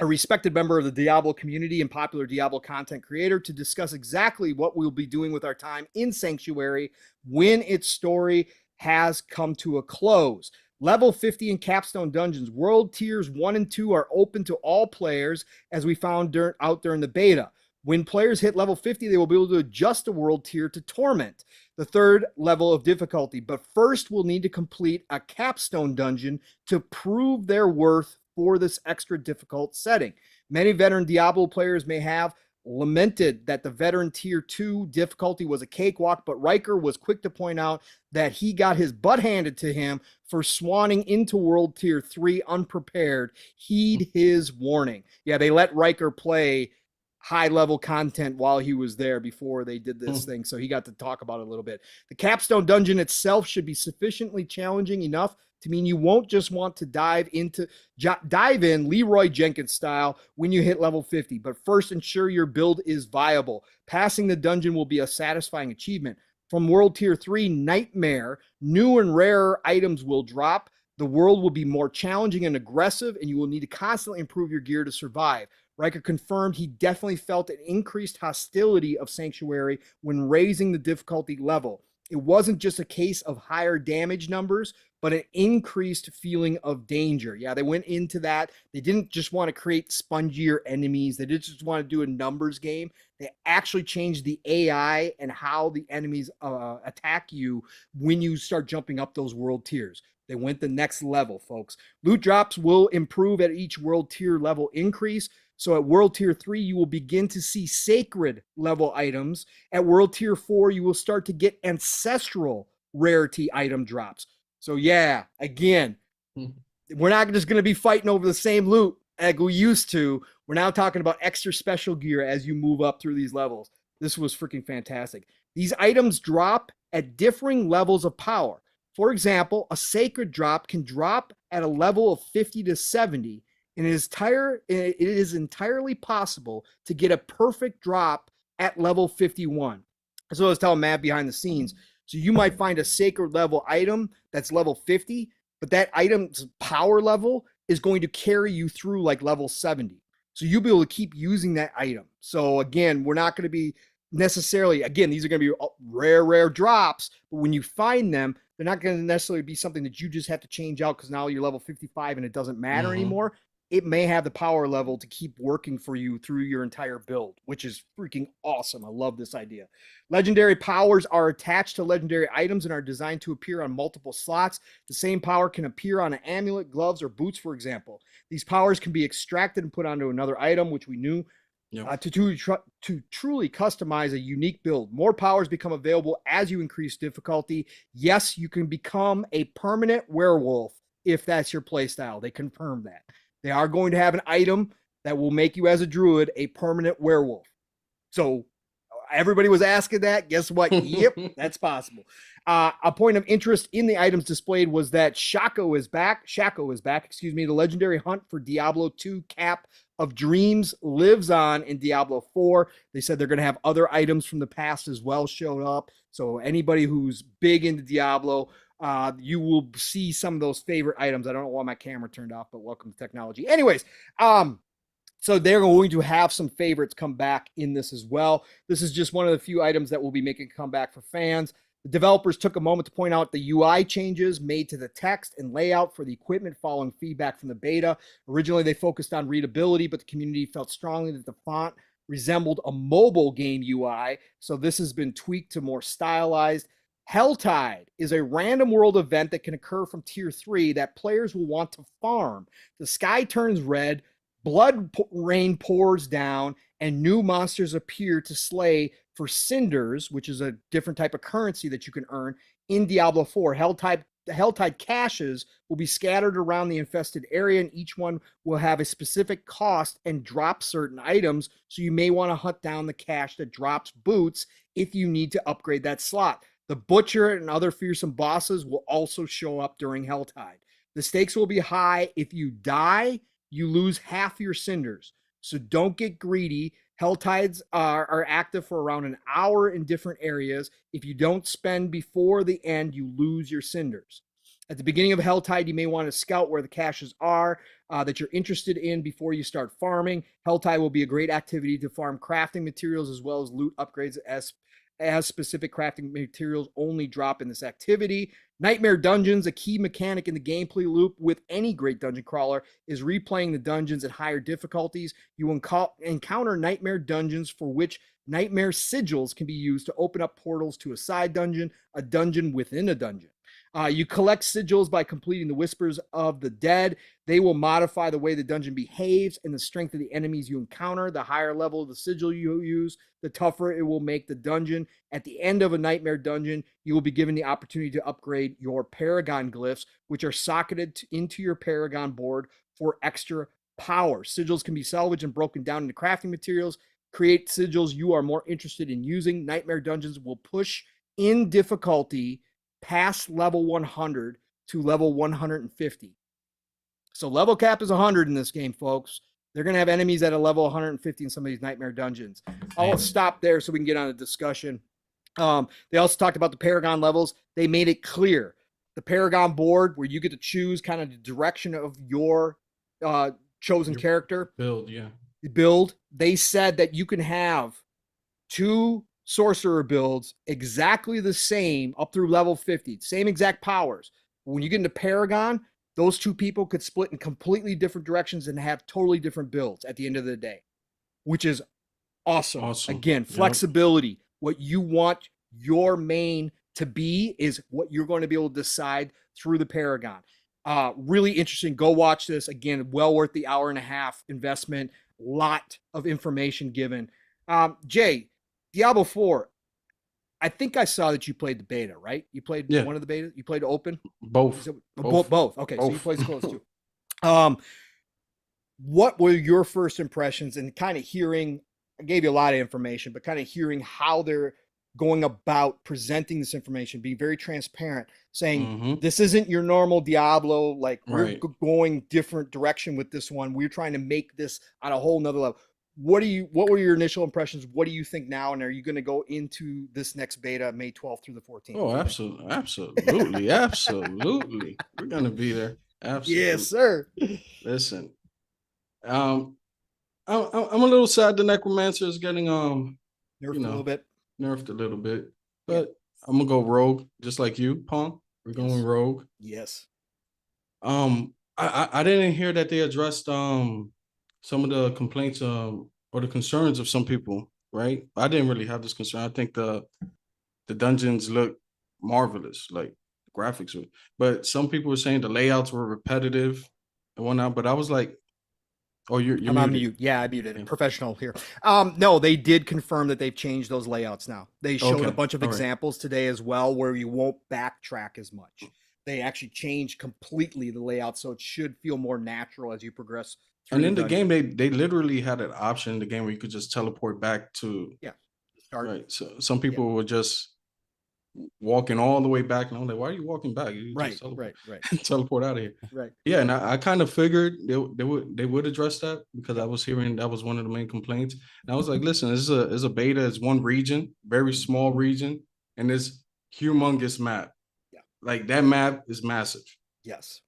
A respected member of the Diablo community and popular Diablo content creator, to discuss exactly what we'll be doing with our time in Sanctuary when its story has come to a close. Level 50 and Capstone Dungeons, World Tiers 1 and 2 are open to all players, as we found out during the beta. When players hit level 50, they will be able to adjust the world tier to Torment, the third level of difficulty. But first, we'll need to complete a Capstone Dungeon to prove their worth for this extra difficult setting. Many veteran Diablo players may have lamented that the veteran tier 2 difficulty was a cakewalk, but Riker was quick to point out that he got his butt handed to him for swanning into world tier 3 unprepared. Heed his warning. Yeah, they let Riker play high level content while he was there before they did this thing, so he got to talk about it a little bit. The Capstone Dungeon itself should be sufficiently challenging enough to mean you won't just want to dive in Leroy Jenkins style when you hit level 50, but first ensure your build is viable. Passing the dungeon will be a satisfying achievement. From World Tier 3 Nightmare, new and rarer items will drop. The world will be more challenging and aggressive, and you will need to constantly improve your gear to survive. Riker confirmed he definitely felt an increased hostility of Sanctuary when raising the difficulty level. It wasn't just a case of higher damage numbers, but an increased feeling of danger. Yeah, they went into that. They didn't just want to create spongier enemies. They didn't just want to do a numbers game. They actually changed the AI and how the enemies attack you when you start jumping up those world tiers. They went the next level, folks. Loot drops will improve at each world tier level increase. So at World Tier 3, you will begin to see sacred level items. At World Tier 4, you will start to get ancestral rarity item drops. So yeah, again, we're not just going to be fighting over the same loot like we used to. We're now talking about extra special gear as you move up through these levels. This was freaking fantastic. These items drop at differing levels of power. For example, a sacred drop can drop at a level of 50 to 70. And it is entirely possible to get a perfect drop at level 51. So I was telling Matt behind the scenes. So you might find a sacred level item that's level 50, but that item's power level is going to carry you through like level 70. So you'll be able to keep using that item. So again, we're not going to be necessarily, again, these are going to be rare drops, but when you find them, they're not going to necessarily be something that you just have to change out because now you're level 55 and it doesn't matter anymore. It may have the power level to keep working for you through your entire build, which is freaking awesome. I love this idea. Legendary powers are attached to legendary items and are designed to appear on multiple slots. The same power can appear on an amulet, gloves, or boots, for example. These powers can be extracted and put onto another item, which we knew. To truly customize a unique build. More powers become available as you increase difficulty. Yes, you can become a permanent werewolf if that's your playstyle. They confirmed that. They are going to have an item that will make you as a druid a permanent werewolf. So everybody was asking that. Guess what? Yep, that's possible. A point of interest in the items displayed was that Shaco is back. The legendary hunt for Diablo 2 Cap of Dreams lives on in Diablo 4. They said they're going to have other items from the past as well show up. So anybody who's big into Diablo, you will see some of those favorite items. I don't know why my camera turned off, but welcome to technology. Anyways, so they're going to have some favorites come back in this as well. This is just one of the few items that will be making a comeback for fans. The developers took a moment to point out the UI changes made to the text and layout for the equipment following feedback from the beta. Originally, they focused on readability, but the community felt strongly that the font resembled a mobile game UI. So this has been tweaked to more stylized. Helltide is a random world event that can occur from Tier 3 that players will want to farm. The sky turns red, blood rain pours down, and new monsters appear to slay for cinders, which is a different type of currency that you can earn in Diablo 4. Helltide caches will be scattered around the infested area, and each one will have a specific cost and drop certain items. So you may want to hunt down the cache that drops boots if you need to upgrade that slot. The Butcher and other fearsome bosses will also show up during Helltide. The stakes will be high. If you die, you lose half your cinders. So don't get greedy. Helltides are active for around an hour in different areas. If you don't spend before the end, you lose your cinders. At the beginning of Helltide, you may want to scout where the caches are that you're interested in before you start farming. Helltide will be a great activity to farm crafting materials as well as loot upgrades as specific crafting materials only drop in this activity. Nightmare Dungeons, a key mechanic in the gameplay loop with any great dungeon crawler, is replaying the dungeons at higher difficulties. You encounter nightmare dungeons for which nightmare sigils can be used to open up portals to a side dungeon, a dungeon within a dungeon. You collect sigils by completing the Whispers of the Dead. They will modify the way the dungeon behaves and the strength of the enemies you encounter. The higher level of the sigil you use, the tougher it will make the dungeon. At the end of a nightmare dungeon, you will be given the opportunity to upgrade your Paragon glyphs, which are socketed into your Paragon board for extra power. Sigils can be salvaged and broken down into crafting materials. Create sigils you are more interested in using. Nightmare dungeons will push in difficulty past level 100 to level 150. So level cap is 100 in this game, folks. They're going to have enemies at a level 150 in some of these nightmare dungeons. I'll stop there so we can get on a discussion. They also talked about the Paragon levels. They made it clear the Paragon board where you get to choose kind of the direction of your chosen character build. They said that you can have 2 sorcerer builds exactly the same up through level 50, same exact powers. When you get into Paragon, those 2 people could split in completely different directions and have totally different builds at the end of the day, which is awesome. Again, flexibility. What you want your main to be is what you're going to be able to decide through the Paragon. Really interesting. Go watch this. Again, well worth the 1.5-hour investment. Lot of information given. Jay, Diablo 4. I think I saw that you played the beta, right? You played one of the betas? You played open? Both. Both. Okay, so you played close too. What were your first impressions and kind of hearing, I gave you a lot of information, but kind of hearing how they're going about presenting this information, being very transparent, saying this isn't your normal Diablo, like we're going different direction with this one. We're trying to make this on a whole nother level. What were your initial impressions? What do you think now? And are you going to go into this next beta May 12th through the 14th? Oh, absolutely. Absolutely. We're going to be there. Absolutely. Yes, sir. Listen, I'm a little sad the Necromancer is getting nerfed a little bit, but I'm gonna go rogue just like you, Pong. We're going rogue. Yes. I didn't hear that they addressed some of the complaints or the concerns of some people, right? I didn't really have this concern. I think the dungeons look marvelous, like the graphics were, but some people were saying the layouts were repetitive and whatnot. But I was like, oh, you're I'm on mute. Yeah, I muted. Professional here. No, they did confirm that they've changed those layouts now. They showed a bunch of examples today as well where you won't backtrack as much. They actually changed completely the layout, so it should feel more natural as you progress through. And in the game, they literally had an option in the game where you could just teleport back to start. Right. So some people were just walking all the way back, and I'm like, why are you walking back? You just teleport out of here. Right. Yeah, and I kind of figured they would address that because I was hearing that was one of the main complaints. And I was like, listen, this is a beta, it's one region, very small region, and this humongous map. Yeah. Like that map is massive. Yes.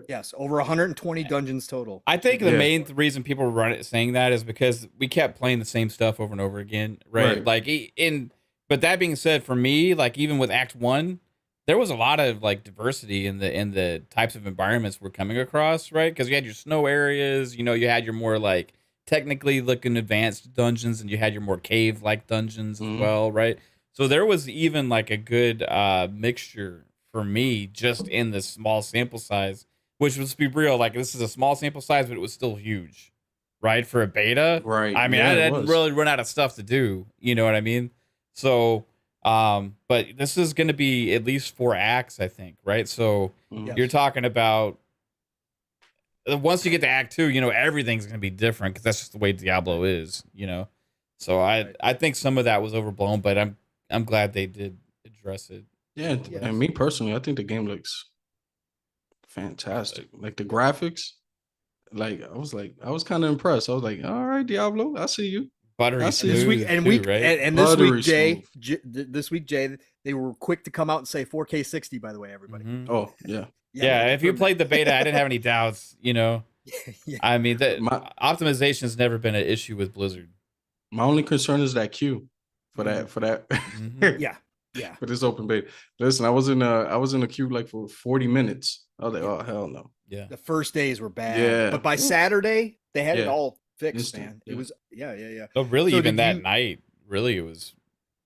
Yes, over 120 dungeons total. I think the main reason people were saying that is because we kept playing the same stuff over and over again, right? Like but that being said, for me, like even with Act 1, there was a lot of like diversity in the types of environments we're coming across, right? Because you had your snow areas, you had your more like technically looking advanced dungeons, and you had your more cave-like dungeons as well, right? So there was even like a good mixture for me just in the small sample size, which, let's be real, like this is a small sample size, but it was still huge, right? For a beta, right? I mean, I didn't really run out of stuff to do, you know what I mean? So, but this is going to be at least 4 acts, I think, right? So you're talking about once you get to Act 2, everything's going to be different because that's just the way Diablo is, So I think some of that was overblown, but I'm glad they did address it. Yeah, and me personally, I think the game looks fantastic. Like the graphics, like I was kind of impressed. I was like, all right, Diablo, I see you. Buttery smooth this week, right? This week, Jay, they were quick to come out and say 4K 60. By the way, everybody. Oh yeah. If you played the beta, I didn't have any doubts. I mean, optimization has never been an issue with Blizzard. My only concern is that queue for that. Yeah. For this open beta. Listen, I was in a queue like for 40 minutes. I was like, oh hell no. Yeah. The first days were bad. Yeah. But by Saturday, they had it all fixed, Instant, man. It was So really, even that night, really it was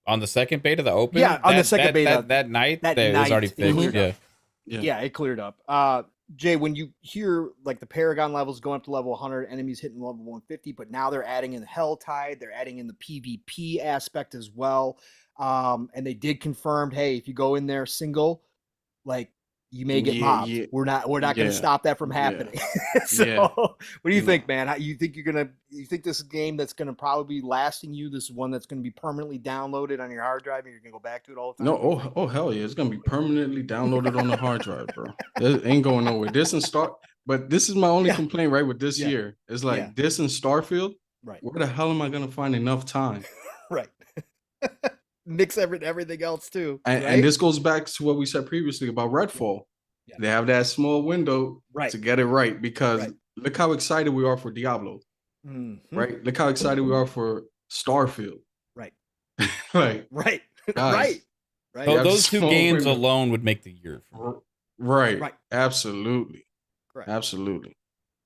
on the second beta, the open. Yeah, on the second beta. That night, it was already fixed. Yeah, it cleared up. Jay, when you hear like the Paragon levels going up to level 100, enemies hitting level 150, but now they're adding in the Helltide, they're adding in the PvP aspect as well. And they did confirm, hey, if you go in there single, like you may get mobbed. We're not going to stop that from happening. So what do you think, man? You think this game that's going to probably be lasting you, this one that's going to be permanently downloaded on your hard drive and you're going to go back to it all the time? No, oh hell yeah. It's going to be permanently downloaded on the hard drive, bro. It ain't going nowhere. This and but this is my only complaint, right, with this year. It's like this and Starfield. Right. Where the hell am I going to find enough time? Right. mix everything else too. And this goes back to what we said previously about Redfall. Yeah. They have that small window to get it right, because look how excited we are for Diablo. Right? Look how excited we are for Starfield. Right. Right. Right. So those two games alone would make the year for me. Right. Absolutely. Correct. Absolutely.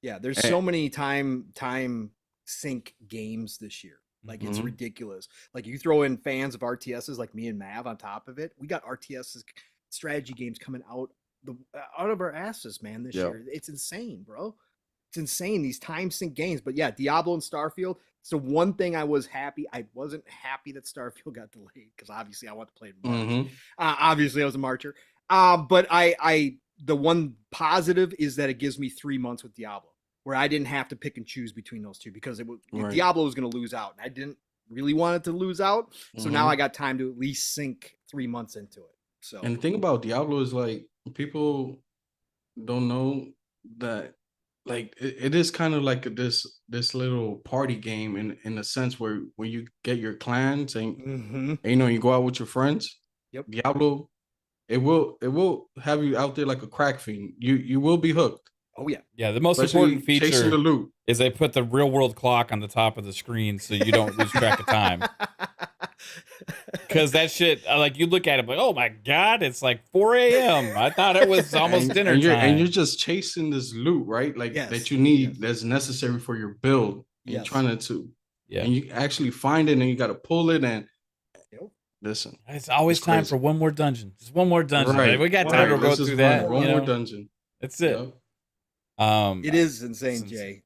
Yeah, there's so many time sync games this year. Like, it's ridiculous. Like, you throw in fans of RTSs like me and Mav on top of it. We got RTSs strategy games coming out of our asses, man, this year. It's insane, bro. It's insane, these time sync games. But yeah, Diablo and Starfield. So one thing I wasn't happy that Starfield got delayed, because obviously I want to play it in March. Obviously I was a Marcher. But the one positive is that it gives me 3 months with Diablo, where I didn't have to pick and choose between those two, because Diablo was going to lose out, and I didn't really want it to lose out. So now I got time to at least sink 3 months into it. So, and the thing about Diablo is, like, people don't know that, like, it is kind of like this little party game in a sense, where when you get your clans and you go out with your friends. Diablo, it will have you out there like a crack fiend. You will be hooked. Oh yeah. Yeah, the most important feature is they put the real world clock on the top of the screen so you don't lose track of time. Because that shit, like, you look at it like, oh my God, it's like 4 a.m. I thought it was almost dinner time. And you're just chasing this loot, right? Like, that you need, that's necessary for your build. And you're trying to, and you actually find it, and you got to pull it, and listen. It's always time for one more dungeon. Just one more dungeon. Right. We got time to go through that. One more dungeon. That's it. Yep. It is insane, Jay.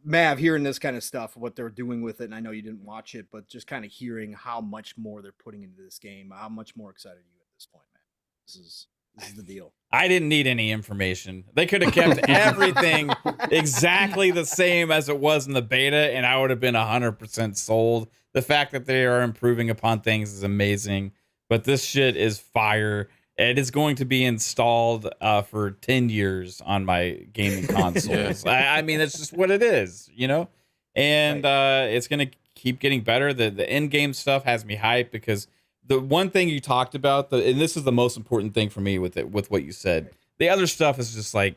Mav, hearing this kind of stuff, what they're doing with it, and I know you didn't watch it, but just kind of hearing how much more they're putting into this game, how much more excited are you at this point, man? This is the deal. I didn't need any information. They could have kept everything exactly the same as it was in the beta, and I would have been 100% sold. The fact that they are improving upon things is amazing, but this shit is fire. It is going to be installed for 10 years on my gaming consoles. I mean, it's just what it is, And it's going to keep getting better. The in-game stuff has me hyped, because the one thing you talked about, and this is the most important thing for me with what you said. The other stuff is just like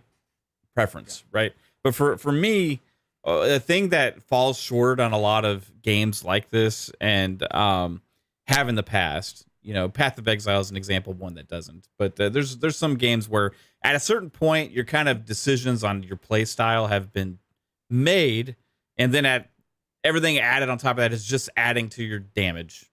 preference, right? But for me, the thing that falls short on a lot of games like this, and have in the past, Path of Exile is an example, one that doesn't. But there's some games where at a certain point, your kind of decisions on your play style have been made, and then everything added on top of that is just adding to your damage,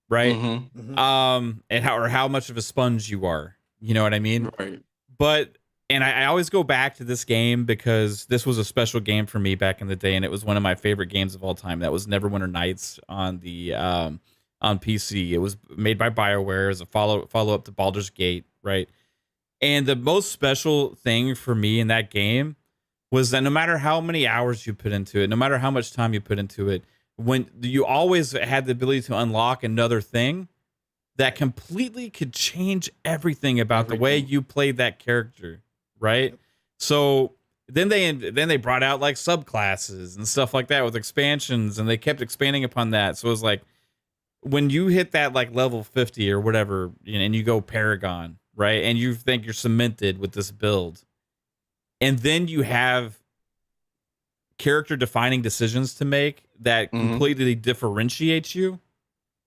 right? And how much of a sponge you are. You know what I mean? Right. But I always go back to this game because this was a special game for me back in the day, and it was one of my favorite games of all time. That was Neverwinter Nights on the on PC. It was made by BioWare as a follow up to Baldur's Gate, right? And the most special thing for me in that game was that no matter how many hours you put into it, no matter how much time you put into it, when you always had the ability to unlock another thing that completely could change everything about the way you played that character, right? So then they brought out like subclasses and stuff like that with expansions, and they kept expanding upon that. So it was like, when you hit that like level 50 or whatever, and you go Paragon, right? And you think you're cemented with this build, and then you have character defining decisions to make that completely differentiate you,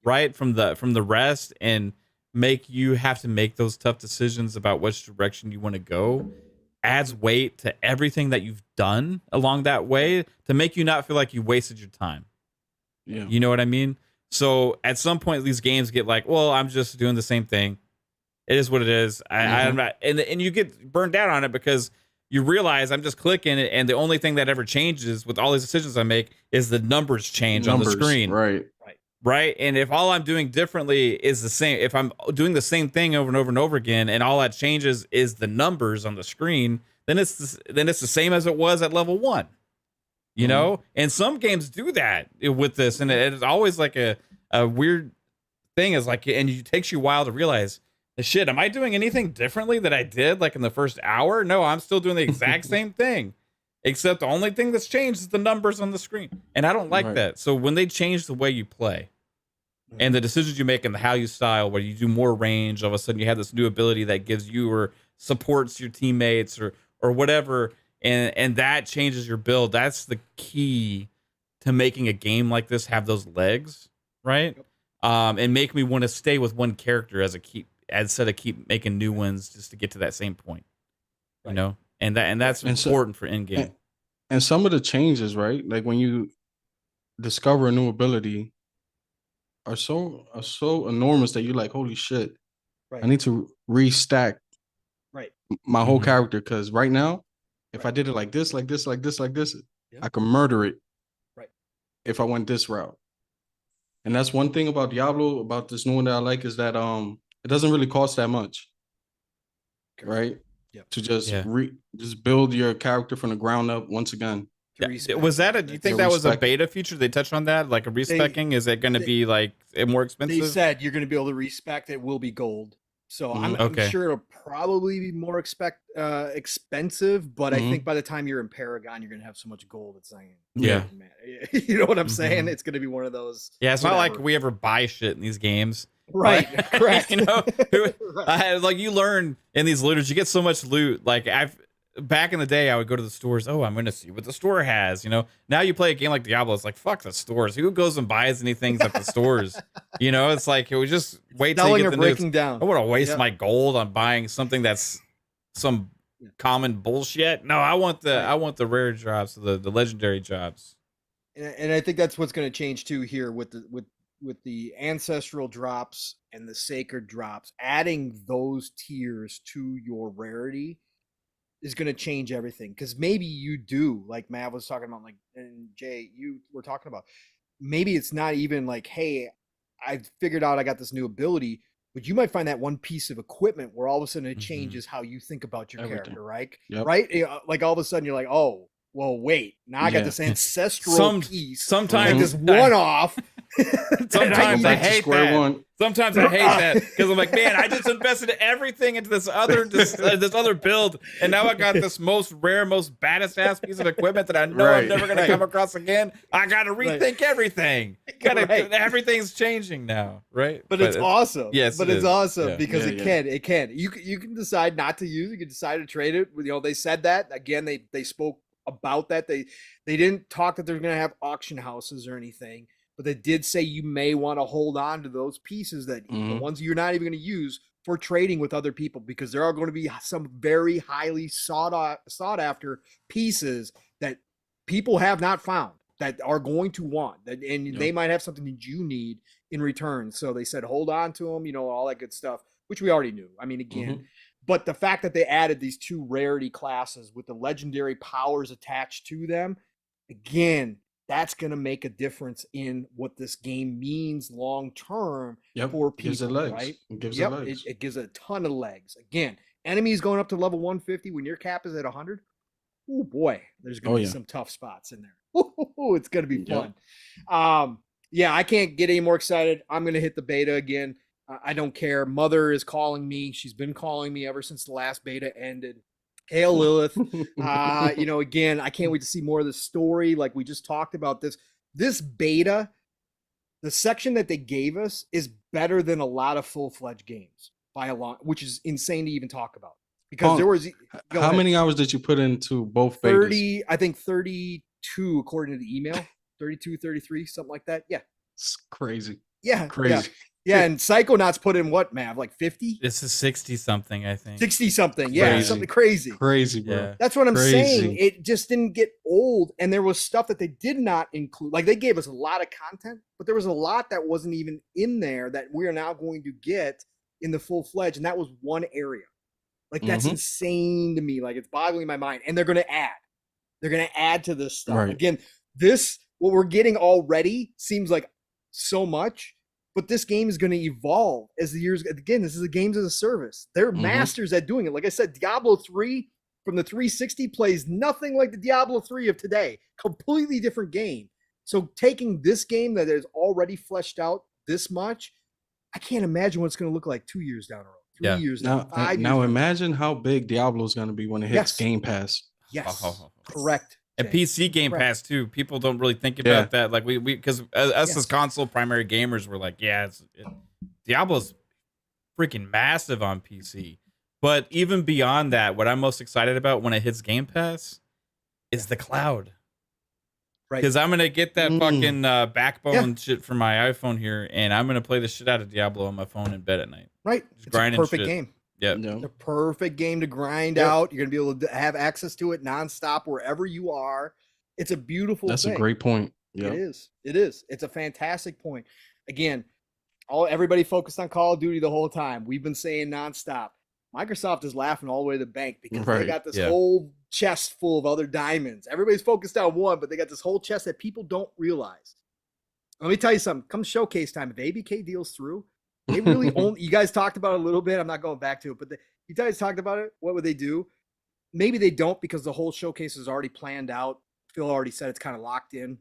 right, from the rest, and make you have to make those tough decisions about which direction you want to go, adds weight to everything that you've done along that way to make you not feel like you wasted your time. Yeah. You know what I mean? So at some point, these games get like, well, I'm just doing the same thing. It is what it is. I'm not, and you get burned out on it because you realize I'm just clicking it, and the only thing that ever changes with all these decisions I make is the numbers change on the screen. Right. And if all I'm doing differently is the same, if I'm doing the same thing over and over and over again, and all that changes is the numbers on the screen, then it's the same as it was at level 1. You know, and some games do that with this, and it's always like a weird thing. Is like, and it takes you a while to realize, shit, am I doing anything differently that I did like in the first hour? No, I'm still doing the exact same thing, except the only thing that's changed is the numbers on the screen, and I don't like that. So when they change the way you play, And the decisions you make and how you style, where you do more range, all of a sudden you have this new ability that gives you or supports your teammates or whatever, and that changes your build. That's the key to making a game like this have those legs, right? Yep. And make me want to stay with one character instead of keep making new ones just to get to that same point, you know. And that's important for in game. And some of the changes, right? Like when you discover a new ability, are so enormous that you're like, holy shit, I need to restack my whole character, because right now, if I did it like this, I could murder it. Right. If I went this route. And that's one thing about Diablo, about this new one that I like, is that it doesn't really cost that much. Right? Yep. To just just build your character from the ground up once again. Was that do you think that was a beta feature? They touched on that, like a respecking? Is it going to be like more expensive? They said you're going to be able to respec. It will be gold. So I'm sure it'll probably be more expensive, but I think by the time you're in Paragon, you're going to have so much gold. It's like, man, you know what I'm saying? It's going to be one of those. Yeah, it's not like we ever buy shit in these games. Right, correct. You know, like you learn in these looters, you get so much loot. Like back in the day, I would go to the stores. Oh, I'm going to see what the store has. You know, now you play a game like Diablo, it's like, fuck the stores. Who goes and buys anything at the stores? You know, it's like, it was just wait till you get the news. Down. I want to waste my gold on buying something that's some common bullshit. No, I want the rare drops, the legendary drops. And I think that's what's going to change too here with the ancestral drops and the sacred drops. Adding those tiers to your rarity is going to change everything, because maybe you do, like Matt was talking about, like, and Jay, you were talking about, maybe it's not even like, hey, I figured out I got this new ability, but you might find that one piece of equipment where all of a sudden it changes how you think about your character, right? Yep. Right? Like all of a sudden you're like, oh, well, wait, now I got this ancestral piece. Sometimes like this one-off. Sometimes I hate that. Sometimes I hate that because I'm like, man, I just invested everything into this other build, and now I got this most rare, most baddest ass piece of equipment that I know I'm never going to come across again. I got to rethink everything. Everything's changing now, right? But it's awesome. Yes, but it's awesome because it can. You can decide not to use it. You can decide to trade it. You know, they said that again. They spoke about that. They didn't talk that they're going to have auction houses or anything, but they did say you may want to hold on to those pieces, that the ones you're not even going to use, for trading with other people, because there are going to be some very highly sought after pieces that people have not found that are going to want that, and they might have something that you need in return. So they said hold on to them, you know, all that good stuff, which we already knew. I mean, again. But the fact that they added these two rarity classes with the legendary powers attached to them, again, that's going to make a difference in what this game means long term for people. Gives it legs. Right? It gives it legs. It gives a ton of legs. Again, enemies going up to level 150 when your cap is at 100. Oh boy, there's going to be some tough spots in there. It's going to be fun. I can't get any more excited. I'm going to hit the beta again. I don't care. Mother is calling me. She's been calling me ever since the last beta ended. Hail Lilith. You know, again, I can't wait to see more of the story. Like we just talked about this beta, the section that they gave us is better than a lot of full-fledged games by a lot, which is insane to even talk about. Because there was how many hours did you put into both betas? 30, I think 32 according to the email. 32, 33, something like that. Yeah. It's crazy. Yeah. Crazy. Yeah, and Psychonauts put in what, Mav? Like 50? This is 60 something, I think. 60 something. Yeah, something crazy. Crazy, bro. Yeah. That's what I'm saying. It just didn't get old, and there was stuff that they did not include. Like they gave us a lot of content, but there was a lot that wasn't even in there that we are now going to get in the full-fledged, and that was one area. Like that's insane to me. Like it's boggling my mind. And they're going to add. They're going to add to this stuff. Right. Again, what we're getting already seems like so much. But this game is going to evolve as the years. Again, this is a games as a service. They're masters at doing it. Like I said, Diablo 3 from the 360 plays nothing like the Diablo 3 of today. Completely different game. So taking this game that is already fleshed out this much, I can't imagine what it's going to look like 2 years down the road. 3 years down. 5 years now down. Imagine how big Diablo is going to be when it hits Game Pass. Yes, correct. And PC Game Pass too. People don't really think Yeah. about that. Like we because us as console primary gamers were like, yeah, Diablo's freaking massive on PC. But even beyond that, what I'm most excited about when it hits Game Pass is the cloud. Right. Because I'm gonna get that fucking backbone shit from my iPhone here, and I'm gonna play the shit out of Diablo on my phone in bed at night. Right. Just It's a grinding perfect shit. game. Yeah. The perfect game to grind out. You're gonna be able to have access to it nonstop wherever you are. It's a beautiful That's thing. a great point. Yeah. It is. It is. It's a fantastic point. Again, everybody focused on Call of Duty the whole time. We've been saying nonstop. Microsoft is laughing all the way to the bank because they got this whole chest full of other diamonds. Everybody's focused on one, but they got this whole chest that people don't realize. Let me tell you something. Come showcase time. If ABK deals through, they really only, you guys talked about it a little bit. I'm not going back to it, but you guys talked about it. What would they do? Maybe they don't because the whole showcase is already planned out. Phil already said it's kind of locked in.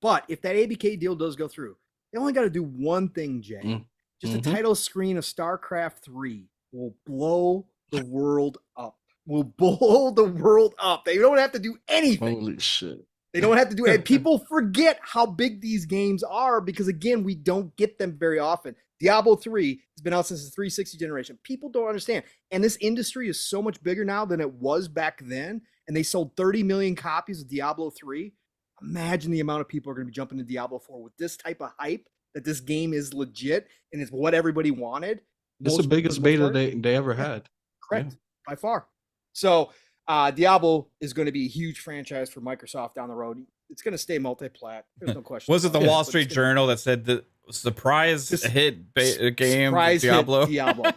But if that ABK deal does go through, they only got to do one thing, Jay. Just a title screen of StarCraft 3 will blow the world up. Will blow the world up. They don't have to do anything. Holy shit. They don't have to do it. And people forget how big these games are because, again, we don't get them very often. Diablo 3 has been out since the 360 generation. People don't understand. And this industry is so much bigger now than it was back then. And they sold 30 million copies of Diablo 3. Imagine the amount of people are going to be jumping to Diablo 4 with this type of hype that this game is legit and it's what everybody wanted. It's the biggest beta they ever had. Correct. By far. So Diablo is going to be a huge franchise for Microsoft down the road. It's going to stay multi-plat. There's no question. Was it the Wall Street Journal that said the surprise hit game Diablo? Hit Diablo.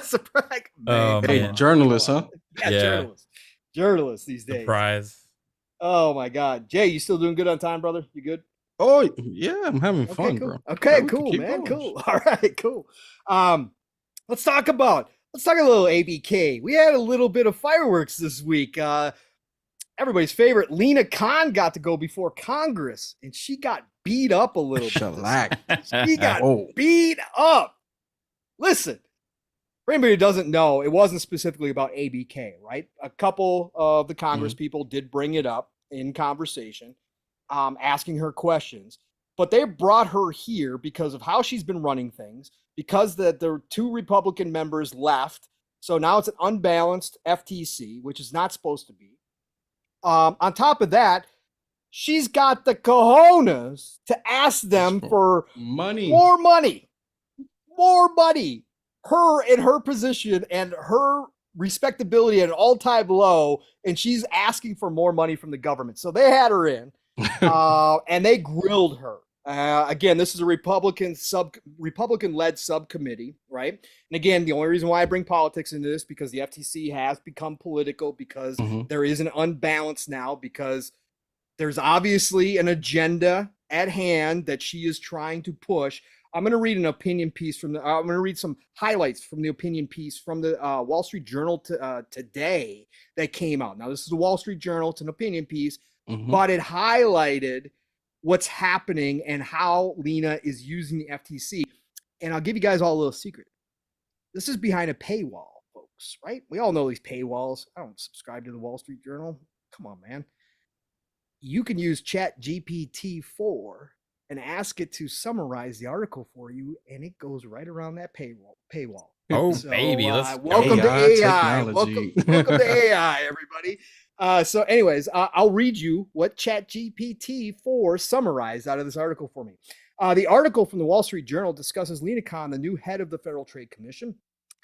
Surprise. Hey, journalists, huh? Yeah, journalists these days. Surprise. Oh my God. Jay, you still doing good on time, brother? You good? Oh yeah, I'm having fun, cool. bro. Okay, cool, man. Cool. All right, cool. Let's talk a little ABK. We had a little bit of fireworks this week. Everybody's favorite Lina Kahn got to go before Congress, and she got beat up a little bit. She got beat up. Listen, for anybody who doesn't know, it wasn't specifically about ABK, right? A couple of the Congress people did bring it up in conversation, asking her questions, but they brought her here because of how she's been running things, because the two Republican members left. So now it's an unbalanced FTC, which is not supposed to be. On top of that, she's got the cojones to ask them for more money. Her in her position and her respectability at an all-time low, and she's asking for more money from the government. So they had her in, and they grilled her. Again, this is a Republican-led subcommittee, right? And again, the only reason why I bring politics into this because the FTC has become political because there is an unbalance now because there's obviously an agenda at hand that she is trying to push. I'm going to read an opinion piece I'm going to read some highlights from the opinion piece from the Wall Street Journal today that came out. Now, this is the Wall Street Journal. It's an opinion piece, but it highlighted what's happening and how Lina is using the FTC. And I'll give you guys all a little secret. This is behind a paywall, folks, right? We all know these paywalls. I don't subscribe to the Wall Street Journal. Come on, man. You can use ChatGPT-4 and ask it to summarize the article for you, and it goes right around that paywall. Oh, so, baby. Welcome to AI. Welcome to AI, everybody. So anyways, I'll read you what ChatGPT-4 summarized out of this article for me. The article from the Wall Street Journal discusses Lina Kahn, the new head of the Federal Trade Commission,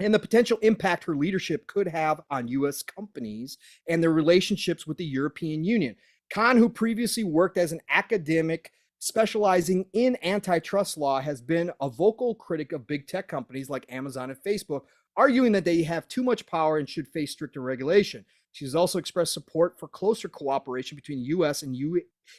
and the potential impact her leadership could have on U.S. companies and their relationships with the European Union. Kahn, who previously worked as an academic specializing in antitrust law, has been a vocal critic of big tech companies like Amazon and Facebook, arguing that they have too much power and should face stricter regulation. She has also expressed support for closer cooperation between U.S. and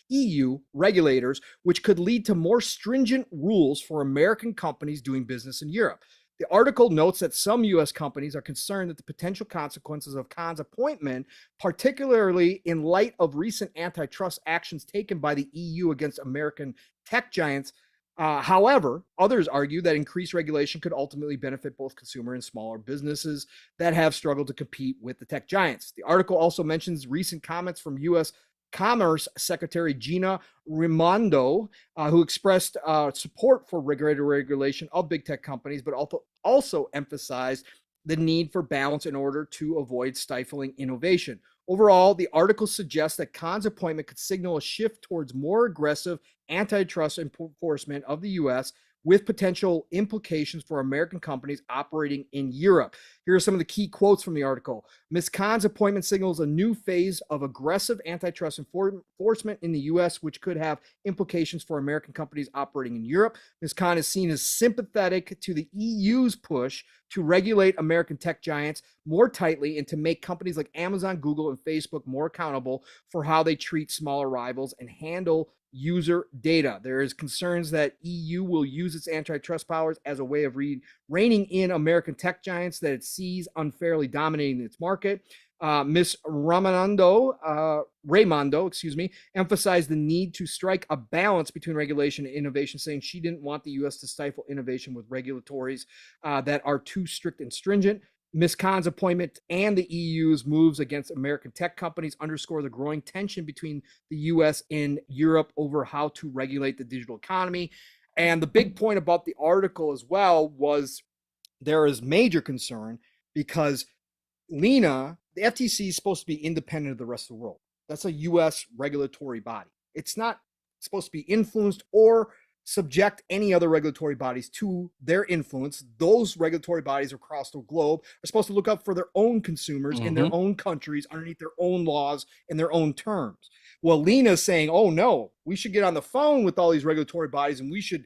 EU regulators, which could lead to more stringent rules for American companies doing business in Europe. The article notes that some U.S. companies are concerned that the potential consequences of Kahn's appointment, particularly in light of recent antitrust actions taken by the EU against American tech giants, However, others argue that increased regulation could ultimately benefit both consumer and smaller businesses that have struggled to compete with the tech giants. The article also mentions recent comments from U.S. Commerce Secretary Gina Raimondo, who expressed support for greater regulation of big tech companies, but also emphasized the need for balance in order to avoid stifling innovation. Overall, the article suggests that Kahn's appointment could signal a shift towards more aggressive antitrust enforcement of the U.S., with potential implications for American companies operating in Europe. Here are some of the key quotes from the article. Ms. Kahn's appointment signals a new phase of aggressive antitrust enforcement in the U.S., which could have implications for American companies operating in Europe. Ms. Kahn is seen as sympathetic to the EU's push to regulate American tech giants more tightly and to make companies like Amazon, Google, and Facebook more accountable for how they treat smaller rivals and handle user data. There is concerns that EU will use its antitrust powers as a way of reining in American tech giants that it sees unfairly dominating its market. Ms. Raimondo, emphasized the need to strike a balance between regulation and innovation, saying she didn't want the U.S. to stifle innovation with regulatories that are too strict and stringent. Ms. Kahn's appointment and the EU's moves against American tech companies underscore the growing tension between the U.S. and Europe over how to regulate the digital economy. And the big point about the article as well was there is major concern because Lina, the FTC is supposed to be independent of the rest of the world. That's a U.S. regulatory body. It's not supposed to be influenced or subject any other regulatory bodies to their influence. Those regulatory bodies across the globe are supposed to look out for their own consumers in their own countries underneath their own laws and their own terms. Well, Lina's saying, oh no, we should get on the phone with all these regulatory bodies and we should,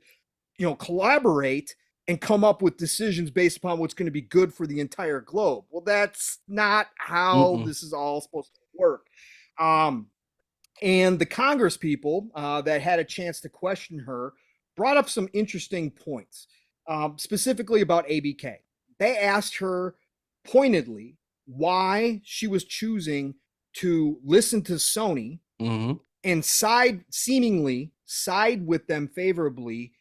collaborate and come up with decisions based upon what's going to be good for the entire globe. Well, that's not how this is all supposed to work. And the Congress people that had a chance to question her brought up some interesting points, specifically about ABK. They asked her pointedly why she was choosing to listen to Sony and seemingly side with them favorably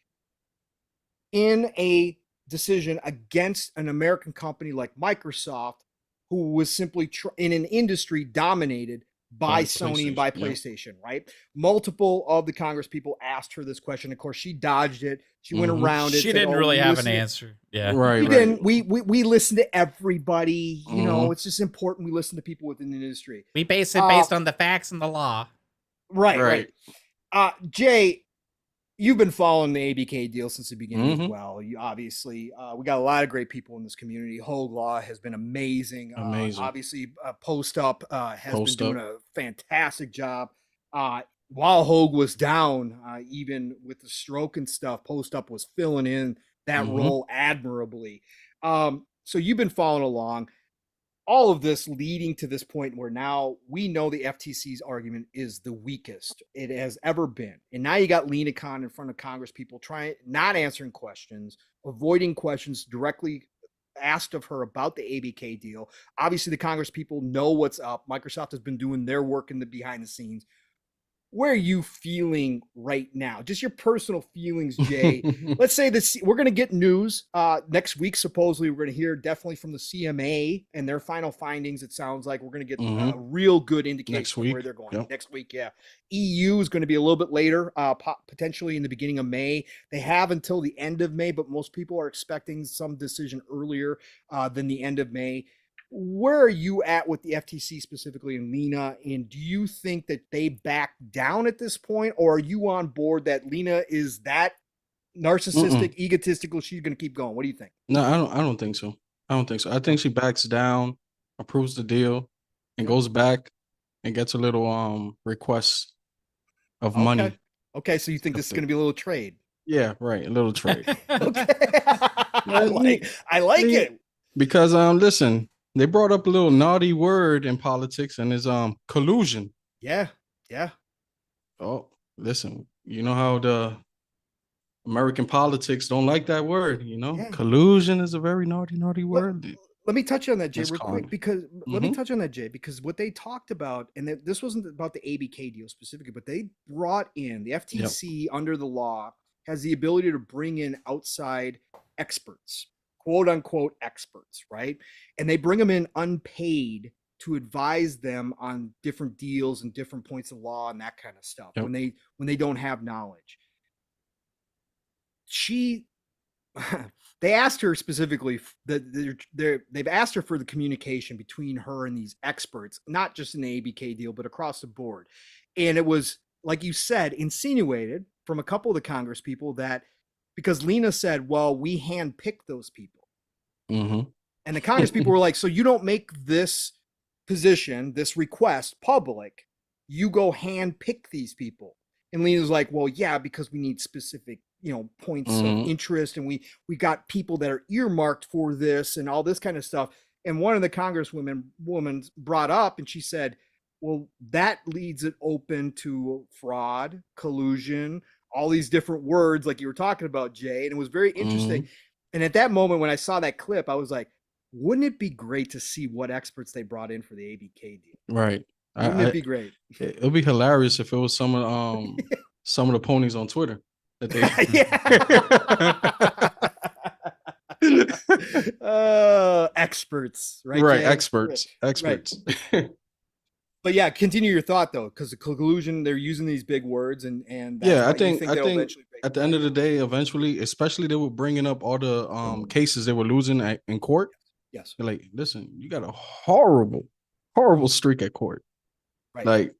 in a decision against an American company like Microsoft, who was simply in an industry dominated by Sony and by PlayStation, right? Multiple of the Congress people asked her this question. Of course, she dodged it. She went around it. She didn't really have an answer. Yeah. Right. We didn't. We listen to everybody. You know, it's just important we listen to people within the industry. We base it based on the facts and the law. Right. Jay, you've been following the ABK deal since the beginning as well. You obviously, we got a lot of great people in this community. Hogue Law has been amazing. Obviously, Post Up has been doing a fantastic job. While Hogue was down, even with the stroke and stuff, Post Up was filling in that role admirably. So you've been following along. All of this leading to this point where now we know the FTC's argument is the weakest it has ever been. And now you got Lina Kahn in front of Congress people not answering questions, avoiding questions directly asked of her about the ABK deal. Obviously, the Congress people know what's up. Microsoft has been doing their work in the behind the scenes. Where are you feeling right now? Just your personal feelings, Jay. Let's say this, we're going to get news next week. Supposedly, we're going to hear definitely from the CMA and their final findings. It sounds like we're going to get a real good indication of where they're going next week. Yeah. EU is going to be a little bit later, potentially in the beginning of May. They have until the end of May, but most people are expecting some decision earlier than the end of May. Where are you at with the FTC specifically and Lina? And do you think that they back down at this point, or are you on board that Lina is that narcissistic, egotistical? She's going to keep going. What do you think? No, I don't think so. I think she backs down, approves the deal, and goes back and gets a little request of money. Okay, so you think this is going to be a little trade? Yeah, right, a little trade. Okay, I like it because listen. They brought up a little naughty word in politics, and is collusion. Yeah. Oh, listen, you know how the American politics don't like that word, Collusion is a very naughty word. Let me touch on that, Jay, real quick, because what they talked about, and this wasn't about the ABK deal specifically, but they brought in the FTC under the law has the ability to bring in outside experts, quote unquote experts, right? And they bring them in unpaid to advise them on different deals and different points of law and that kind of stuff when they don't have knowledge. They asked her specifically that they've asked her for the communication between her and these experts, not just in the ABK deal, but across the board. And it was, like you said, insinuated from a couple of the Congress people that because Lina said, well, we handpicked those people. Mm-hmm. And the Congress people were like, so you don't make this position, this request public, you go handpick these people. And Lina's like, well, yeah, because we need specific, points of interest, and we got people that are earmarked for this and all this kind of stuff. And one of the Congresswomen brought up, and she said, well, that leads it open to fraud, collusion, all these different words like you were talking about, Jay. And it was very interesting. And at that moment, when I saw that clip, I was like, wouldn't it be great to see what experts they brought in for the ABK deal? Right. Wouldn't it be great? It would be hilarious if it was some of the ponies on Twitter that they experts, right? Right, Jay? experts. Right. But yeah, continue your thought though, because the collusion, they're using these big words, and I think at the end of the day, eventually, especially they were bringing up all the cases they were losing in court. Yes. They're like, listen, you got a horrible streak at court. Right. Like,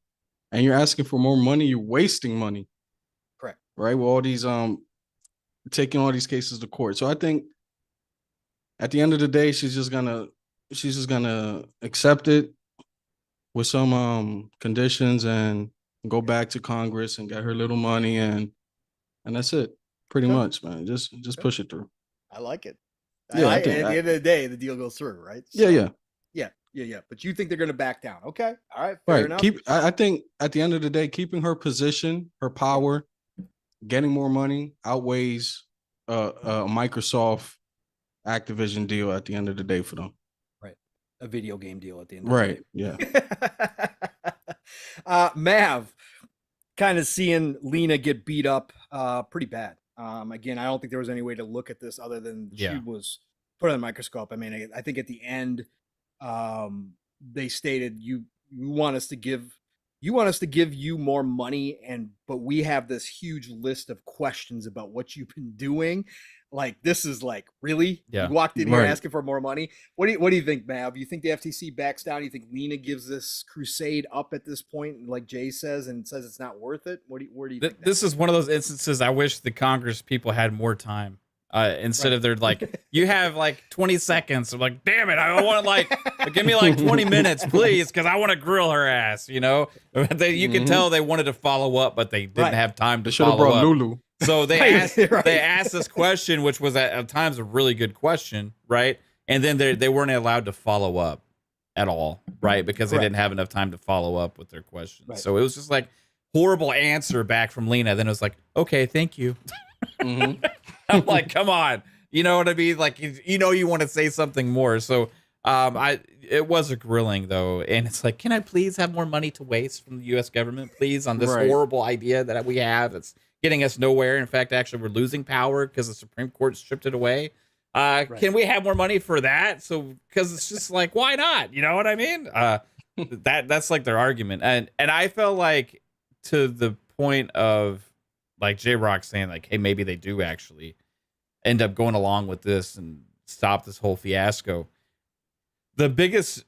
and you're asking for more money, you're wasting money. Correct. Right? With all these taking all these cases to court. So I think at the end of the day, she's just gonna accept it with some conditions and go back to Congress and get her little money, and that's it. Pretty much, man. Just push it through. I like it. Yeah, at the end of the day, the deal goes through, right? So, yeah. But you think they're going to back down? Okay, all right, fair enough. I think at the end of the day, keeping her position, her power, getting more money outweighs a Microsoft Activision deal at the end of the day for them. Right, a video game deal at the end of the day. Yeah. Mav, kind of seeing Lina get beat up pretty bad. Again, I don't think there was any way to look at this other than she was put on the microscope. I mean, I think at the end, they stated you want us to give you more money, but we have this huge list of questions about what you've been doing. Like, this is like, really? Yeah. You walked in here asking for more money. What do you think, Mav? You think the FTC backs down? You think Lina gives this crusade up at this point, like Jay says, and says it's not worth it? Where do you think? This is one of those instances I wish the Congress people had more time. Instead of they're like, you have like 20 seconds. I'm like, damn it, I want give me like 20 minutes, please, because I want to grill her ass. You can tell they wanted to follow up, but they didn't have time to follow up. Lulu. So they asked this question, which was at times a really good question, right? And then they weren't allowed to follow up at all, right? Because they didn't have enough time to follow up with their questions. Right. So it was just like horrible answer back from Lina. Then it was like, okay, thank you. I'm like, come on, you know what I mean? Like, you want to say something more. So it was a grilling though, and it's like, can I please have more money to waste from the U.S. government, please, on this horrible idea that we have that's getting us nowhere. In fact, actually, we're losing power because the Supreme Court stripped it away. Can we have more money for that? So, because it's just like, why not? You know what I mean? That's like their argument, and I felt like to the point of like J-Rock saying like, hey, maybe they do actually end up going along with this and stop this whole fiasco. The biggest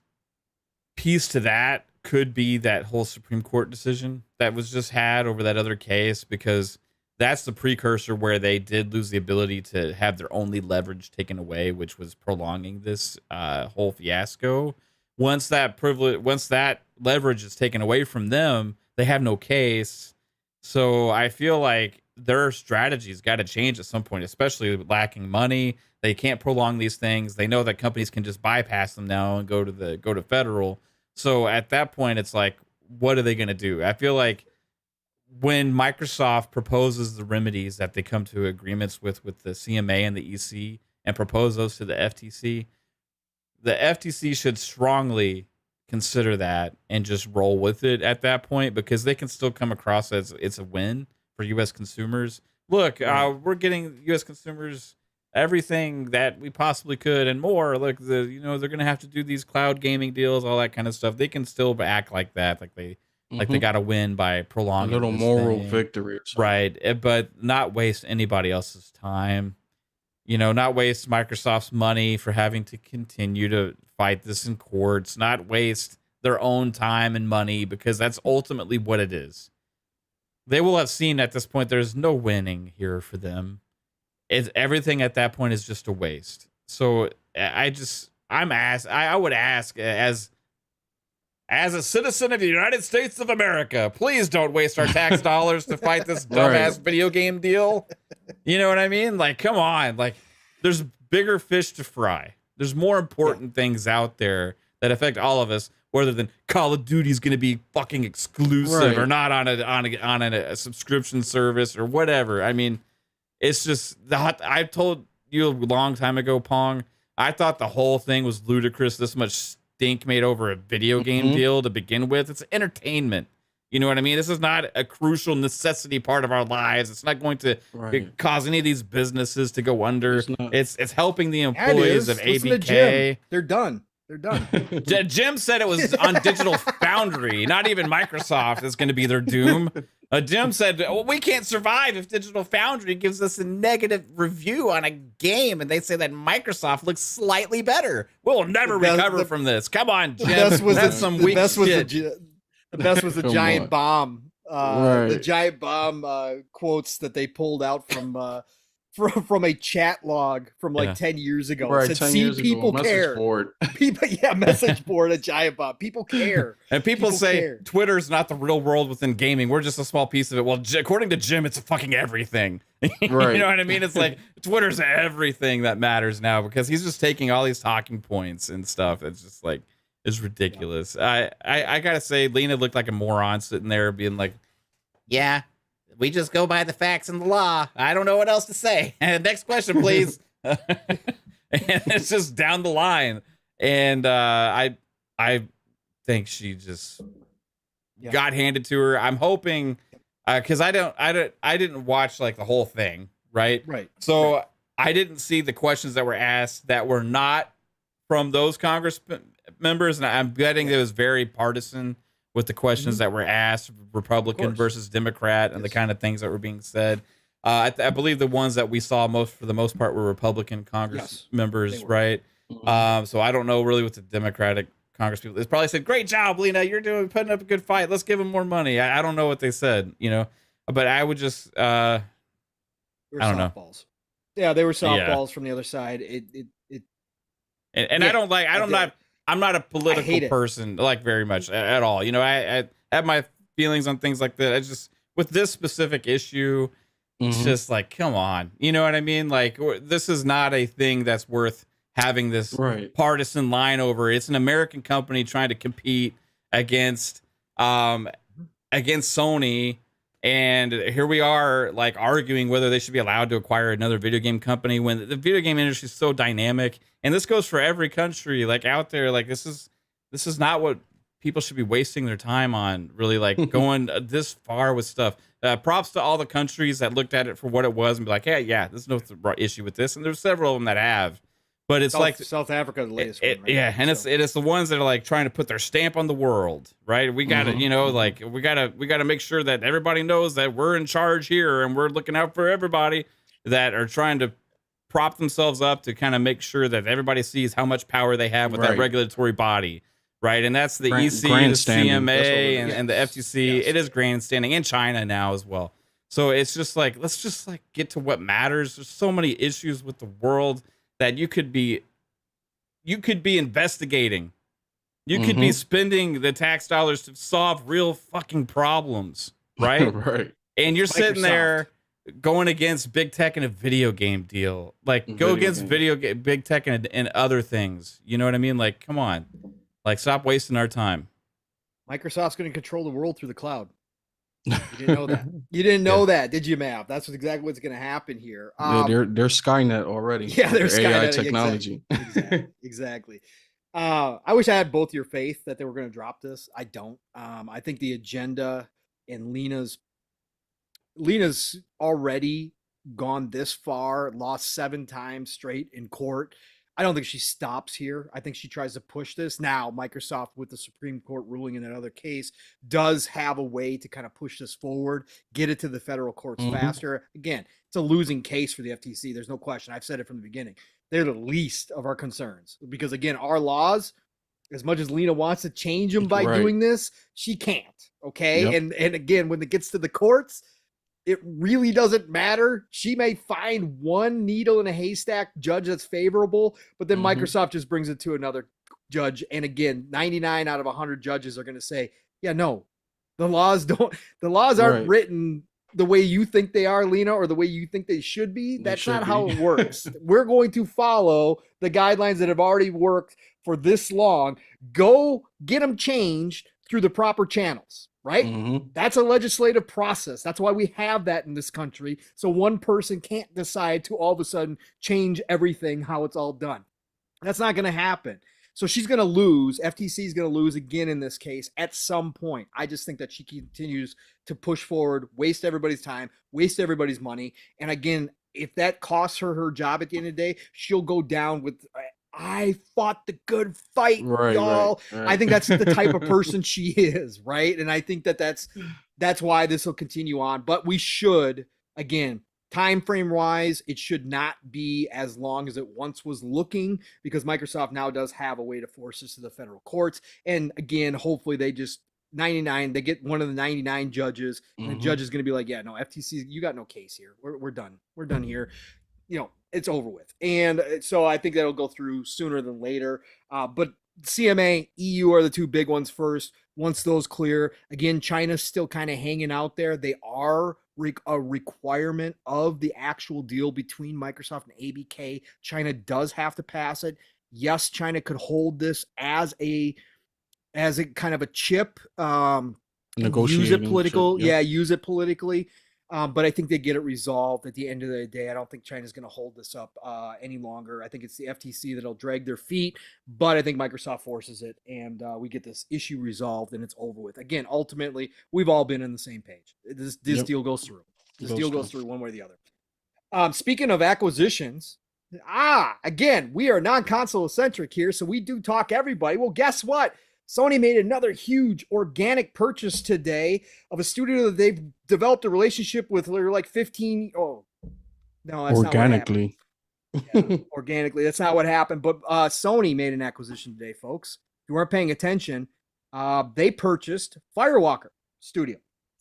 piece to that could be that whole Supreme Court decision that was just had over that other case, because that's the precursor where they did lose the ability to have their only leverage taken away, which was prolonging this whole fiasco. Once that leverage is taken away from them, they have no case. So I feel like their strategy's got to change at some point, especially lacking money. They can't prolong these things. They know that companies can just bypass them now and go to federal. So at that point, it's like, what are they going to do? I feel like when Microsoft proposes the remedies that they come to agreements with the CMA and the EC and propose those to the FTC should strongly consider that and just roll with it at that point, because they can still come across as it's a win for U.S. consumers look, we're getting U.S. consumers everything that we possibly could and more. Look, they're going to have to do these cloud gaming deals, all that kind of stuff. They can still act like that, like they got to win by a prolonging little this moral thing. victory, or something. Right? But not waste anybody else's time. Not waste Microsoft's money for having to continue to fight this in courts. Not waste their own time and money, because that's ultimately what it is. They will have seen at this point there's no winning here for them. Everything at that point is just a waste. So I would ask as a citizen of the United States of America, please don't waste our tax dollars to fight this dumbass video game deal. You know what I mean? Like, come on. Like, there's bigger fish to fry. There's more important things out there that affect all of us, rather than Call of Duty is going to be fucking exclusive or not on a subscription service or whatever. I mean, it's just I told you a long time ago, Pong. I thought the whole thing was ludicrous. This much stink made over a video game deal to begin with. It's entertainment. You know what I mean? This is not a crucial necessity part of our lives. It's not going to cause any of these businesses to go under. It's helping the employees of ABK. They're done. They're done. Jim said it was on Digital Foundry. Not even Microsoft is going to be their doom. Jim said, well, we can't survive if Digital Foundry gives us a negative review on a game and they say that Microsoft looks slightly better. We'll never recover from this. Come on, Jim. That's some weak shit. The best was the giant bomb. The giant bomb quotes that they pulled out from a chat log from like 10 years ago. Right, it said, 10 years people ago, care. Message board. People, message board, a giant bomb. People care. And people say Twitter's not the real world within gaming. We're just a small piece of it. Well, according to Jim, it's fucking everything. You know what I mean? It's like Twitter's everything that matters now, because he's just taking all these talking points and stuff. It's just like, it's ridiculous. I gotta say, Lina looked like a moron sitting there being like, yeah, we just go by the facts and the law. I don't know what else to say. Next question, please. And it's just down the line. And I think she just got handed to her. I'm hoping, because I didn't watch like the whole thing, right? So I didn't see the questions that were asked that were not from those Congress members, and I'm betting it was very partisan with the questions that were asked, Republican versus Democrat, and the kind of things that were being said. I believe the ones that we saw for the most part were Republican Congress members, right? So I don't know really what the Democratic Congress people. They probably said, "Great job, Lina, you're putting up a good fight. Let's give them more money." I don't know what they said, but I would just I don't know. Yeah, they were softballs from the other side. I'm not a political person, like, very much at all. I have my feelings on things like that. I just, with this specific issue, it's just like, come on. You know what I mean? Like, this is not a thing that's worth having this partisan line over. It's an American company trying to compete against Sony. And here we are, like, arguing whether they should be allowed to acquire another video game company when the video game industry is so dynamic. And this goes for every country, like, out there. Like, this is not what people should be wasting their time on, really, like, going this far with stuff. Props to all the countries that looked at it for what it was and be like, hey, there's no issue with this. And there's several of them that have. But it's South Africa, the latest one, right? Yeah, and it's the ones that are like trying to put their stamp on the world, right? We gotta, we gotta make sure that everybody knows that we're in charge here and we're looking out for everybody, that are trying to prop themselves up to kind of make sure that everybody sees how much power they have with that regulatory body, right? And that's the EC, the CMA, and the FTC. Yes. It is grandstanding in China now as well. So it's just like, let's just like get to what matters. There's so many issues with the world that you could be investigating. You could be spending the tax dollars to solve real fucking problems, right? Right. And you're sitting there going against big tech in a video game deal. Like, go against big tech and other things. You know what I mean? Like, come on. Like, stop wasting our time. Microsoft's going to control the world through the cloud. You didn't know that. You didn't know that, did you, Mav? That's exactly what's going to happen here. They're Skynet already. Yeah, they're Skynet AI technology. Exactly. I wish I had both your faith that they were going to drop this. I don't. I think the agenda and Lina's already gone this far, lost 7 times straight in court. I don't think she stops here. I think she tries to push this. Now, Microsoft, with the Supreme Court ruling in another case, does have a way to kind of push this forward, get it to the federal courts faster. Again, it's a losing case for the FTC. There's no question. I've said it from the beginning. They're the least of our concerns because, again, our laws, as much as Lina wants to change them by doing this, she can't. Okay. And again, when it gets to the courts, it really doesn't matter. She may find one needle in a haystack judge that's favorable, but then Microsoft just brings it to another judge. And again, 99 out of 100 judges are going to say, yeah, no, the laws aren't written the way you think they are, Lina, or the way you think they should be. That's not how it works. We're going to follow the guidelines that have already worked for this long. Go get them changed through the proper channels. Right? That's a legislative process. That's why we have that in this country. So one person can't decide to all of a sudden change everything, how it's all done. That's not going to happen. So she's going to lose. FTC is going to lose again in this case at some point. I just think that she continues to push forward, waste everybody's time, waste everybody's money. And again, if that costs her job at the end of the day, she'll go down with, I fought the good fight, y'all. Right. I think that's the type of person she is, right? And I think that that's why this will continue on. But we should, again, time frame wise, it should not be as long as it once was looking, because Microsoft now does have a way to force this to the federal courts. And again, hopefully they just 99, they get one of the 99 judges, and the judge is going to be like, yeah, no, FTC, you got no case here. We're done. We're done here. You know, it's over with. And so I think that'll go through sooner than later. But CMA, EU are the two big ones first. Once those clear, again, China's still kind of hanging out there. They are a requirement of the actual deal between Microsoft and ABK. China does have to pass it. Yes, China could hold this as a kind of a chip. Use it political. Chip, use it politically. But I think they get it resolved at the end of the day. I don't think China's going to hold this up any longer. I think it's the FTC that'll drag their feet, but I think Microsoft forces it, and we get this issue resolved, and it's over with. Again, ultimately, we've all been on the same page. This deal goes through. This deal goes through one way or the other. Speaking of acquisitions, again, we are non-console centric here, so we do talk everybody. Well, guess what? Sony made another huge organic purchase today of a studio that they've developed a relationship with. They're like 15. Oh, no, that's organically. Not what happened. Organically. That's not what happened. But Sony made an acquisition today, folks. If you weren't paying attention, they purchased Firewalker Studio.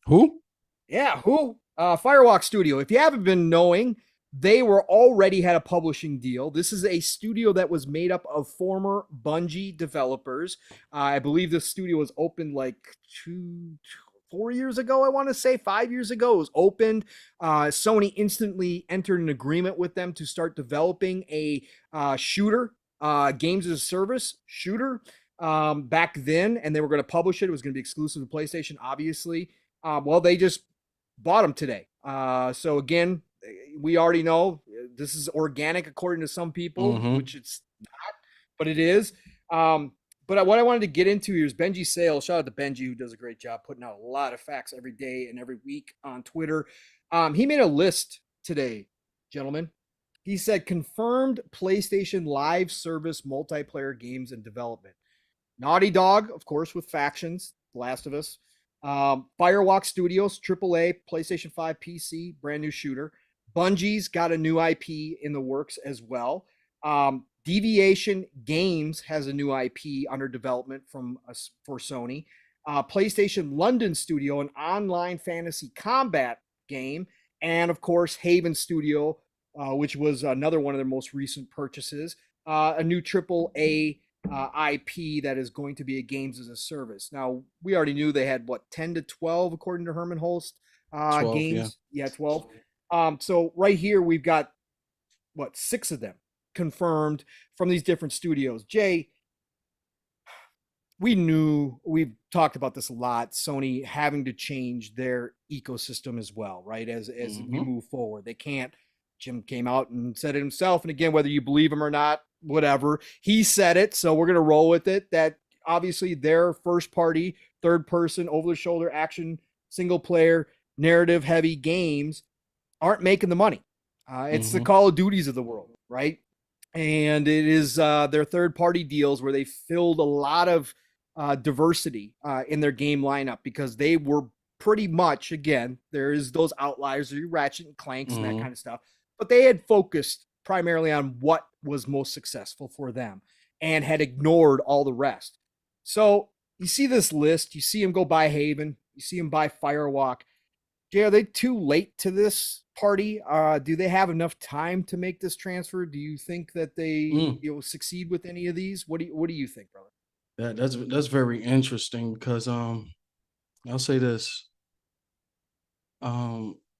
Who? Yeah, who? Firewalk Studio. If you haven't been knowing, they already had a publishing deal. This is a studio that was made up of former Bungie developers. I believe the studio was opened like 4 years ago, I want to say 5 years ago. It was opened. Sony instantly entered an agreement with them to start developing a shooter, games as a service shooter back then, and they were going to publish it. It was going to be exclusive to PlayStation, obviously. Well, they just bought them today. So again, we already know this is organic according to some people, which it's not, but it is. But what I wanted to get into here is Benji Sales. Shout out to Benji, who does a great job putting out a lot of facts every day and every week on Twitter. He made a list today, gentlemen. He said confirmed PlayStation live service multiplayer games in development. Naughty Dog, of course, with Factions, The Last of Us. Firewalk Studios, AAA, PlayStation 5, PC, brand new shooter. Bungie's got a new IP in the works as well. Deviation Games has a new IP under development for Sony. PlayStation London Studio, an online fantasy combat game. And, of course, Haven Studio, which was another one of their most recent purchases. A new AAA IP that is going to be a games as a service. Now, we already knew they had, 10 to 12, according to Herman Holst, 12, games. Yeah, 12. So right here, we've got, 6 of them confirmed from these different studios. Jay, we've talked about this a lot, Sony having to change their ecosystem as well, right? As we move forward, they can't. Jim came out and said it himself. And again, whether you believe him or not, whatever, he said it. So we're going to roll with it, that obviously their first party, third person, over the shoulder action, single player, narrative heavy games aren't making the money. It's the Call of Duties of the world, right? And it is their third-party deals where they filled a lot of diversity in their game lineup because they were pretty much, again, there is those outliers, your Ratchet and Clanks and that kind of stuff, but they had focused primarily on what was most successful for them and had ignored all the rest. So you see this list, you see them go buy Haven, you see them buy Firewalk. Jay, are they too late to this party? Do they have enough time to make this transfer? Do you think that they succeed with any of these? What do you think, brother? That's very interesting because I'll say this.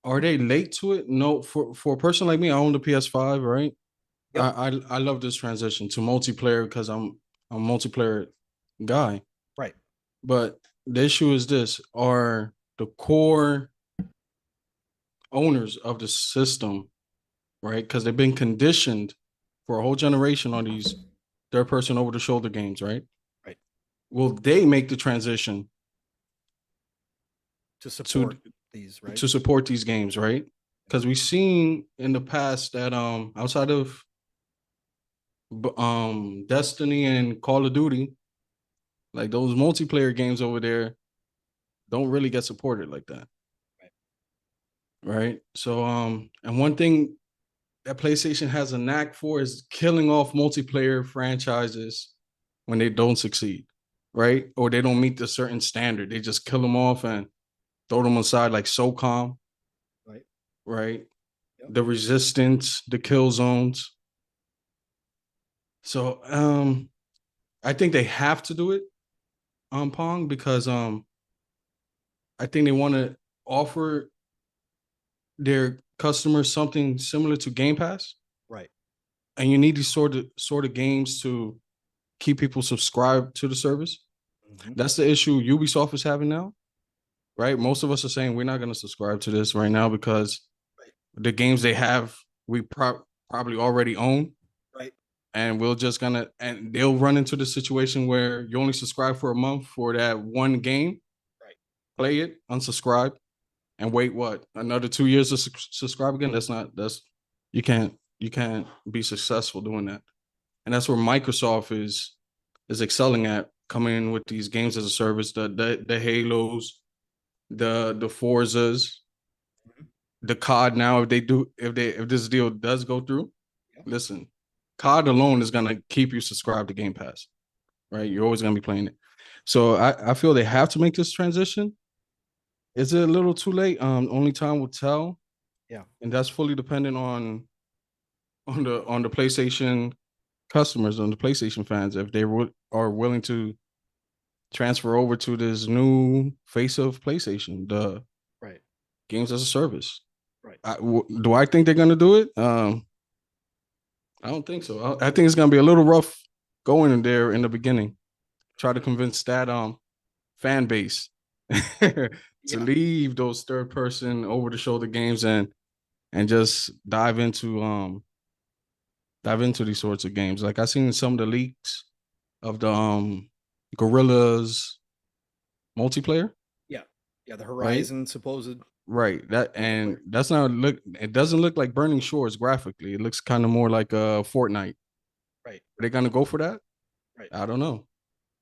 Are they late to it? No, for a person like me, I own the PS5, right? Yep. I love this transition to multiplayer because I'm a multiplayer guy. Right. But the issue is this: are the core owners of the system, right? Because they've been conditioned for a whole generation on these third-person over-the-shoulder games, right? Right. Will they make the transition to support these, right? To support these games, right? Because we've seen in the past that outside of Destiny and Call of Duty, like those multiplayer games over there don't really get supported like that. Right. So and one thing that PlayStation has a knack for is killing off multiplayer franchises when they don't succeed, right? Or they don't meet the certain standard. They just kill them off and throw them aside, like SOCOM. Right. Yep. The Resistance, the Kill Zones. So I think they have to do it on Pong because I think they want to offer their customers something similar to Game Pass. Right. And you need these sort of games to keep people subscribed to the service. That's the issue Ubisoft is having now. Right? Most of us are saying we're not going to subscribe to this right now because the games they have, we probably already own. Right. And and they'll run into the situation where you only subscribe for a month for that one game. Right. Play it, unsubscribe, and wait another 2 years to subscribe again. You can't be successful doing that. And that's where Microsoft is excelling at, coming in with these games as a service, the Halos, the Forzas, the COD. Now, if this deal does go through, listen, COD alone is gonna keep you subscribed to Game Pass, right? You're always gonna be playing it. So I feel they have to make this transition. Is it a little too late? Only time will tell. Yeah, and that's fully dependent on the PlayStation customers, on the PlayStation fans, if they are willing to transfer over to this new face of PlayStation, the games as a service. Right. Do I think they're gonna do it? I don't think so. I think it's gonna be a little rough going in there in the beginning. Try to convince that fan base to leave those third person over the shoulder games and just dive into these sorts of games. Like I seen some of the leaks of the Guerrillas multiplayer. Yeah, the Horizon supposed. Right. That's not it doesn't look like Burning Shores graphically. It looks kind of more like a Fortnite. Right. Are they gonna go for that? Right. I don't know.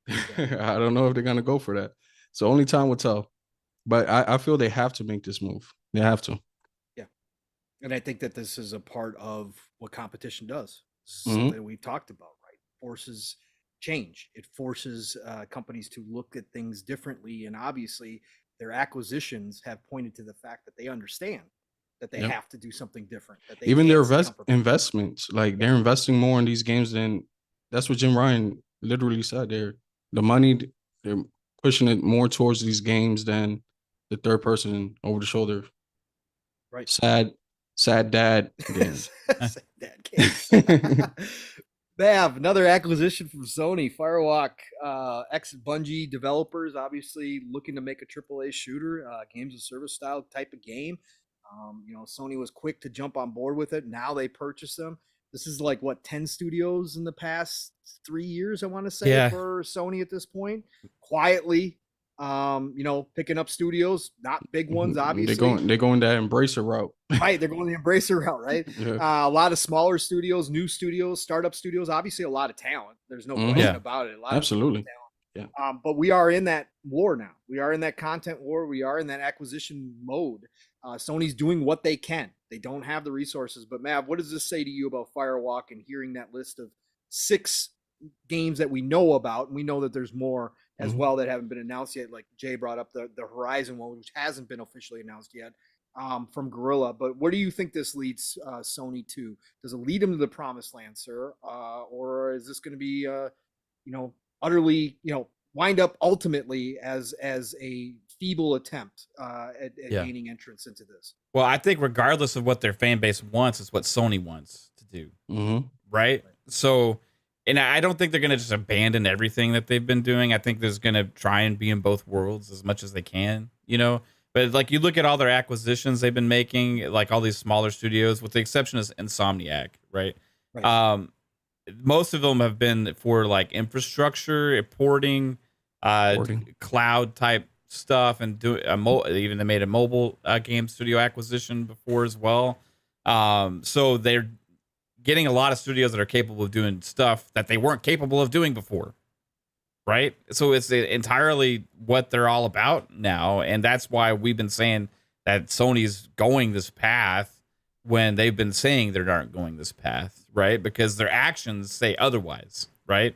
I don't know if they're gonna go for that. So only time will tell. But I feel they have to make this move. They have to. Yeah. And I think that this is a part of what competition does. Something we've talked about, right? Forces change. It forces companies to look at things differently. And obviously, their acquisitions have pointed to the fact that they understand that they have to do something different. That they even their investments, like they're investing more in these games than that's what Jim Ryan literally said. They're pushing it more towards these games than the third person over the shoulder. Right. Sad dad games. Sad dad games. Bav, another acquisition from Sony. Firewalk, ex-Bungie developers, obviously looking to make a AAA shooter, games of service style type of game. Sony was quick to jump on board with it. Now they purchase them. This is like 10 studios in the past 3 years, I want to say, for Sony at this point. Quietly picking up studios, not big ones, obviously. They're going that Embracer route. Right, they're going the Embracer route, right? Yeah. A lot of smaller studios, new studios, startup studios, obviously a lot of talent. There's no question about it. Absolutely. Talent. Yeah. But we are in that war now. We are in that content war. We are in that acquisition mode. Sony's doing what they can. They don't have the resources. But Mav, what does this say to you about Firewalk and hearing that list of 6 games that we know about? And we know that there's more as well that haven't been announced yet. Like Jay brought up the Horizon one, which hasn't been officially announced yet, from Guerrilla. But where do you think this leads Sony to? Does it lead them to the promised land, sir? Or is this going to be, utterly, wind up ultimately as a feeble attempt at gaining entrance into this? Well, I think regardless of what their fan base wants, is what Sony wants to do, right? So, and I don't think they're going to just abandon everything that they've been doing. I think there's going to try and be in both worlds as much as they can, But like you look at all their acquisitions they've been making, like all these smaller studios, with the exception of Insomniac, right? Most of them have been for like infrastructure, porting, cloud type stuff, and even they made a mobile game studio acquisition before as well. So they're getting a lot of studios that are capable of doing stuff that they weren't capable of doing before, right? So it's entirely what they're all about now, and that's why we've been saying that Sony's going this path when they've been saying they aren't going this path, right? Because their actions say otherwise, right?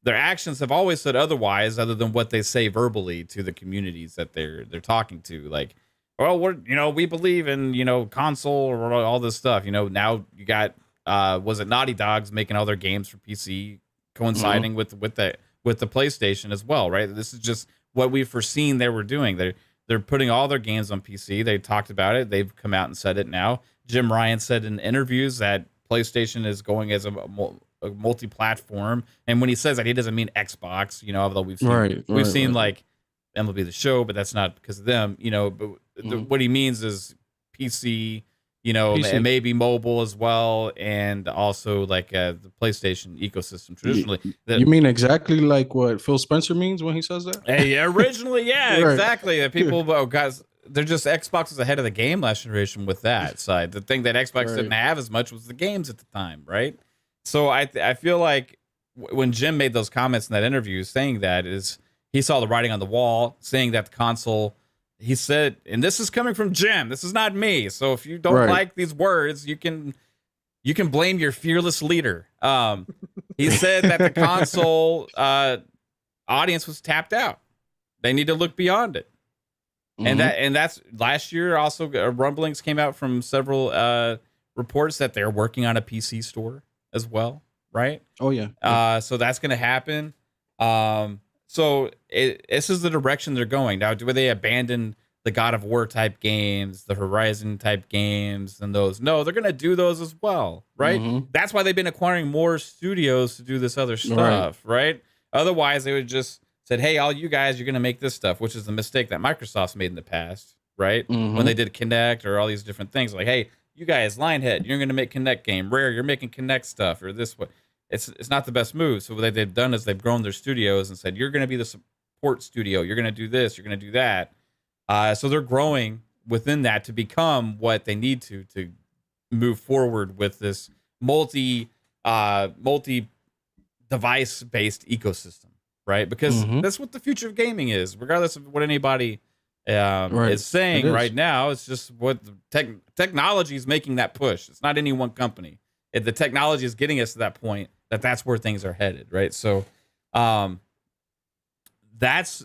Their actions have always said otherwise, other than what they say verbally to the communities that they're talking to. Like, well, we believe in console or all this stuff. Now you got was it Naughty Dog's making all their games for PC, coinciding with the PlayStation as well, right? This is just what we've foreseen they were doing. They're putting all their games on PC. They talked about it. They've come out and said it now. Jim Ryan said in interviews that PlayStation is going as a multi-platform, and when he says that, he doesn't mean Xbox. Although we've seen like MLB The Show, but that's not because of them. But what he means is PC. PC. And maybe mobile as well, and also like the PlayStation ecosystem traditionally. You mean exactly like what Phil Spencer means when he says that? Hey, originally, yeah, exactly. The people, guys, they're just Xbox was ahead of the game last generation with that side. The thing that Xbox didn't have as much was the games at the time, right? So I feel like when Jim made those comments in that interview, saying that is he saw the writing on the wall, saying that the console. He said, and this is coming from Jim. This is not me. So if you don't like these words, you can blame your fearless leader. He said that the console audience was tapped out. They need to look beyond it. And that's last year. Also, rumblings came out from several reports that they're working on a PC store as well. Right? Oh yeah. So that's going to happen. So this is the direction they're going. Now, do they abandon the God of War type games, the Horizon type games, and those? No, they're going to do those as well, right? That's why they've been acquiring more studios to do this other stuff, right? Otherwise, they would just said, hey, all you guys, you're going to make this stuff, which is the mistake that Microsoft's made in the past, right? When they did Kinect or all these different things. Like, hey, you guys, Lionhead, you're going to make Kinect game. Rare, you're making Kinect stuff, or this way. It's not the best move. So what they've done is they've grown their studios and said, you're going to be the support studio. You're going to do this. You're going to do that. So they're growing within that to become what they need to move forward with this multi-device based ecosystem, right? Because that's what the future of gaming is, regardless of what anybody is saying right now. It's just what the technology is making that push. It's not any one company. The technology is getting us to that point that's where things are headed, right? So that's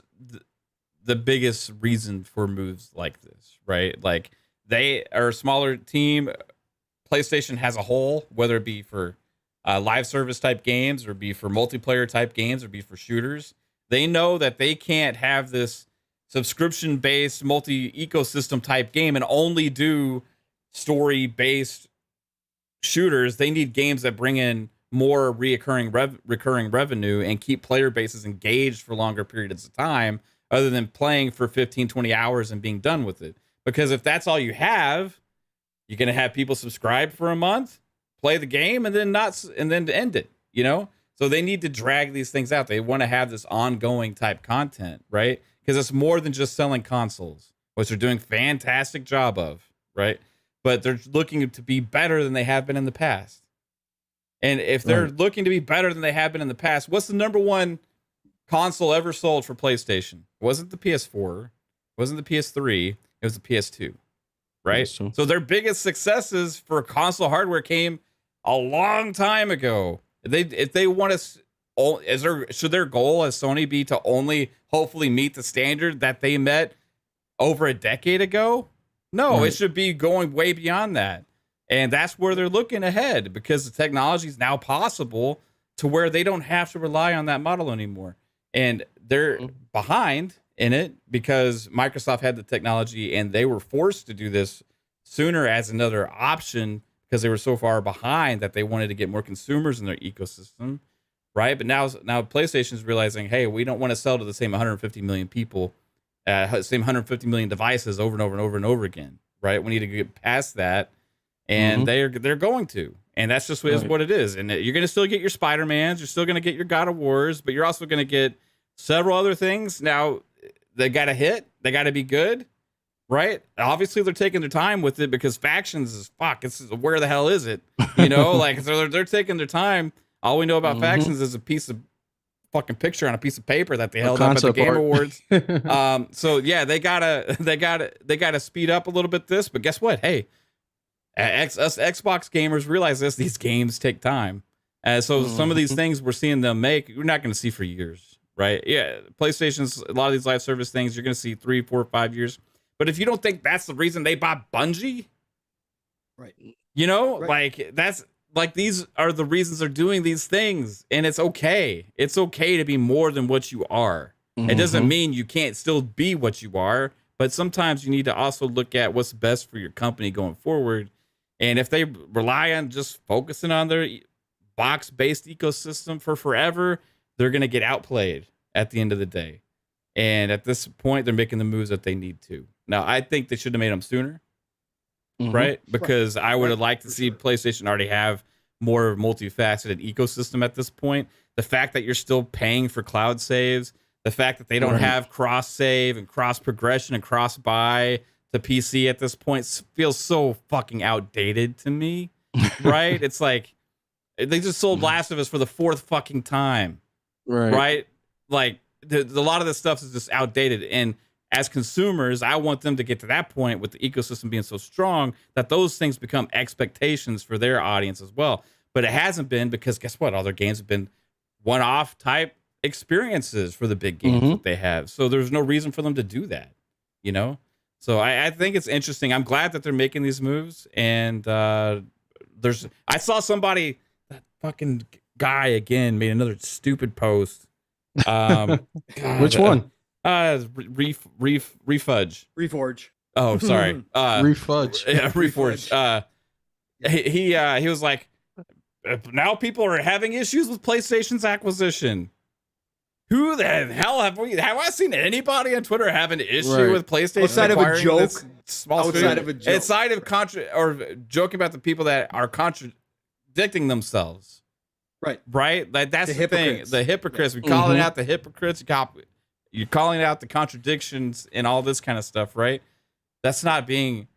the biggest reason for moves like this, right? Like they are a smaller team. PlayStation has a whole, whether it be for live service type games or be for multiplayer type games or be for shooters. They know that they can't have this subscription-based multi-ecosystem type game and only do story-based shooters. They need games that bring in more recurring revenue and keep player bases engaged for longer periods of time, other than playing for 15, 20 hours and being done with it. Because if that's all you have, you're going to have people subscribe for a month, play the game, and then to end it, So they need to drag these things out. They want to have this ongoing type content, right? because it's more than just selling consoles, which they're doing a fantastic job of, right? But they're looking to be better than they have been in the past. And if they're looking to be better than they have been in the past, what's the number one console ever sold for PlayStation? It wasn't the PS4, it wasn't the PS3, it was the PS2, right? So their biggest successes for console hardware came a long time ago. If they want to, should their goal as Sony be to only hopefully meet the standard that they met over a decade ago? No, it should be going way beyond that. And that's where they're looking ahead, because the technology is now possible to where they don't have to rely on that model anymore. And they're behind in it because Microsoft had the technology and they were forced to do this sooner as another option because they were so far behind that they wanted to get more consumers in their ecosystem, right? But now PlayStation is realizing, hey, we don't want to sell to the same 150 million people, same 150 million devices over and over and over and over again, right? We need to get past that. And they're going to, and that's just what it is. And you're going to still get your Spider-Mans, you're still going to get your God of Wars, but you're also going to get several other things. Now, they got to hit, they got to be good, right? Obviously, they're taking their time with it because Factions is where the hell is it? You know, like they're taking their time. All we know about Factions is a piece of fucking picture on a piece of paper that they held up at the Game Awards. So yeah, they gotta speed up a little bit this, but guess what? Hey. Us Xbox gamers realize these games take time. So some of these things we're seeing them make, you're not going to see for years, right? Yeah, PlayStation's, a lot of these live service things, you're going to see 3, 4, 5 years. But if you don't think that's the reason they bought Bungie, right? You know, like that's like these are the reasons they're doing these things, and it's okay. It's okay to be more than what you are. It doesn't mean you can't still be what you are, but sometimes you need to also look at what's best for your company going forward. And if they rely on just focusing on their box-based ecosystem for forever, they're going to get outplayed at the end of the day. And at this point, they're making the moves that they need to. Now, I think they should have made them sooner, right? Because I would have liked to see PlayStation already have more multifaceted ecosystem at this point. The fact that you're still paying for cloud saves, the fact that they don't have cross-save and cross-progression and cross-buy to PC at this point feels so fucking outdated to me, right? It's like they just sold Last of Us for the 4th fucking time, right? Like a lot of this stuff is just outdated, and as consumers, I want them to get to that point with the ecosystem being so strong that those things become expectations for their audience as well. But it hasn't been, because guess what? All their games have been one-off type experiences for the big games that they have. So there's no reason for them to do that, you know? So I think it's interesting. I'm glad that they're making these moves. And I saw somebody, that fucking guy again, made another stupid post. God, which one? Refudge. Reforge. Oh, sorry. Refudge. Yeah, Reforge. He was like, now people are having issues with PlayStation's acquisition. Who the hell have I seen anybody on Twitter have an issue with PlayStation outside of a joke? Outside of joking about the people that are contradicting themselves, right? Like that's the thing. The hypocrites. We're calling out the hypocrites. You're calling out the contradictions and all this kind of stuff, right? That's not being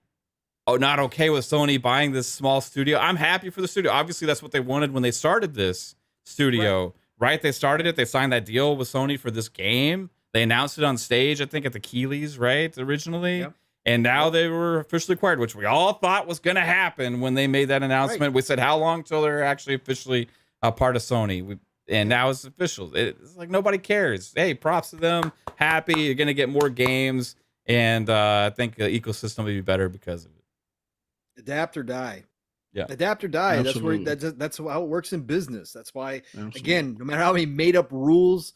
not okay with Sony buying this small studio. I'm happy for the studio. Obviously, that's what they wanted when they started this studio. Right, they started it. They signed that deal with Sony for this game. They announced it on stage, I think, at the Keeleys, right, originally. Yep. And now they were officially acquired, which we all thought was going to happen when they made that announcement. Right. We said, how long till they're actually officially a part of Sony? And now it's official. It's like nobody cares. Hey, props to them. Happy. You're going to get more games. And I think the ecosystem will be better because of it. Adapt or die. Yeah, adapt or die. Absolutely. That's how it works in business. That's why, again, no matter how many made up rules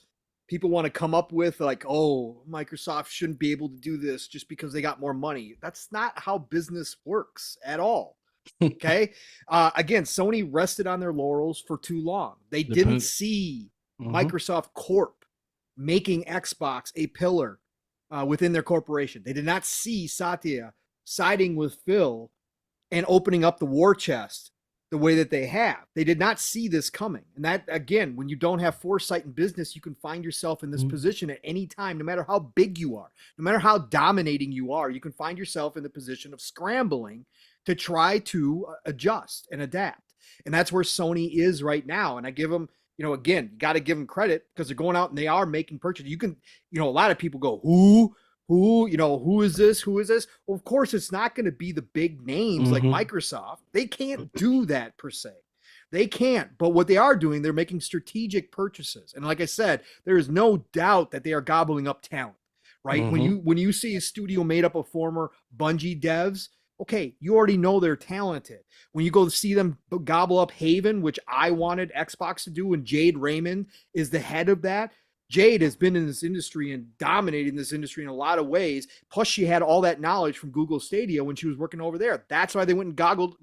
people want to come up with, like, oh, Microsoft shouldn't be able to do this just because they got more money. That's not how business works at all. Okay. Again, Sony rested on their laurels for too long. They didn't see Microsoft Corp making Xbox a pillar within their corporation. They did not see Satya siding with Phil and opening up the war chest the way that they have. They did not see this coming. And that, again, when you don't have foresight in business, you can find yourself in this position at any time, no matter how big you are, no matter how dominating you are, you can find yourself in the position of scrambling to try to adjust and adapt. And that's where Sony is right now. And I give them, again, you got to give them credit because they're going out and they are making purchases. You can, a lot of people go, who is this? Who is this? Well, of course, it's not going to be the big names like Microsoft. They can't do that per se. They can't. But what they are doing, they're making strategic purchases. And like I said, there is no doubt that they are gobbling up talent, right? When you see a studio made up of former Bungie devs, okay, you already know they're talented. When you go to see them gobble up Haven, which I wanted Xbox to do, and Jade Raymond is the head of that. Jade has been in this industry and dominating this industry in a lot of ways. Plus, she had all that knowledge from Google Stadia when she was working over there. That's why they went and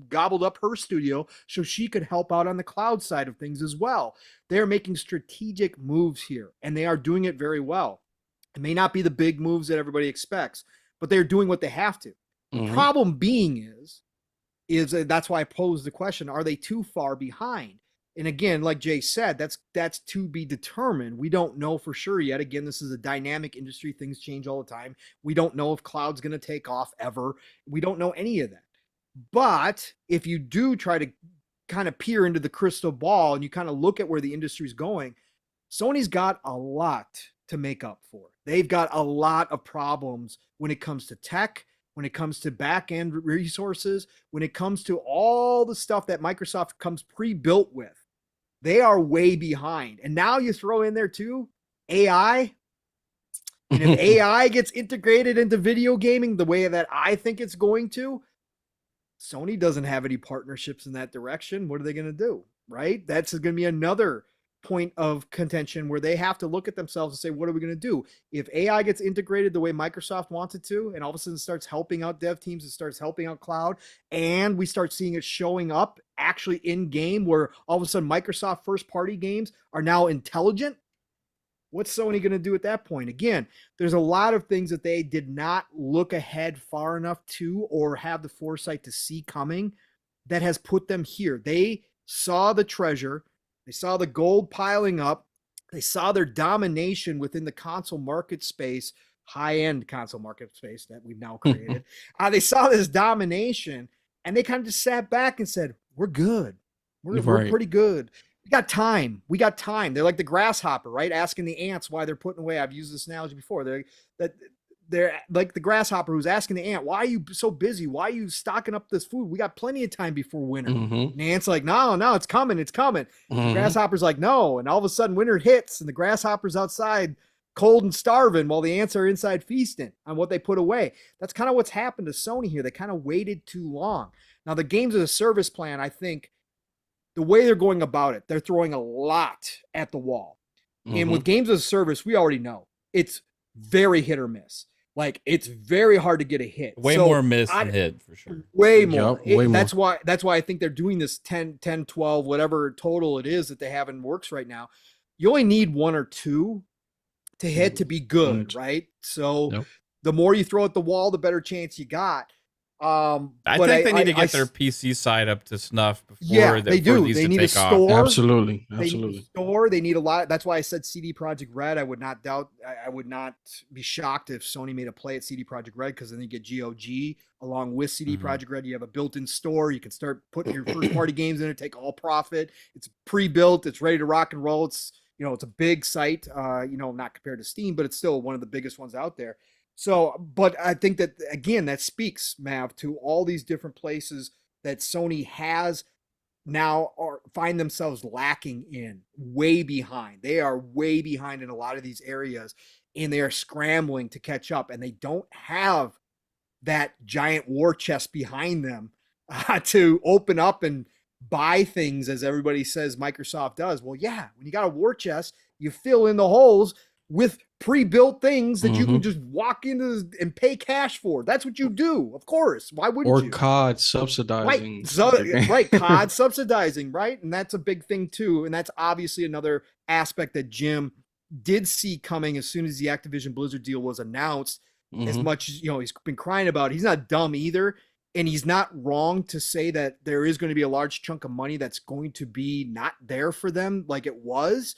gobbled up her studio so she could help out on the cloud side of things as well. They're making strategic moves here, and they are doing it very well. It may not be the big moves that everybody expects, but they're doing what they have to. The problem being is that's why I posed the question, are they too far behind? And again, like Jay said, that's to be determined. We don't know for sure yet. Again, this is a dynamic industry. Things change all the time. We don't know if cloud's going to take off ever. We don't know any of that. But if you do try to kind of peer into the crystal ball and you kind of look at where the industry's going, Sony's got a lot to make up for. They've got a lot of problems when it comes to tech, when it comes to back-end resources, when it comes to all the stuff that Microsoft comes pre-built with. They are way behind. And now you throw in there too, AI. And if AI gets integrated into video gaming the way that I think it's going to, Sony doesn't have any partnerships in that direction. What are they going to do? Right? That's going to be another point of contention where they have to look at themselves and say, what are we going to do? If AI gets integrated the way Microsoft wants it to, and all of a sudden starts helping out dev teams, it starts helping out cloud, and we start seeing it showing up actually in game where all of a sudden Microsoft first party games are now intelligent, what's Sony going to do at that point? Again, there's a lot of things that they did not look ahead far enough to or have the foresight to see coming that has put them here. They saw the treasure. They saw the gold piling up. They saw their domination within the console market space, high-end console market space that we've now created. They saw this domination, and they kind of just sat back and said, we're good. We're pretty good. We got time. They're like the grasshopper, right? Asking the ants why they're putting away. I've used this analogy before. They're like the grasshopper who's asking the ant, why are you so busy? Why are you stocking up this food? We got plenty of time before winter. And the ant's like, no, it's coming. The grasshopper's like, no. And all of a sudden winter hits and the grasshopper's outside cold and starving while the ants are inside feasting on what they put away. That's kind of what's happened to Sony here. They kind of waited too long. Now the games as a service plan, I think the way they're going about it, they're throwing a lot at the wall. And with games as a service, we already know it's very hit or miss. Like it's very hard to get a hit. Way more miss than hit for sure. Way more. Yep, way more. That's why I think they're doing this 10, 12, whatever total it is that they have in works right now. You only need one or two to hit to be good, right? So the more you throw at the wall, the better chance you got. I think they need to get their PC side up to snuff before they do. They need a store. Absolutely. They need a store. They need a lot. That's why I said CD Projekt Red. I would not doubt. I would not be shocked if Sony made a play at CD Projekt Red because then you get GOG along with CD Projekt Red. You have a built-in store. You can start putting your first-party games in it. Take all profit. It's pre-built. It's ready to rock and roll. It's it's a big site. Not compared to Steam, but it's still one of the biggest ones out there. So, but I think that, again, that speaks, Mav, to all these different places that Sony has now or find themselves lacking in, way behind. They are way behind in a lot of these areas, and they are scrambling to catch up, and they don't have that giant war chest behind them to open up and buy things as everybody says Microsoft does. Well, yeah, when you got a war chest, you fill in the holes with pre-built things that you can just walk into and pay cash for. That's what you do, of course. Why wouldn't you? Or COD subsidizing. Right, COD subsidizing, right? And that's a big thing too. And that's obviously another aspect that Jim did see coming as soon as the Activision Blizzard deal was announced. As much as he's been crying about it. He's not dumb either. And he's not wrong to say that there is going to be a large chunk of money that's going to be not there for them like it was.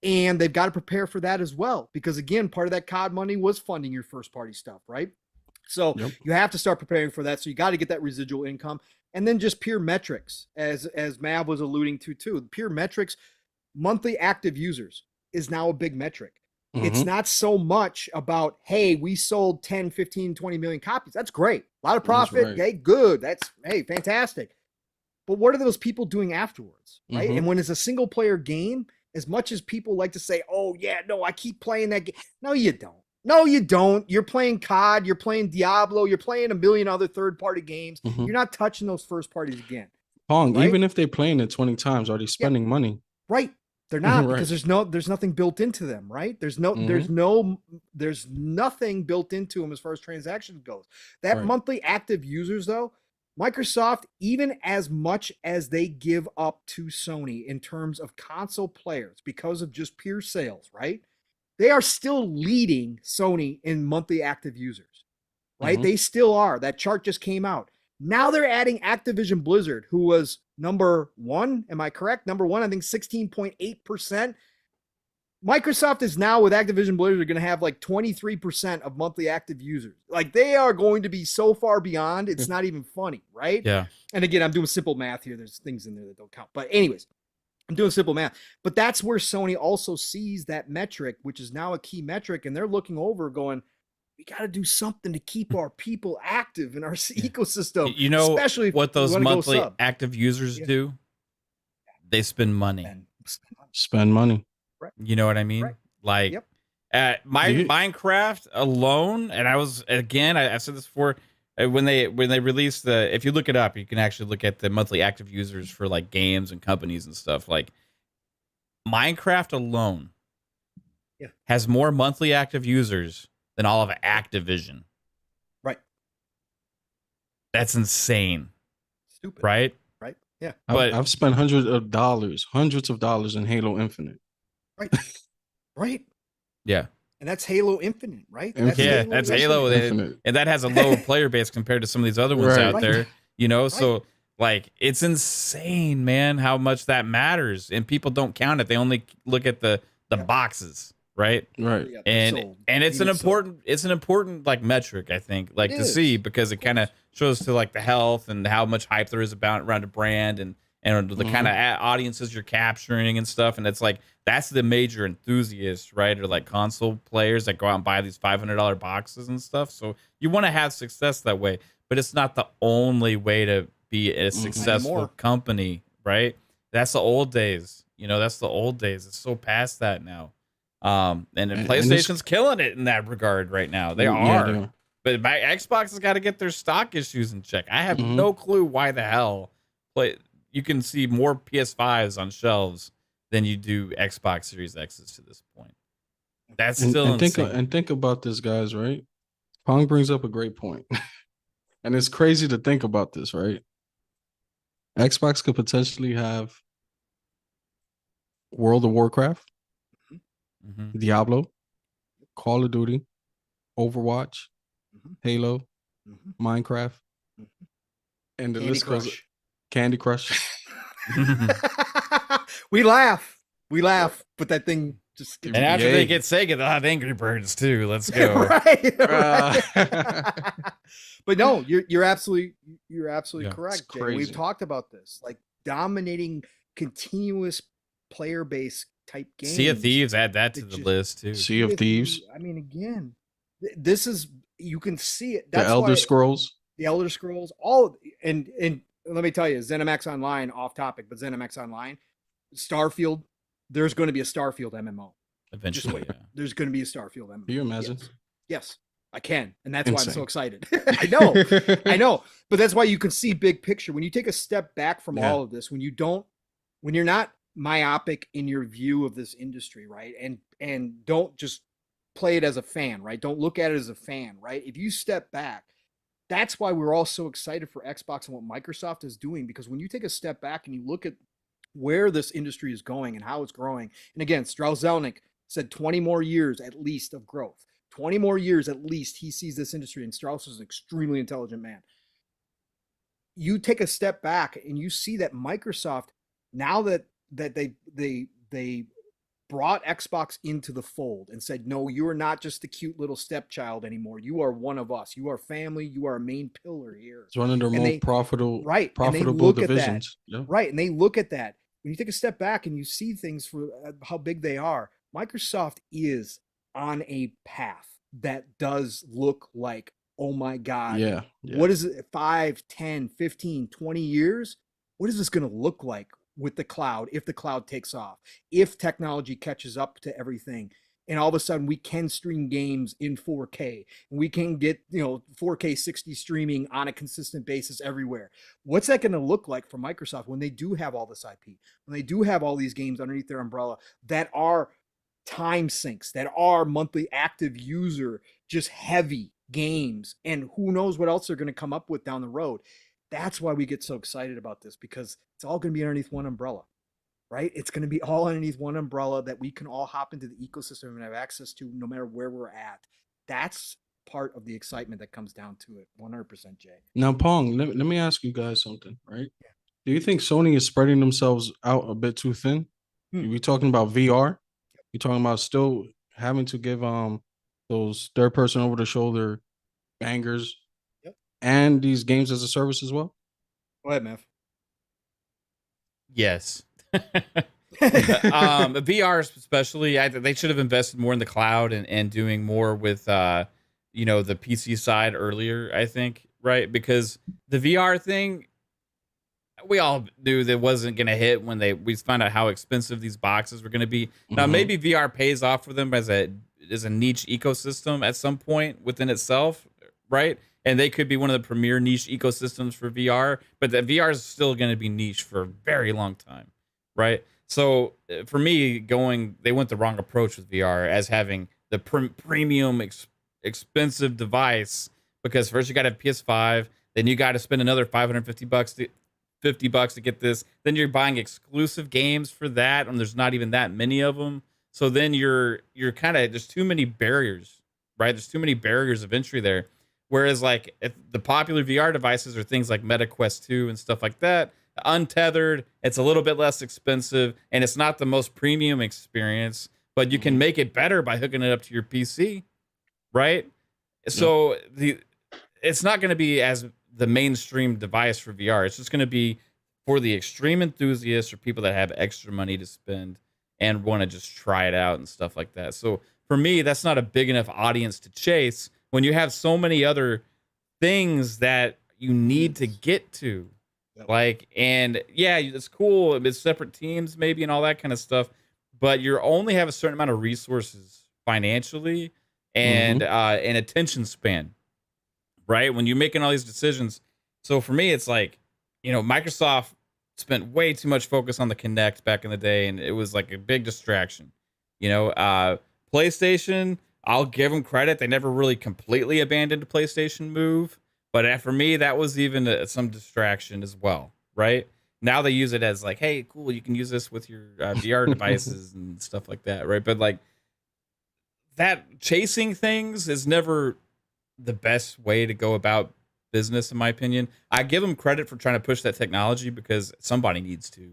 And they've got to prepare for that as well. Because again, part of that COD money was funding your first party stuff, right? So you have to start preparing for that. So you got to get that residual income. And then just pure metrics, as Mav was alluding to too. Pure metrics, monthly active users is now a big metric. It's not so much about, hey, we sold 10, 15, 20 million copies. That's great. A lot of profit. Right. Hey, good. That's, hey, fantastic. But what are those people doing afterwards, right? And when it's a single player game, as much as people like to say, oh, yeah, no, I keep playing that game. No, you don't. No, you don't. You're playing COD. You're playing Diablo. You're playing a million other third-party games. You're not touching those first parties again. Pong, right? Even if they're playing it 20 times, are they spending money? Right. They're not because there's nothing built into them, right? There's nothing built into them as far as transactions goes. That monthly active users, though, Microsoft, even as much as they give up to Sony in terms of console players because of just pure sales, right? They are still leading Sony in monthly active users, right? They still are. That chart just came out. Now they're adding Activision Blizzard, who was number one. Am I correct? Number one, I think 16.8%. Microsoft is now with Activision Blizzard going to have like 23% of monthly active users. Like they are going to be so far beyond. It's not even funny, right? Yeah. And again, I'm doing simple math here. There's things in there that don't count. But anyways, I'm doing simple math. But that's where Sony also sees that metric, which is now a key metric. And they're looking over going, we got to do something to keep our people active in our ecosystem. You know, especially what those monthly active users do? They spend money. Spend money. Right. You know what I mean? Right. Like Minecraft alone, and I've said this before, when they released if you look it up, you can actually look at the monthly active users for like games and companies and stuff. Like Minecraft alone has more monthly active users than all of Activision. Right. That's insane. Stupid. Right? Right. Yeah. But I've spent hundreds of dollars in Halo Infinite. Right. Right. Yeah. And that's Halo Infinite, right? That's Halo Infinite. And that has a low player base compared to some of these other ones out there. You know, so like it's insane, man, how much that matters. And people don't count it. They only look at the boxes. Right. And it's an important like metric, I think, like to see, because it kind of shows to like the health and how much hype there is around a brand and the kind of audiences you're capturing and stuff. And it's like, that's the major enthusiasts, right? Or like console players that go out and buy these $500 boxes and stuff. So you want to have success that way, but it's not the only way to be a successful company, right? That's the old days. You know, that's the old days. It's so past that now. And PlayStation's killing it in that regard right now. They are. But my Xbox has got to get their stock issues in check. I have no clue why the hell you can see more PS5s on shelves than you do Xbox Series X's to this point. That's still insane. Think about this, guys, right? Pong brings up a great point. And it's crazy to think about this, right? Xbox could potentially have World of Warcraft, Diablo, Call of Duty, Overwatch, Halo, Minecraft, and the list goes Candy Crush. We laugh, but that thing just. And after they get Sega, they'll have Angry Birds too. Let's go. right. But no, you're absolutely correct. We've talked about this, like dominating continuous player base type games. Sea of Thieves, add that to the list too. Sea of Thieves. I mean, again, this is, you can see it. That's the Elder Scrolls. The Elder Scrolls, all and let me tell you, ZeniMax Online, off topic, but ZeniMax Online, Starfield, there's going to be a Starfield MMO. Eventually, there's going to be a Starfield MMO. Can you imagine? Yes, I can. And that's why I'm so excited. I know. But that's why you can see big picture. When you take a step back from all of this, when you're not myopic in your view of this industry, right? And don't just play it as a fan, right? Don't look at it as a fan, right? If you step back, that's why we're all so excited for Xbox and what Microsoft is doing, because when you take a step back and you look at where this industry is going and how it's growing, and again, Strauss-Zelnick said 20 more years at least of growth. 20 more years at least he sees this industry, and Strauss is an extremely intelligent man. you take a step back and you see that Microsoft, now that they brought Xbox into the fold and said, no, you are not just a cute little stepchild anymore. You are one of us. You are family. You are a main pillar here. It's one of their more profitable divisions. Yeah. Right. And they look at that. When you take a step back and you see things for how big they are, Microsoft is on a path that does look like, oh my God. Yeah. What is it? 5, 10, 15, 20 years? What is this going to look like with the cloud, if the cloud takes off, if technology catches up to everything, and all of a sudden we can stream games in 4K, and we can get 4K 60 streaming on a consistent basis everywhere. What's that going to look like for Microsoft when they do have all this IP, when they do have all these games underneath their umbrella that are time sinks, that are monthly active user, just heavy games, and who knows what else they're going to come up with down the road. That's why we get so excited about this, because it's all going to be underneath one umbrella, right? It's going to be all underneath one umbrella that we can all hop into the ecosystem and have access to no matter where we're at. That's part of the excitement that comes down to it. 100%, Jay. Now, Pong, let me ask you guys something, right? Yeah. Do you think Sony is spreading themselves out a bit too thin? We talking about VR? You talking about still having to give those third person over the shoulder bangers and these games as a service as well? Go ahead, Mav. Yes. VR especially, they should have invested more in the cloud and doing more with the PC side earlier, I think, right? Because the VR thing, we all knew that wasn't going to hit when we found out how expensive these boxes were going to be. Now, maybe VR pays off for them as a niche ecosystem at some point within itself, right? And they could be one of the premier niche ecosystems for VR, but the VR is still going to be niche for a very long time, right? So for me, they went the wrong approach with VR as having the premium expensive device, because first you got to have PS5, then you got to spend another $550 $50 to get this. Then you're buying exclusive games for that, and there's not even that many of them. So then you're kind of, there's too many barriers, right? There's too many barriers of entry there. Whereas like if the popular VR devices are things like Meta Quest 2 and stuff like that, untethered, it's a little bit less expensive, and it's not the most premium experience, but you can make it better by hooking it up to your PC, right? So it's not going to be as the mainstream device for VR. It's just going to be for the extreme enthusiasts or people that have extra money to spend and want to just try it out and stuff like that. So for me, that's not a big enough audience to chase when you have so many other things that you need to get to. Like, and yeah, it's cool. It's separate teams maybe and all that kind of stuff, but you only have a certain amount of resources financially and an attention span, right? When you're making all these decisions. So for me, it's like, you know, Microsoft spent way too much focus on the Kinect back in the day, and it was like a big distraction. You know, PlayStation, I'll give them credit. They never really completely abandoned the PlayStation Move. But for me, that was even some distraction as well, right? Now they use it as like, hey, cool, you can use this with your VR devices and stuff like that, right? But like that chasing things is never the best way to go about business, in my opinion. I give them credit for trying to push that technology because somebody needs to,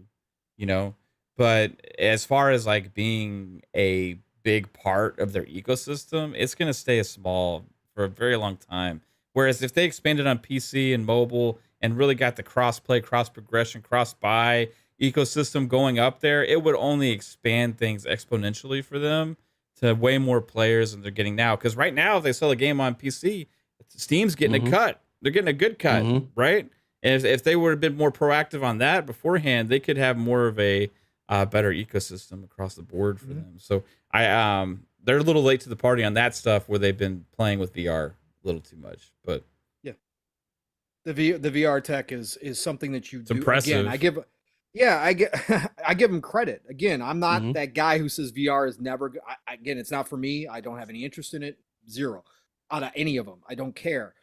you know? But as far as like being a big part of their ecosystem, it's going to stay small for a very long time. Whereas if they expanded on PC and mobile and really got the cross-play, cross-progression, cross-buy ecosystem going up there, it would only expand things exponentially for them to way more players than they're getting now. Because right now, if they sell a game on PC, Steam's getting a cut. They're getting a good cut, right? And if they would have been more proactive on that beforehand, they could have more of a better ecosystem across the board for them. So they're a little late to the party on that stuff where they've been playing with VR a little too much, but yeah, the VR tech is something that you do. Impressive. Again, I give them credit. Again, I'm not that guy who says VR is never. Again, it's not for me. I don't have any interest in it. Zero out of any of them. I don't care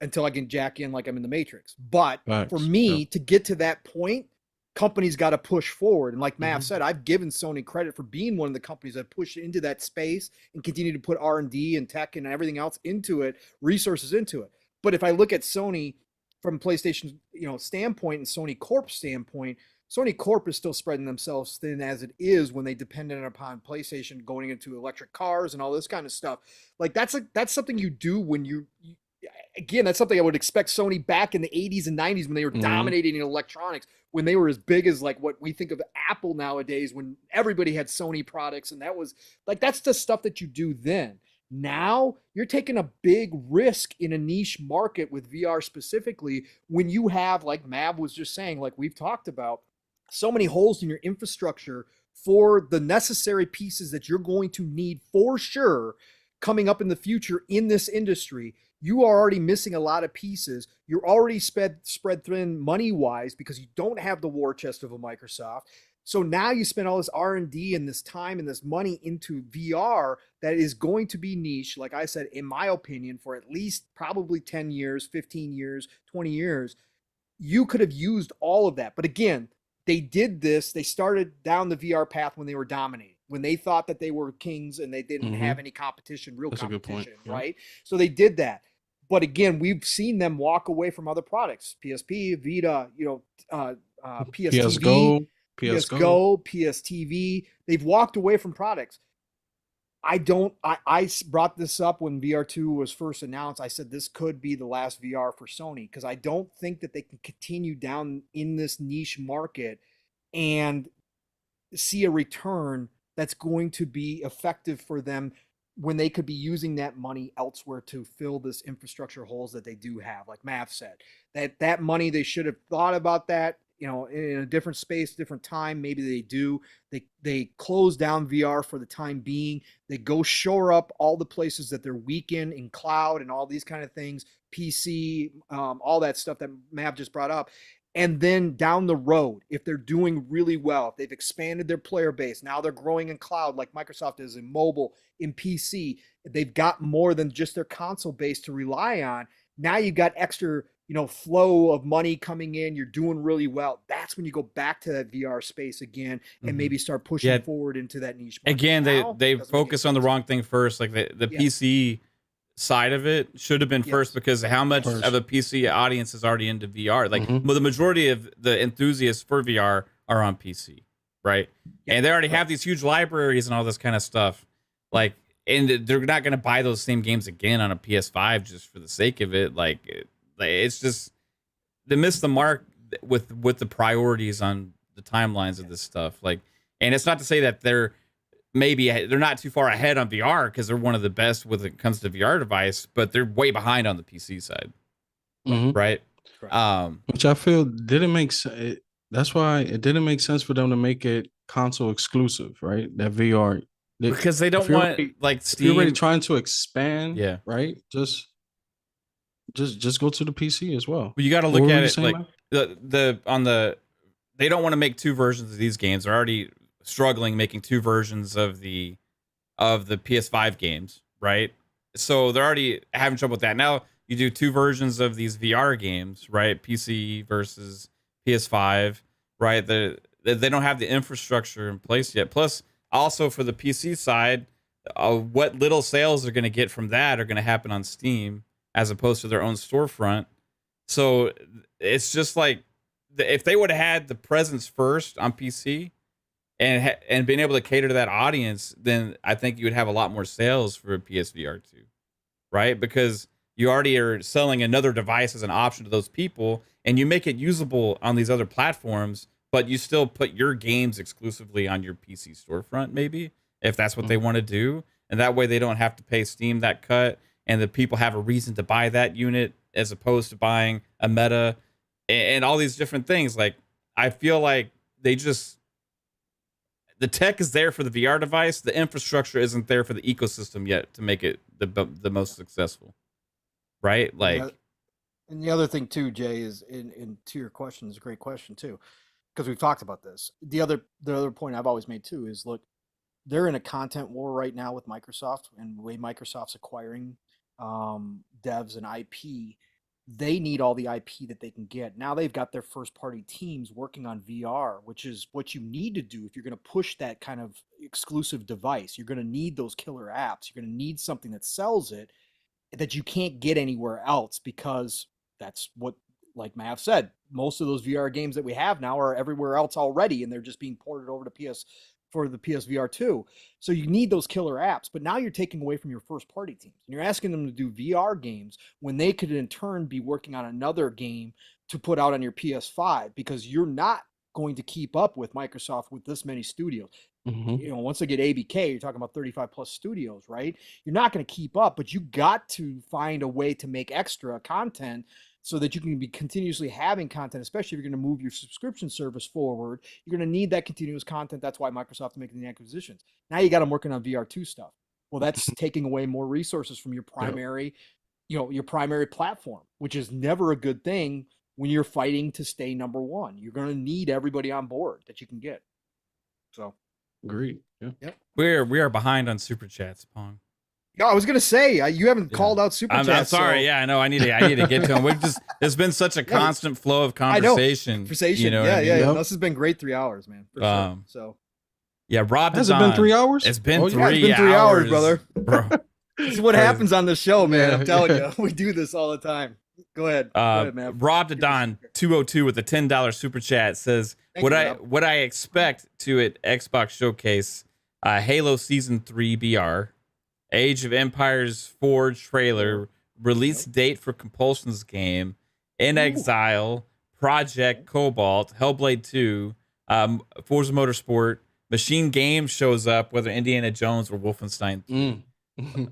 until I can jack in like I'm in the Matrix. But for me to get to that point, companies got to push forward. And like Mav said, I've given Sony credit for being one of the companies that pushed into that space and continue to put R&D and tech and everything else into it, resources into it. But if I look at Sony from PlayStation, standpoint and Sony Corp standpoint, Sony Corp is still spreading themselves thin as it is when they depended upon PlayStation going into electric cars and all this kind of stuff. Like that's something you do when again, that's something I would expect Sony back in the 80s and 90s when they were dominating in electronics, when they were as big as like what we think of Apple nowadays, when everybody had Sony products. And that was like, that's the stuff that you do then. Now you're taking a big risk in a niche market with VR specifically, when you have, like Mav was just saying, like we've talked about, so many holes in your infrastructure for the necessary pieces that you're going to need for sure coming up in the future in this industry. You are already missing a lot of pieces. You're already spread thin money-wise because you don't have the war chest of a Microsoft. So now you spend all this R&D and this time and this money into VR that is going to be niche, like I said, in my opinion, for at least probably 10 years, 15 years, 20 years. You could have used all of that. But again, they did this. They started down the VR path when they were dominating, when they thought that they were kings and they didn't have any competition, real That's competition, yeah. right? So they did that. But again, we've seen them walk away from other products, PSP, Vita, PS TV, PS Go, PS TV. They've walked away from products. I brought this up when VR2 was first announced. I said this could be the last VR for Sony, because I don't think that they can continue down in this niche market and see a return that's going to be effective for them when they could be using that money elsewhere to fill this infrastructure holes that they do have. Like Mav said, that money, they should have thought about that, in a different space, different time. Maybe they do. They close down VR for the time being. They go shore up all the places that they're weak in cloud and all these kind of things, PC, all that stuff that Mav just brought up. And then down the road, if they're doing really well, if they've expanded their player base, now they're growing in cloud like Microsoft is, in mobile, in PC, they've got more than just their console base to rely on. Now you've got extra, flow of money coming in. You're doing really well. That's when you go back to that VR space again and maybe start pushing forward into that niche market. Again, they focus on the wrong thing first. Like the PC side of it should have been first, because how much of a PC audience is already into VR? Like the majority of the enthusiasts for VR are on PC, right? And they already have these huge libraries and all this kind of stuff. Like, and they're not going to buy those same games again on a PS5 just for the sake of it. Like it's just, they missed the mark with the priorities on the timelines of this stuff. Like, and it's not to say that they're not too far ahead on VR, because they're one of the best when it comes to VR device, but they're way behind on the PC side, right? Which I feel didn't make sense. That's why it didn't make sense for them to make it console exclusive, right? That VR, because they don't want like Steam. If you're already trying to expand, right? Just go to the PC as well. Well, you got to look at it like they don't want to make two versions of these games. They're already struggling making two versions of the PS5 games, right? So they're already having trouble with that. Now you do two versions of these VR games, right? PC versus PS5, right? They don't have the infrastructure in place yet. Plus, also for the PC side, what little sales they're going to get from that are going to happen on Steam as opposed to their own storefront. So it's just like, if they would have had the presence first on PC and been able to cater to that audience, then I think you would have a lot more sales for PSVR 2, right? Because you already are selling another device as an option to those people, and you make it usable on these other platforms, but you still put your games exclusively on your PC storefront, maybe, if that's what they want to do. And that way they don't have to pay Steam that cut, and the people have a reason to buy that unit as opposed to buying a Meta and all these different things. Like, I feel like the tech is there for the VR device. The infrastructure isn't there for the ecosystem yet to make it the most successful, right? Like, and the other thing too, Jay, is in to your question, is a great question too, because we've talked about this. The other point I've always made too is, look, they're in a content war right now with Microsoft, and the way Microsoft's acquiring devs and IP. They need all the IP that they can get. Now they've got their first party teams working on VR, which is what you need to do if you're going to push that kind of exclusive device. You're going to need those killer apps. You're going to need something that sells it that you can't get anywhere else, because that's what like Mav said, most of those VR games that we have now are everywhere else already, and they're just being ported over to PS for the PSVR 2. So you need those killer apps, but now you're taking away from your first party teams, and you're asking them to do VR games when they could in turn be working on another game to put out on your PS5, because you're not going to keep up with Microsoft with this many studios. You know, once they get ABK, you're talking about 35 plus studios, right? You're not going to keep up, but you got to find a way to make extra content so that you can be continuously having content, especially if you're going to move your subscription service forward. You're going to need that continuous content. That's why Microsoft is making the acquisitions. Now you got them working on VR2 stuff. Well, that's taking away more resources from your primary, you know, your primary platform, which is never a good thing when you're fighting to stay number one. You're going to need everybody on board that you can get. So, agreed. Yeah. Yep. We are behind on super chats, Pong. Yeah, I was gonna say you haven't called out super chats. I'm sorry. So. Yeah, I know. I need to get to them. We've just there's been such a constant flow of conversation. You know, yeah. Yep. This has been great 3 hours, man. For sure. So. Yeah, Rob. Has it been 3 hours? It's been 3 hours. It's been 3 hours, brother. Bro. This is what happens on the show, man. I'm telling you, we do this all the time. Go ahead, man. Rob the Don 202 with a $10 super chat says, "What I expect to at Xbox Showcase, Halo Season 3 BR, Age of Empires 4 trailer, release date for Compulsion's game, In Exile, Project Cobalt, Hellblade 2, Forza Motorsport, Machine Games shows up, whether Indiana Jones or Wolfenstein.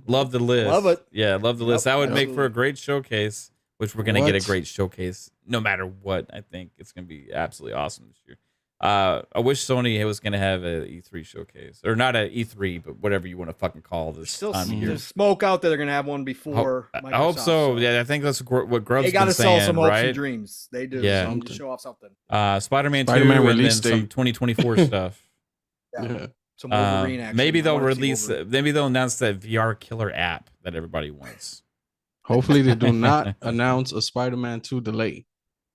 Love the list. Love it. Yeah, love the list. That would absolutely. make for a great showcase, which we're going to get a great showcase no matter what. I think it's going to be absolutely awesome this year. I wish Sony was going to have an E3 showcase, or not an E3, but whatever you want to fucking call this. Still there's smoke out there. They're going to have one before Microsoft. I hope so. Yeah, I think that's what Grubb's They got to saying, sell some hopes right? and dreams. They do. Yeah. So to show off something. Spider-Man 2 Spider-Man and release then some date. 2024 stuff. Yeah. Some Wolverine action. Maybe they'll announce that VR killer app that everybody wants. Hopefully they do not announce a Spider-Man 2 delay.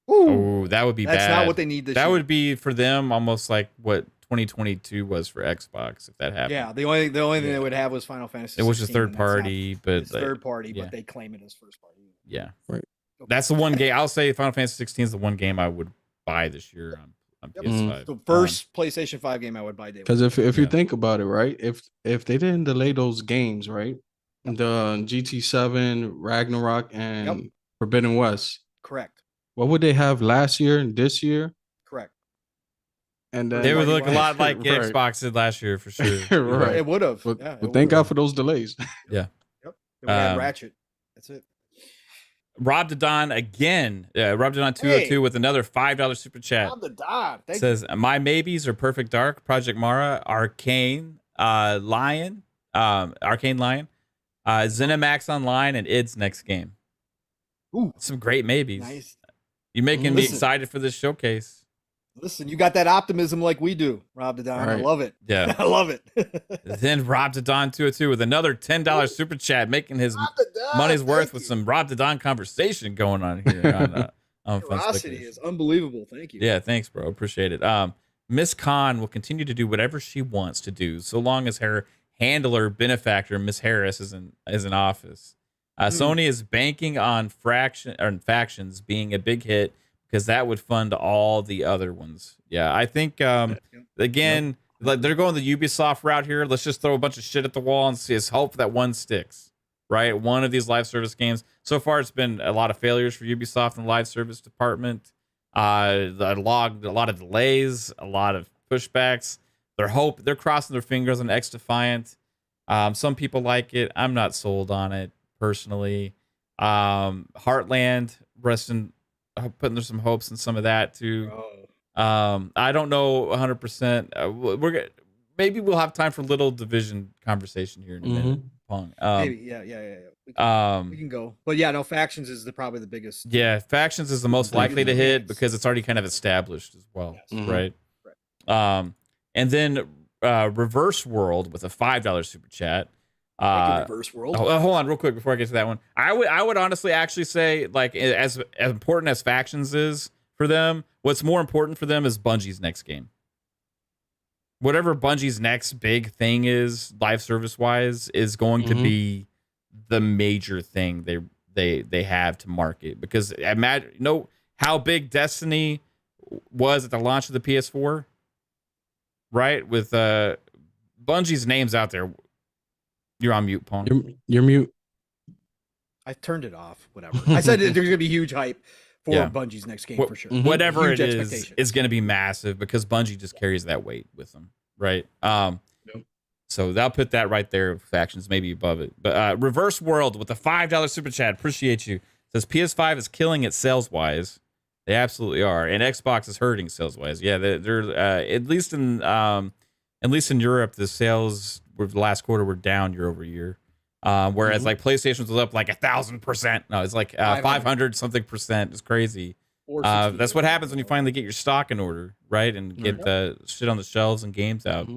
Oh, that would be bad. That's not what they need this year. That would be for them almost like what 2022 was for Xbox if that happened. Yeah, the only thing they would have was Final Fantasy. It was just 16, third and party, but it's third party, but they claim it as first party. Yeah, right. That's the one game I'll say. Final Fantasy 16 is the one game I would buy this year on PS5. The first PlayStation 5 game I would buy day one. Because if you think about it, right, if they didn't delay those games, right, the GT7, Ragnarok, and Forbidden West, correct. What would they have last year and this year? Correct. And then they would look a lot like Xbox did last year for sure. Right. It would have. But thank God for those delays. Yeah. Yep. We had Ratchet. That's it. Rob the Don again. Rob the Don 202 with another $5 super chat. Rob the Don. Says my maybes are Perfect Dark, Project Mara, Arcane Lion, ZeniMax Online, and id's next game. Ooh, some great maybes. Nice. You're making me excited for this showcase. Listen, you got that optimism like we do, Rob the Don. Right. I love it. Yeah. I love it. Then Rob the Don 202 with another $10 super chat, making his money's worth with some Rob the Don conversation going on here. On Curiosity is unbelievable. Thank you. Yeah, thanks, bro. Appreciate it. Miss Kahn will continue to do whatever she wants to do, so long as her handler, benefactor, Miss Harris, is in office. Sony is banking on factions being a big hit because that would fund all the other ones. Yeah, I think again, like they're going the Ubisoft route here. Let's just throw a bunch of shit at the wall and see. Hope that one sticks. Right, one of these live service games. So far, it's been a lot of failures for Ubisoft in the live service department. A lot of delays, a lot of pushbacks. They're crossing their fingers on X Defiant. Some people like it. I'm not sold on it personally. Heartland, putting some hopes in some of that too. I don't know 100%. Maybe we'll have time for a little Division conversation here in a minute. Pong. Maybe, yeah. We can go, but yeah, no. Factions is probably the biggest. Yeah, Factions is the most likely to hit because it's already kind of established as well, right? And then Reverse World with a $5 super chat. Reverse World. Hold on, real quick before I get to that one. I would honestly actually say, like, as important as Factions is for them, what's more important for them is Bungie's next game. Whatever Bungie's next big thing is, live service wise, is going to be the major thing they have to market. Because imagine how big Destiny was at the launch of the PS4, right? With Bungie's names out there. You're on mute, Pong. You're mute. I turned it off. Whatever. I said there's going to be huge hype for Bungie's next game for sure. Whatever it is going to be massive because Bungie just carries that weight with them, right? So they'll put that right there. Factions maybe above it, but Reverse World with the $5 super chat. Appreciate you. Says PS5 is killing it sales wise. They absolutely are, and Xbox is hurting sales wise. Yeah, they're at least in Europe, the sales were the last quarter were down year over year. Whereas like PlayStation was up like 1,000%. No, it's like 500 something percent. It's crazy. That's what happens when you finally get your stock in order, right? And get the shit on the shelves and games out.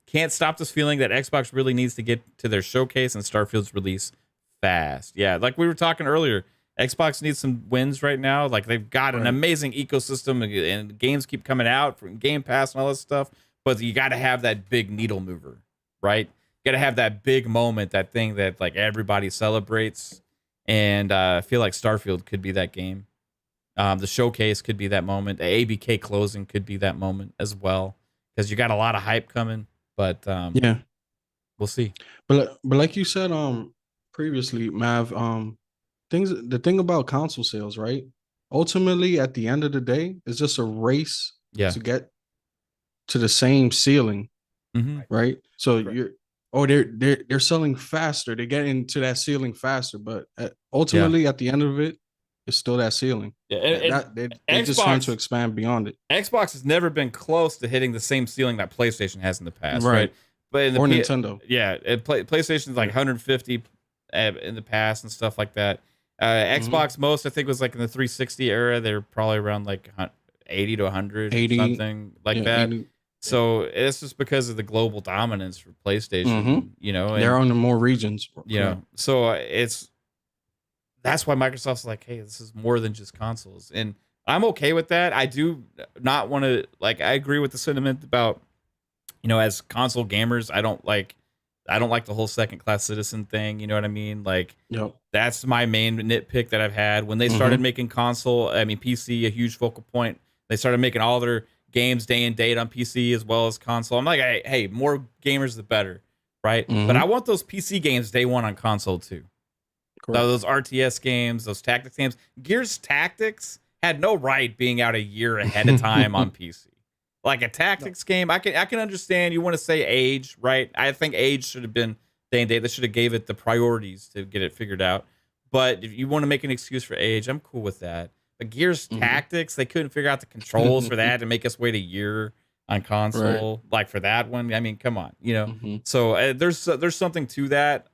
Can't stop this feeling that Xbox really needs to get to their showcase and Starfield's release fast. Yeah, like we were talking earlier, Xbox needs some wins right now. Like they've got an amazing ecosystem and games keep coming out from Game Pass and all this stuff. But you got to have that big needle mover, right? You got to have that big moment, that thing that like everybody celebrates. And I feel like Starfield could be that game. The showcase could be that moment. The ABK closing could be that moment as well. Because you got a lot of hype coming. But we'll see. But like you said previously, Mav, the thing about console sales, right? Ultimately, at the end of the day, it's just a race to get to the same ceiling, right? So they're selling faster. They're getting to that ceiling faster, but ultimately, at the end of it, it's still that ceiling. Yeah, they just trying to expand beyond it. Xbox has never been close to hitting the same ceiling that PlayStation has in the past, right? But in Nintendo, PlayStation's like 150 in the past and stuff like that. Xbox most I think was like in the 360 era. They were probably around like 80 to 100, something like that. 80. So it's just because of the global dominance for PlayStation, you know. They're on the more regions, you know. So that's why Microsoft's like, hey, this is more than just consoles, and I'm okay with that. I do not want to I agree with the sentiment about, you know, as console gamers, I don't like the whole second class citizen thing. You know what I mean? Like, that's my main nitpick that I've had when they started making PC a huge focal point. They started making all their games day and date on PC as well as console. I'm like, hey, more gamers the better, right? But I want those PC games day one on console too. Those RTS games, those tactics games. Gears Tactics had no right being out a year ahead of time on PC. Like a tactics game, I can understand you want to say age, right? I think age should have been day and date. They should have gave it the priorities to get it figured out. But if you want to make an excuse for age, I'm cool with that. But Gears Tactics, they couldn't figure out the controls for that to make us wait a year on console. Like for that one, I mean, come on, you know. So there's something to that.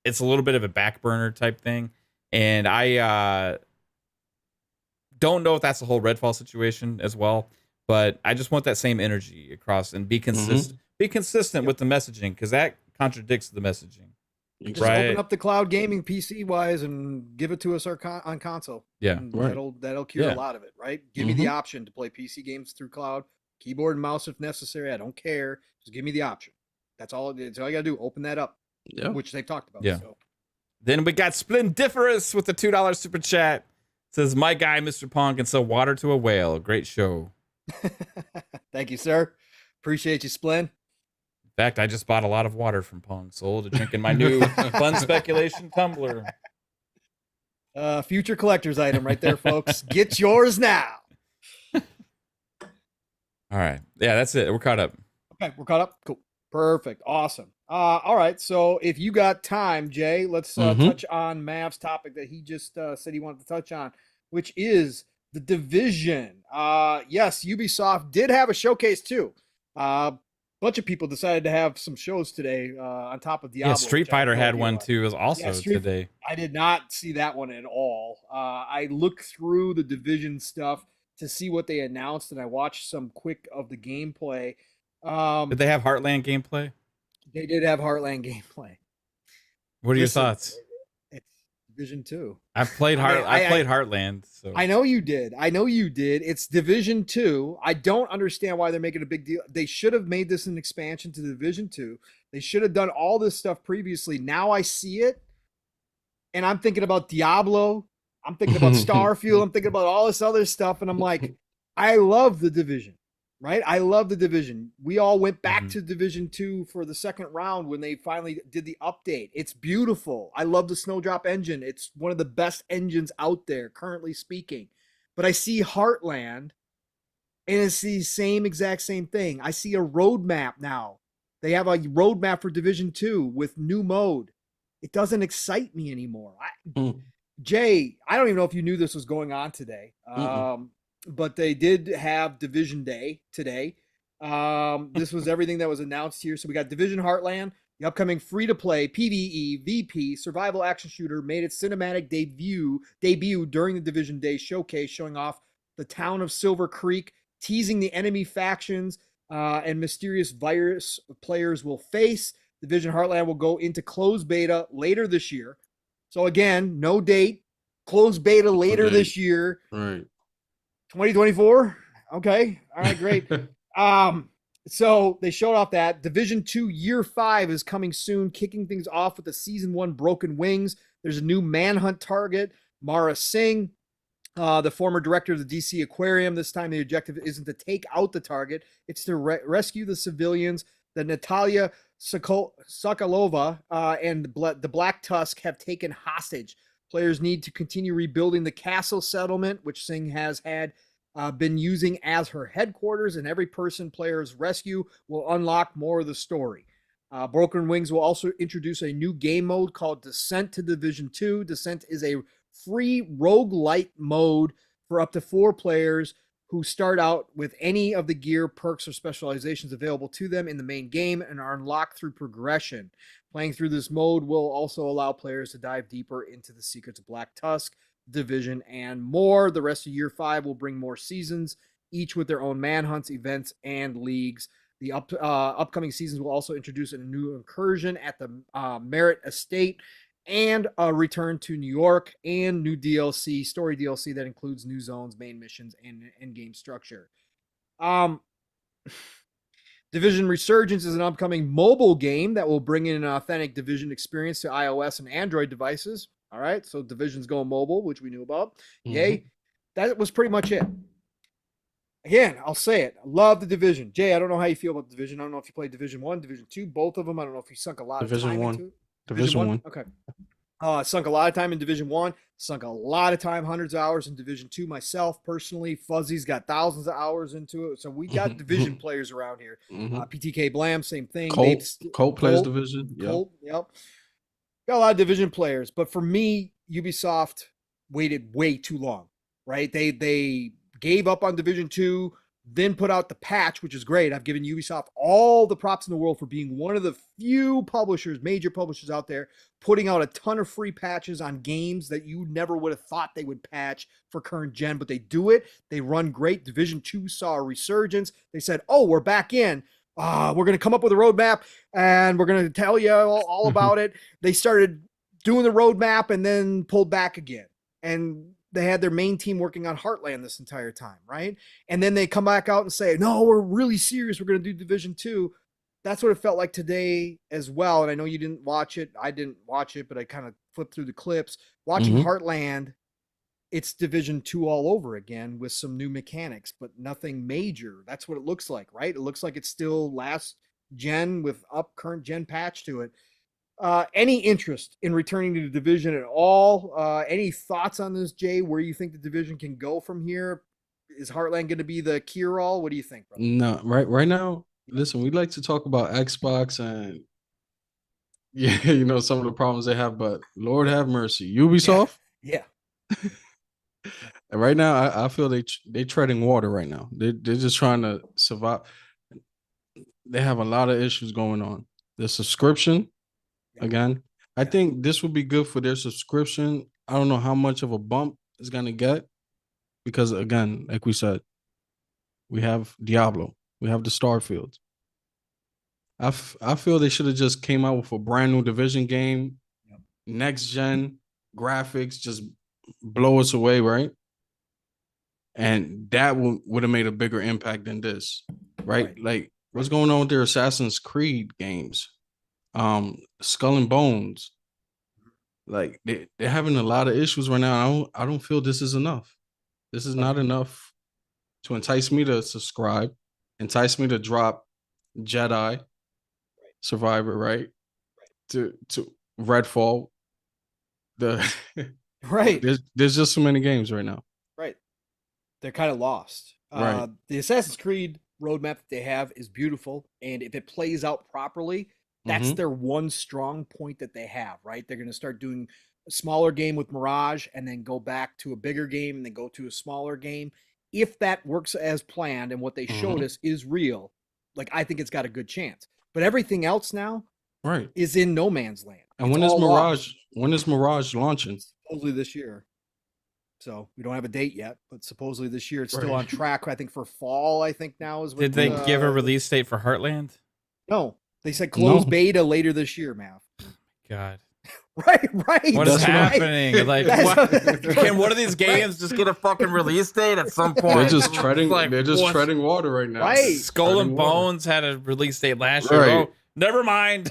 It's a little bit of a back burner type thing, and I don't know if that's the whole Redfall situation as well. But I just want that same energy across and be consistent. Be consistent with the messaging, because that contradicts the messaging. Just open up the cloud gaming PC wise and give it to us on console. Yeah, that'll cure a lot of it, right? Give me the option to play PC games through cloud, keyboard and mouse if necessary. I don't care. Just give me the option. That's all you gotta do. Open that up, which they've talked about. Yeah. So. Then we got Splendiferous with the $2 super chat. Says, my guy, Mr. Pong, can sell water to a whale. Great show. Thank you, sir. Appreciate you, Splen. In fact, I just bought a lot of water from Pong Soul to drink in my new Fun Speculation tumbler. Future collector's item right there, folks. Get yours now. All right. Yeah, that's it. We're caught up. Okay, we're caught up. Cool. Perfect. Awesome. All right. So if you got time, Jay, let's touch on Mav's topic that he just said he wanted to touch on, which is The Division. Yes, Ubisoft did have a showcase too. Bunch of people decided to have some shows today on top of Diablo. Yeah, Street Fighter had one too. It was also today. I did not see that one at all. I looked through the Division stuff to see what they announced, and I watched some quick of the gameplay. Did they have Heartland gameplay? They did have Heartland gameplay. What are your thoughts? It's Division 2. I played Heartland. So I know you did. It's Division 2. I don't understand why they're making a big deal. They should have made this an expansion to Division 2. They should have done all this stuff previously. Now I see it, and I'm thinking about Diablo. I'm thinking about Starfield. I'm thinking about all this other stuff. And I'm like, I love the Division, right? I love the Division. We all went back to Division 2 for the second round when they finally did the update. It's beautiful. I love the Snowdrop engine. It's one of the best engines out there, currently speaking. But I see Heartland, and it's the exact same thing. I see a roadmap now. They have a roadmap for Division 2 with new mode. It doesn't excite me anymore. Jay, I don't even know if you knew this was going on today, but they did have Division Day today. This was everything that was announced here. So we got Division Heartland, the upcoming free-to-play PvE VP survival action shooter made its cinematic debut during the Division Day showcase, showing off the town of Silver Creek, teasing the enemy factions and mysterious virus players will face. Division Heartland will go into closed beta later this year. So again, no date, closed beta later this year. Right. 2024. Okay. All right, great. So they showed off that Division 2 Year 5 is coming soon, kicking things off with the Season 1 Broken Wings. There's a new manhunt target, Mara Singh, the former director of the DC Aquarium. This time the objective isn't to take out the target, it's to rescue the civilians. The Natalia Sokolova and the Black Tusk have taken hostage. Players need to continue rebuilding the castle settlement, which Singh has been using as her headquarters, and every person players rescue will unlock more of the story. Broken Wings will also introduce a new game mode called Descent to Division 2. Descent is a free roguelite mode for up to 4 players who start out with any of the gear, perks, or specializations available to them in the main game and are unlocked through progression. Playing through this mode will also allow players to dive deeper into the secrets of Black Tusk, Division, and more. The rest of Year 5 will bring more seasons, each with their own manhunts, events, and leagues. The upcoming seasons will also introduce a new incursion at the Merritt Estate and a return to New York and new DLC, story DLC that includes new zones, main missions, and end-game structure. Division Resurgence is an upcoming mobile game that will bring in an authentic Division experience to iOS and Android devices. All right, so Division's going mobile, which we knew about. Yay. That was pretty much it. Again, I'll say it. I love the Division. Jay, I don't know how you feel about the Division. I don't know if you played Division 1, Division 2, both of them. I don't know if you sunk a lot of time into it. Division 1. Okay. Sunk a lot of time in Division 1. Sunk a lot of time, hundreds of hours in Division 2 myself personally. Fuzzy's got thousands of hours into it. So we got Division players around here. PTK Blam, same thing. Colt plays Division. Colt, yep. Got a lot of Division players. But for me, Ubisoft waited way too long, right? They gave up on Division 2, then put out the patch, which is great. I've given Ubisoft all the props in the world for being one of the few publishers, major publishers out there, putting out a ton of free patches on games that you never would have thought they would patch for current gen, but they do it. They run great. Division 2 saw a resurgence. They said, oh, we're back in. We're going to come up with a roadmap and we're going to tell you all about it. They started doing the roadmap and then pulled back again. And they had their main team working on Heartland this entire time, right? And then they come back out and say, no, we're really serious. We're going to do Division 2. That's what it felt like today as well. And I know you didn't watch it. I didn't watch it, but I kind of flipped through the clips. Watching Heartland, it's Division 2 all over again with some new mechanics, but nothing major. That's what it looks like, right? It looks like it's still last gen with current gen patch to it. Any interest in returning to the Division at all? Any thoughts on this, Jay? Where you think the Division can go from here? Is Heartland going to be the cure-all? What do you think, brother? No, right now, listen, we like to talk about Xbox and some of the problems they have, but Lord have mercy, Ubisoft. Yeah. And right now, I feel they treading water right now. They're just trying to survive. They have a lot of issues going on. The subscription. Again, I think this would be good for their subscription. I don't know how much of a bump it's going to get because, again, like we said, we have Diablo. We have the Starfield. I feel they should have just came out with a brand new Division game, next gen graphics, just blow us away, right? And that would have made a bigger impact than this, right? Like, what's going on with their Assassin's Creed games? Skull and Bones. like they're having a lot of issues right now. I don't feel this is enough. This is not enough to entice me to subscribe, entice me to drop Jedi Survivor, right? To Redfall. The Right. there's just so many games right now. Right. They're kind of lost. Right. The Assassin's Creed roadmap that they have is beautiful, and if it plays out properly, that's their one strong point that they have, right? They're going to start doing a smaller game with Mirage and then go back to a bigger game and then go to a smaller game. If that works as planned and what they showed us is real, like I think it's got a good chance. But everything else now is in no man's land. And when is Mirage? When is Mirage launching? Supposedly this year. So we don't have a date yet, but supposedly this year it's still on track. I think for fall. I think now is. Did they give a release date for Heartland? No, they said closed beta later this year, Mav. God. Right. What is happening? Like, can one of these games just get a fucking release date at some point? They're just treading. Like, they're just treading water right now. Right. Skull and Bones had a release date last year. Oh, never mind.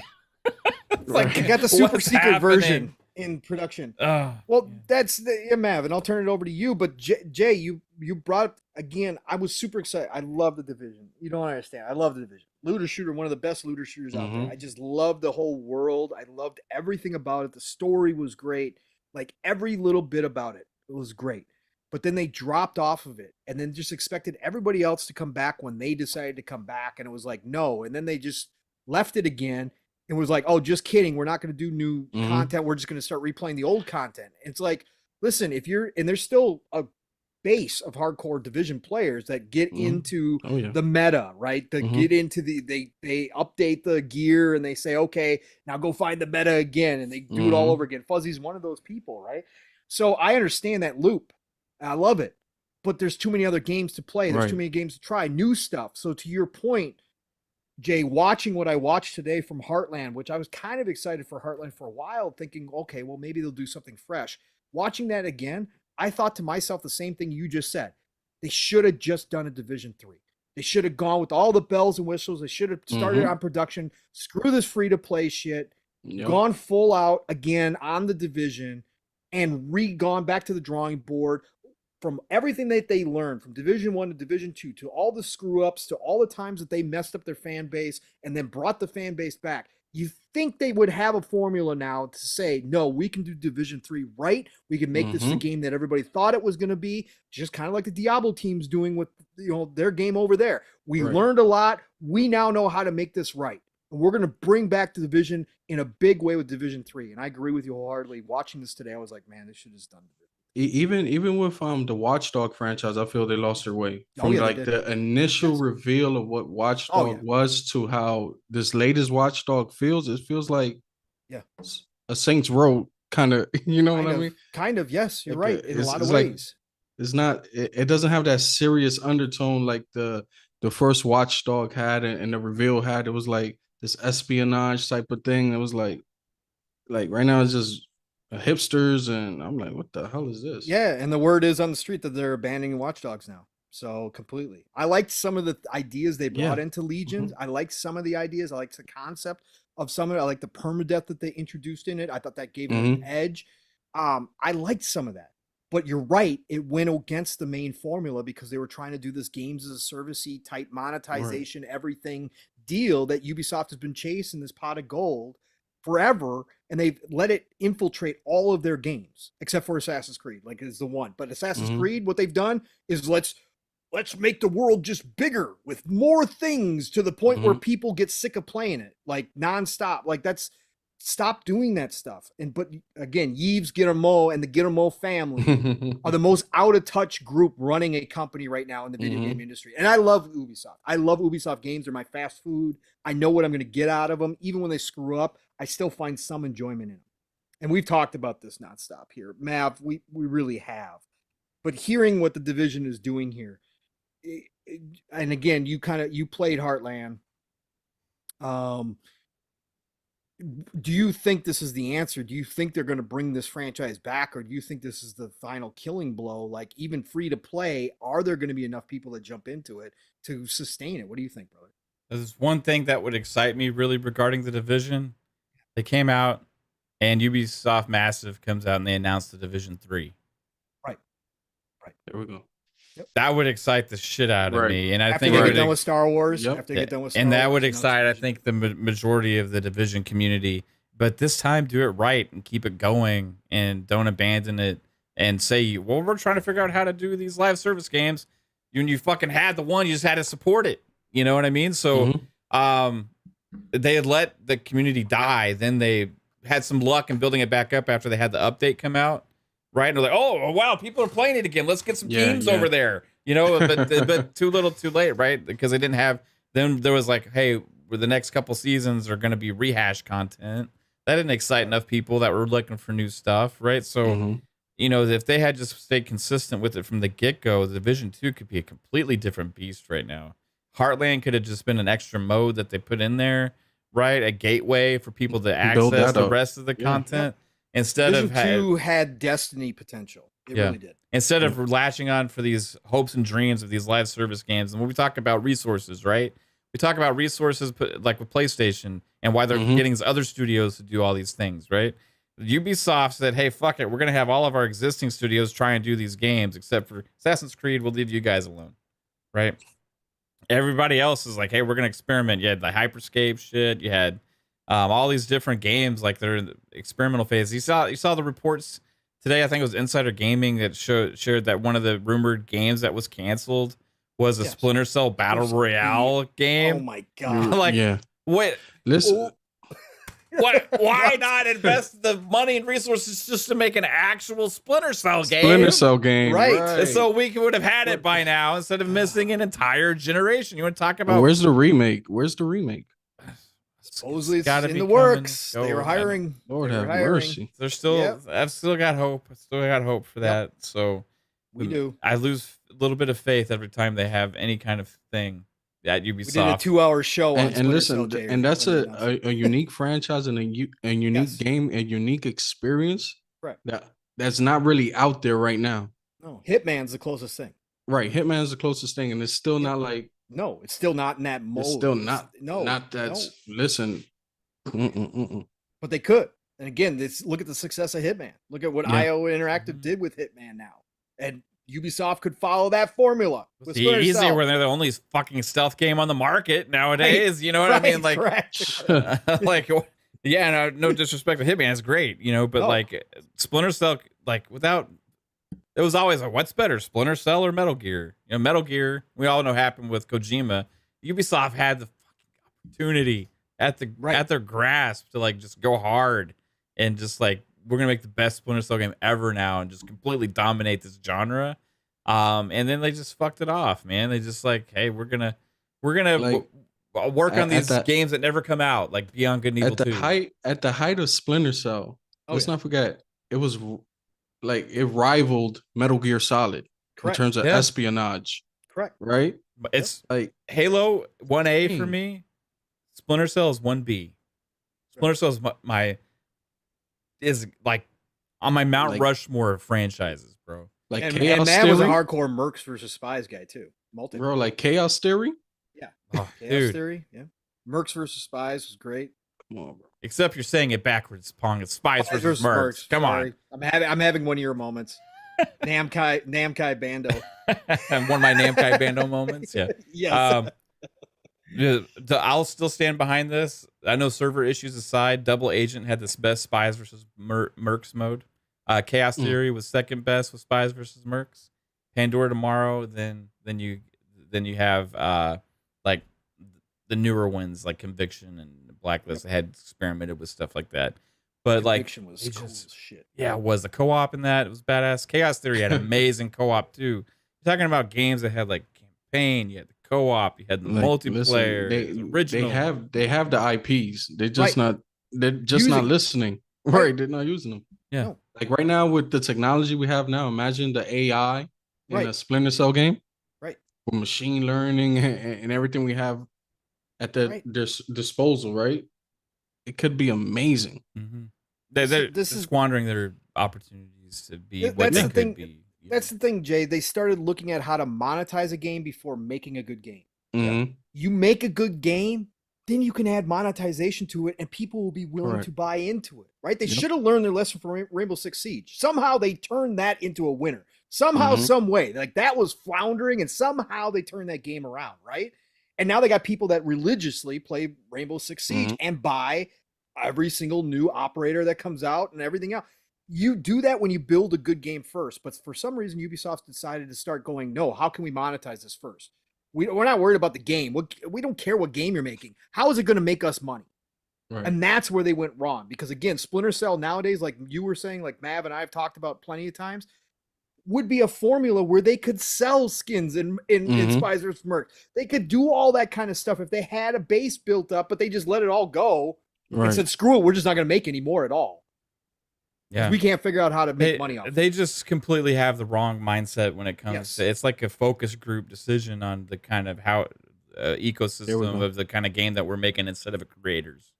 Like, you got the super secret version in production. Well, that's the Mav, and I'll turn it over to you. But Jay, you brought up again. I was super excited. I love the Division. You don't understand. I love the Division. Looter shooter, one of the best looter shooters out there. I just loved the whole world. I loved everything about it. The story was great. Like every little bit about it, it was great. But then they dropped off of it and then just expected everybody else to come back when they decided to come back. And it was like, no. And then they just left it again and was like, oh, just kidding. We're not going to do new content. We're just going to start replaying the old content. And it's like, listen, if you're, and there's still a base of hardcore Division players that get into the meta, right? That get into they update the gear and they say, okay, now go find the meta again. And they do it all over again. Fuzzy's one of those people, right? So I understand that loop. I love it, but there's too many other games to play. There's too many games to try, new stuff. So to your point, Jay, watching what I watched today from Heartland, which I was kind of excited for Heartland for a while, thinking, okay, well, maybe they'll do something fresh. Watching that again, I thought to myself the same thing you just said. They should have just done a Division 3. They should have gone with all the bells and whistles. They should have started on production. Screw this free-to-play shit. Gone full out again on the Division and gone back to the drawing board. From everything that they learned from Division 1 to Division 2 to all the screw-ups to all the times that they messed up their fan base and then brought the fan base back. You think they would have a formula now to say, no, we can do Division 3 right. We can make this the game that everybody thought it was going to be, just kind of like the Diablo team's doing with their game over there. We learned a lot. We now know how to make this right. And we're going to bring back the Division in a big way with Division 3. And I agree with you wholeheartedly. Watching this today, I was like, man, they should have just done it. Even with the Watchdog franchise, I feel they lost their way from the initial reveal of what Watchdog was to how this latest Watchdog feels. It feels like a Saints Row kind of, you know what I mean? Kind of, yes, you're right in a lot of ways. It's not. It doesn't have that serious undertone like the first Watchdog had and the reveal had. It was like this espionage type of thing. It was like right now it's just hipsters, and I'm like, what the hell is this? Yeah, and the word is on the street that they're abandoning Watchdogs now. So completely. I liked some of the ideas they brought into Legions. I liked some of the ideas. I liked the concept of some of it. I liked the permadeath that they introduced in it. I thought that gave it an edge. I liked some of that. But you're right, it went against the main formula because they were trying to do this games as a service-y type monetization, everything deal that Ubisoft has been chasing this pot of gold forever, and they've let it infiltrate all of their games except for Assassin's Creed, like is the one. But Assassin's Creed, what they've done is let's make the world just bigger with more things to the point where people get sick of playing it like nonstop. Like stop doing that stuff. But again, Yves Guillemot and the Guillemot family are the most out of touch group running a company right now in the video game industry. And I love Ubisoft. I love Ubisoft games. They're my fast food. I know what I'm going to get out of them. Even when they screw up, I still find some enjoyment in them. And we've talked about this nonstop here. Mav, we really have. But hearing what the Division is doing here, and again, you played Heartland. Do you think this is the answer? Do you think they're going to bring this franchise back, or do you think this is the final killing blow? Like, even free to play, are there going to be enough people that jump into it to sustain it? What do you think, brother? There's one thing that would excite me really regarding the Division. They came out And Ubisoft Massive comes out and they announce the Division 3. Right. There we go. Yep. That would excite the shit out of me. And I think they it get would done with Star Wars. Yep. After they get done with Star and that Wars, would excite, I think, the majority of the Division community. But this time, do it right and keep it going and don't abandon it and say, well, we're trying to figure out how to do these live service games. When you fucking had the one, you just had to support it. You know what I mean? So they had let the community die. Then they had some luck in building it back up after they had the update come out. Right? And they're like, oh, wow, people are playing it again. Let's get some teams over there. You know, but too little, too late, right? Because they didn't have, then there was like, hey, the next couple seasons are going to be rehash content. That didn't excite enough people that were looking for new stuff, right? So, you know, if they had just stayed consistent with it from the get-go, the Division 2 could be a completely different beast right now. Heartland could have just been an extra mode that they put in there, right? A gateway for people to access the rest of the content. Instead Division of 2 had Destiny potential. It really did. Instead of latching on for these hopes and dreams of these live service games. And when we talk about resources, right? We talk about resources like with PlayStation and why they're getting other studios to do all these things, right? Ubisoft said, hey, fuck it. We're going to have all of our existing studios try and do these games, except for Assassin's Creed. We'll leave you guys alone, right? Everybody else is like, hey, we're going to experiment. You had the Hyperscape shit. You had all these different games, like they're in the experimental phase. You saw the reports today. I think it was Insider Gaming that shared that one of the rumored games that was canceled was a Splinter Cell Battle Royale game. Oh my god! Like, wait, listen. What? Why not invest the money and resources just to make an actual Splinter Cell game? Splinter Cell game, right? So we would have had it by now instead of missing an entire generation. You want to talk about? Where's the remake? Supposedly it's in the works. They were hiring. Lord have mercy. There's still, I've still got hope. I still got hope for that. So we do. I lose a little bit of faith every time they have any kind of thing at Ubisoft. We did a 2-hour show on and listen, and that's a unique franchise and a unique game, a unique experience. Right. That's not really out there right now. No, Hitman's the closest thing. Right, Hitman's the closest thing, and it's still not like. No, it's still not in that mold. It's still not. No, not that's. Listen. But they could. And again, look at the success of Hitman. Look at what IO Interactive did with Hitman now, and Ubisoft could follow that formula. It's easier when they're the only fucking stealth game on the market nowadays. You know what I mean? Like, like, yeah, no disrespect to Hitman, it's great, you know, but like Splinter Cell, like without. It was always like, what's better, Splinter Cell or Metal Gear? You know, Metal Gear, we all know happened with Kojima. Ubisoft had the fucking opportunity at their grasp to like just go hard and just like, we're gonna make the best Splinter Cell game ever now and just completely dominate this genre. And then they just fucked it off, man. They just like, hey, we're gonna like, work on these games that never come out, like Beyond Good and Evil 2. At the height of Splinter Cell, let's not forget, it was like it rivaled Metal Gear Solid in terms of espionage. Correct. Right? It's like Halo 1A for me. Splinter Cell is 1B. Splinter Cell is like on my Mount Rushmore of franchises, bro. Like and Matt was a hardcore Mercs versus Spies guy too. Bro, like KhAos ThEory? Yeah. KhAos ThEory, yeah. Mercs versus Spies was great. Come on, bro. Except you're saying it backwards, Pong. It's Spies versus Mercs. Come on. I'm having one of your moments. Namkai Bando. And one of my Namkai Bando moments. Yeah. Yes. I'll still stand behind this. I know server issues aside, Double Agent had the best Spies versus Mercs mode. KhAos ThEory was second best with Spies versus Mercs. Pandora Tomorrow, then you have like the newer ones like Conviction and Blacklist. They had experimented with stuff like that. But Conviction like was cool as shit. Yeah, it was the co-op in that. It was badass. KhAos ThEory had amazing co-op too. You're talking about games that had like campaign, you had the co-op, you had the multiplayer, listen, original. They have the IPs. They're just not listening. Right, they're not using them. Yeah. No. Like right now with the technology we have now, imagine the AI in a Splinter Cell game. Right. With machine learning and everything we have at their disposal, right? It could be amazing. Mm-hmm. They're squandering their opportunities to be what they could be. That's the thing, Jay. They started looking at how to monetize a game before making a good game. Mm-hmm. You make a good game, then you can add monetization to it and people will be willing Correct. to buy into it, right? They Yep. should have learned their lesson from Rainbow Six Siege. Somehow they turned that into a winner. Somehow, some way. Like that was floundering and somehow they turned that game around, right? And now they got people that religiously play Rainbow Six Siege and buy every single new operator that comes out and everything else. You do that when you build a good game first, but for some reason Ubisoft decided to start going, no, how can we monetize this first? We're not worried about the game. We don't care what game you're making. How is it going to make us money? Right. And that's where they went wrong. Because again, Splinter Cell nowadays, like you were saying, like Mav and I have talked about plenty of times, would be a formula where they could sell skins in Spicer's merch. They could do all that kind of stuff if they had a base built up, but they just let it all go and said, screw it, we're just not going to make any more at all. Yeah, we can't figure out how to make money off. They just completely have the wrong mindset when it comes to it's like a focus group decision on the kind of how ecosystem of the kind of game that we're making instead of creators,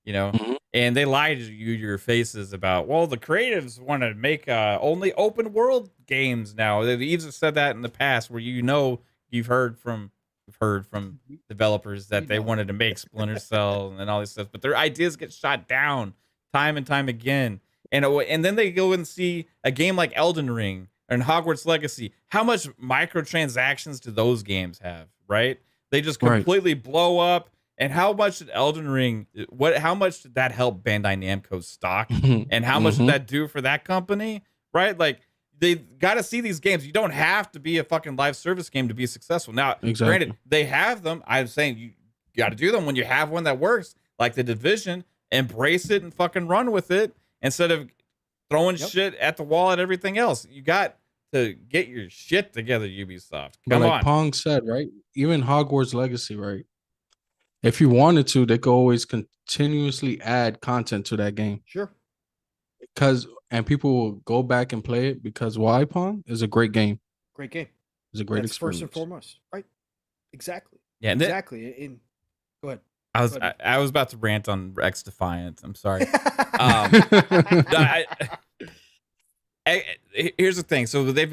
you know. And they lie to you your faces about, well, the creatives want to make only open world games now. They've even said that in the past, where you've heard from developers that they wanted to make Splinter Cell and all this stuff, but their ideas get shot down time and time again. And then they go and see a game like Elden Ring and Hogwarts Legacy. How much microtransactions do those games have, right? They just completely blow up. And how much did Elden Ring, how much did that help Bandai Namco's stock? And how much did that do for that company, right? Like, they got to see these games. You don't have to be a fucking live service game to be successful. Now, granted, they have them. I'm saying you got to do them when you have one that works, like The Division. Embrace it and fucking run with it. Instead of throwing shit at the wall at everything else, you got to get your shit together, Ubisoft. Come on. Pong said, right? Even Hogwarts Legacy, right? If you wanted to, they could always continuously add content to that game. Sure. And people will go back and play it because why, Pong? Is a great game. Great game. It's a great experience. First and foremost, right? Exactly. Yeah. Exactly. Go ahead. I was about to rant on X Defiant. I'm sorry. Here's the thing. So they've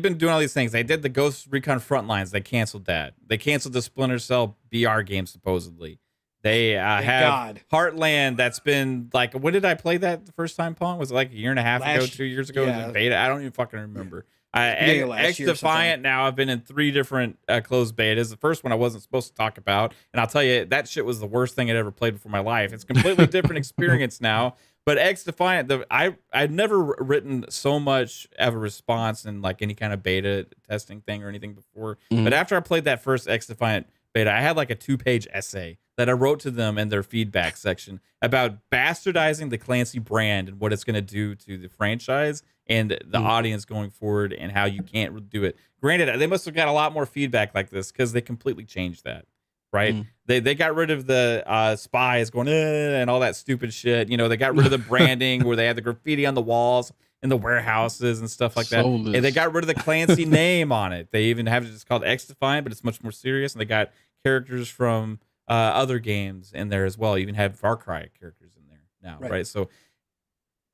been doing all these things. They did the Ghost Recon Frontlines. They canceled that. They canceled the Splinter Cell BR game supposedly. They have Heartland. That's been like, when did I play that the first time? Pong, was it like a year and a half ago, 2 years ago? Yeah. Was it beta? I don't even fucking remember. X Defiant now, I've been in 3 different closed betas. The first one I wasn't supposed to talk about, and I'll tell you, that shit was the worst thing I'd ever played before my life. It's a completely different experience now. But X Defiant, I'd never written so much of a response in like any kind of beta testing thing or anything before. But after I played that first X Defiant beta, I had like a 2-page essay that I wrote to them in their feedback section about bastardizing the Clancy brand and what it's going to do to the franchise and the audience going forward, and how you can't do it. Granted, they must have got a lot more feedback like this because they completely changed that, right? They got rid of the spies going and all that stupid shit. You know, they got rid of the branding where they had the graffiti on the walls in the warehouses and stuff like that. And they got rid of the Clancy name on it. They even have it just called X Defiant, but it's much more serious. And they got characters from other games in there as well. You even have Far Cry characters in there now, right? So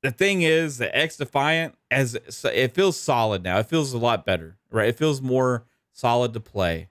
the thing is, the X Defiant, it feels solid now. It feels a lot better, right? It feels more solid to play,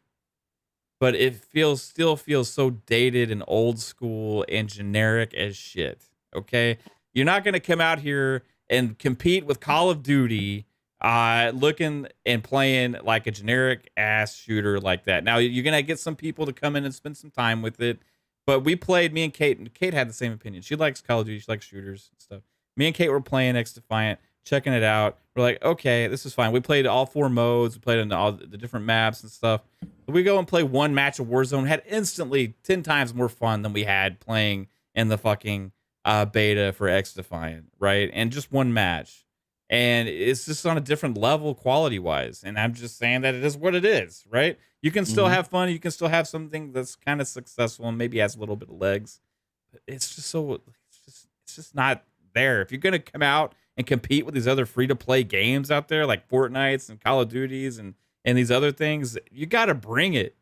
but it still feels so dated and old school and generic as shit. Okay, you're not gonna come out here and compete with Call of Duty, looking and playing like a generic ass shooter like that. Now you're gonna get some people to come in and spend some time with it, but we played. Me and Kate had the same opinion. She likes Call of Duty. She likes shooters and stuff. Me and Kate were playing X Defiant, checking it out. We're like, okay, this is fine. We played all 4 modes. We played on all the different maps and stuff. We go and play one match of Warzone. Had instantly 10 times more fun than we had playing in the fucking beta for X Defiant, right? And just one match. And it's just on a different level quality-wise. And I'm just saying that it is what it is, right? You can still have fun. You can still have something that's kind of successful and maybe has a little bit of legs. But it's just not there. If you're going to come out and compete with these other free-to-play games out there like Fortnites and Call of Duties and these other things, you got to bring it,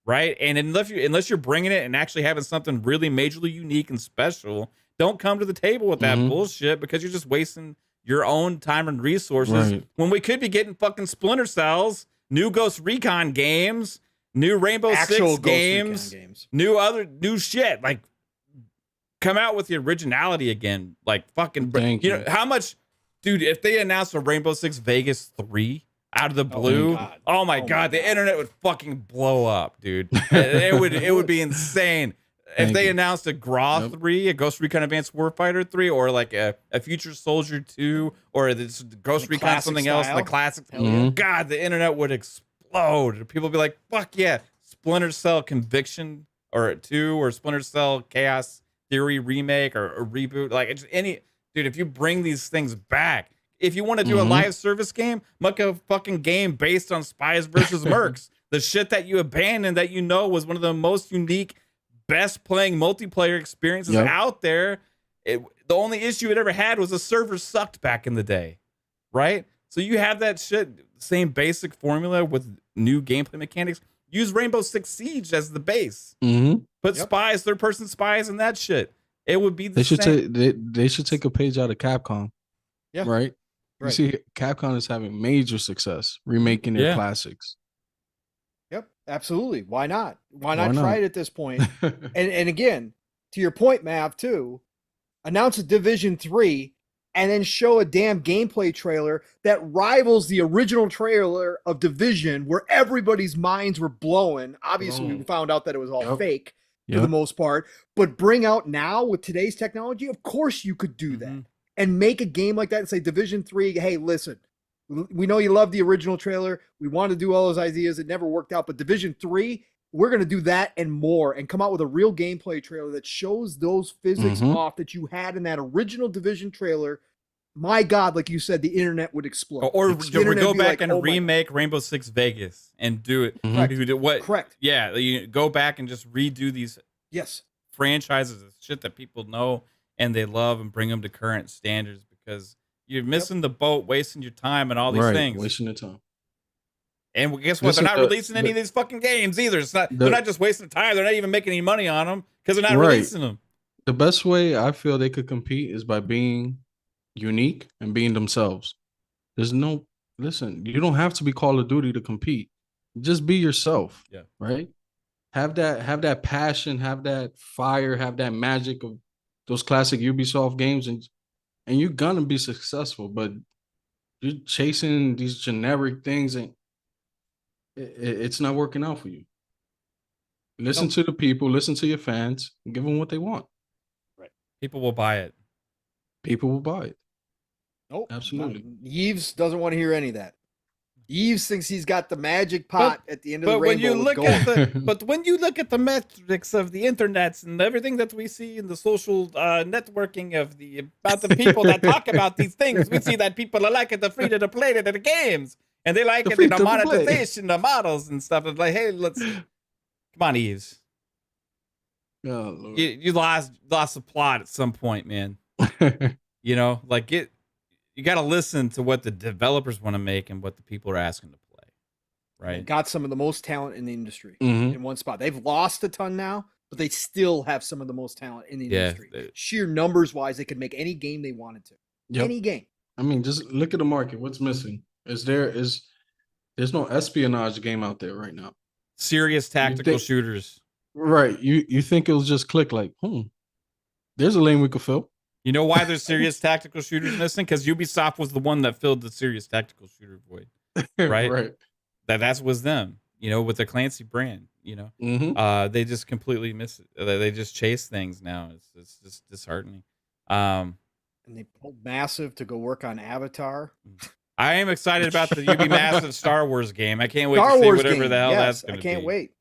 right? And unless you're bringing it and actually having something really majorly unique and special, don't come to the table with that bullshit, because you're just wasting your own time and resources when we could be getting fucking Splinter Cells, new Ghost Recon games, new Rainbow Actual Six Ghost Recon games. new shit. Like, come out with the originality again. Like, fucking, you know how much, dude? If they announced a Rainbow Six Vegas 3 out of the blue, oh my god, the internet would fucking blow up, dude. it would be insane. If they announced a GRAW 3, a Ghost Recon Advanced Warfighter 3, or like a Future Soldier 2, or this Ghost Recon something else, the classic, god, the internet would explode. People would be like, fuck yeah, Splinter Cell Conviction or 2, or Splinter Cell KhAos ThEory remake or reboot. Like, it's any, dude, if you bring these things back, if you want to do a live service game, make a fucking game based on Spies versus Mercs. The shit that you abandoned that you know was one of the most unique, best playing multiplayer experiences out there. The only issue it ever had was the server sucked back in the day, right? So you have that shit, same basic formula with new gameplay mechanics. Use Rainbow Six Siege as the base. Put spies, third-person spies, and that shit. It would be the same. They should take a page out of Capcom. Yeah. Right? You see, Capcom is having major success remaking their classics. Yep, absolutely. Why not? Why not try it at this point? and again, to your point, Mav, too, announce a Division 3 and then show a damn gameplay trailer that rivals the original trailer of Division, where everybody's minds were blown. Obviously, we found out that it was all fake for the most part, but bring out now with today's technology, of course you could do that and make a game like that and say, Division 3, hey, listen, we know you love the original trailer. We want to do all those ideas. It never worked out, but Division 3, we're going to do that and more and come out with a real gameplay trailer that shows those physics off that you had in that original Division trailer. My God, like you said, the internet would explode. Or go back and remake Rainbow Six Vegas and do it. Correct. Yeah, you go back and just redo these franchises of shit that people know and they love and bring them to current standards, because you're missing the boat, wasting your time and all these things. Wasting the time. And guess what? They're not releasing any of these fucking games either. It's not. They're not just wasting time. They're not even making any money on them because they're not releasing them. The best way I feel they could compete is by being unique and being themselves. There's no listen. You don't have to be Call of Duty to compete. Just be yourself. Yeah. Right. Have that passion. Have that fire. Have that magic of those classic Ubisoft games, and you're gonna be successful. But you're chasing these generic things and it's not working out for you. Listen to the people, listen to your fans, and give them what they want. Right. People will buy it. People will buy it. Nope. Absolutely. Yves doesn't want to hear any of that. Yves thinks he's got the magic pot at the end of the rainbow. But when you look at the metrics of the internets and everything that we see in the social networking about the people that talk about these things, we see that people are liking the free to play the games. And they like it in the monetization, the models and stuff. It's like, hey, come on, Yves. Oh, you lost the plot at some point, man. You know, like you got to listen to what the developers want to make and what the people are asking to play. Right. They've got some of the most talent in the industry in one spot. They've lost a ton now, but they still have some of the most talent in the industry. Sheer numbers wise, they could make any game they wanted to. Any game. I mean, just look at the market. What's missing? There's no espionage game out there right now. Serious tactical shooters. Right. You think it'll just click like, there's a lane we could fill. You know why there's serious tactical shooters missing? Because Ubisoft was the one that filled the serious tactical shooter void. Right? Right. That was them, you know, with the Clancy brand, you know. They just completely miss it. They just chase things now. It's just disheartening. And they pulled Massive to go work on Avatar. I am excited about the UB Massive Star Wars game. I can't wait to see whatever the hell that's going to be.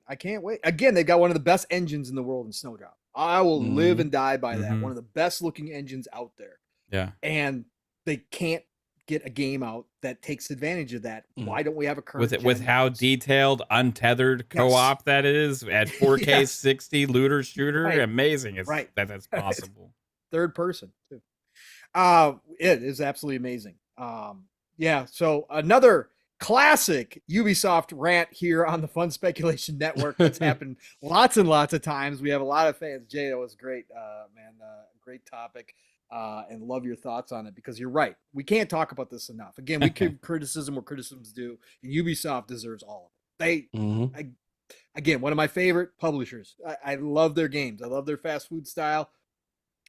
I can't wait. Again, they've got one of the best engines in the world in Snowdrop. I will live and die by that. One of the best looking engines out there. Yeah. And they can't get a game out that takes advantage of that. Why don't we have a current with how detailed, untethered co-op that is at 4K 60 looter shooter? Amazing. It's that's possible. Third person too. It is absolutely amazing. Yeah, so another classic Ubisoft rant here on the Fun Speculation Network that's happened lots and lots of times. We have a lot of fans. Jay, that was great, man. Great topic, and love your thoughts on it, because you're right. We can't talk about this enough. Again, we give criticism where criticism's due, and Ubisoft deserves all of it. again, one of my favorite publishers. I love their games. I love their fast food style.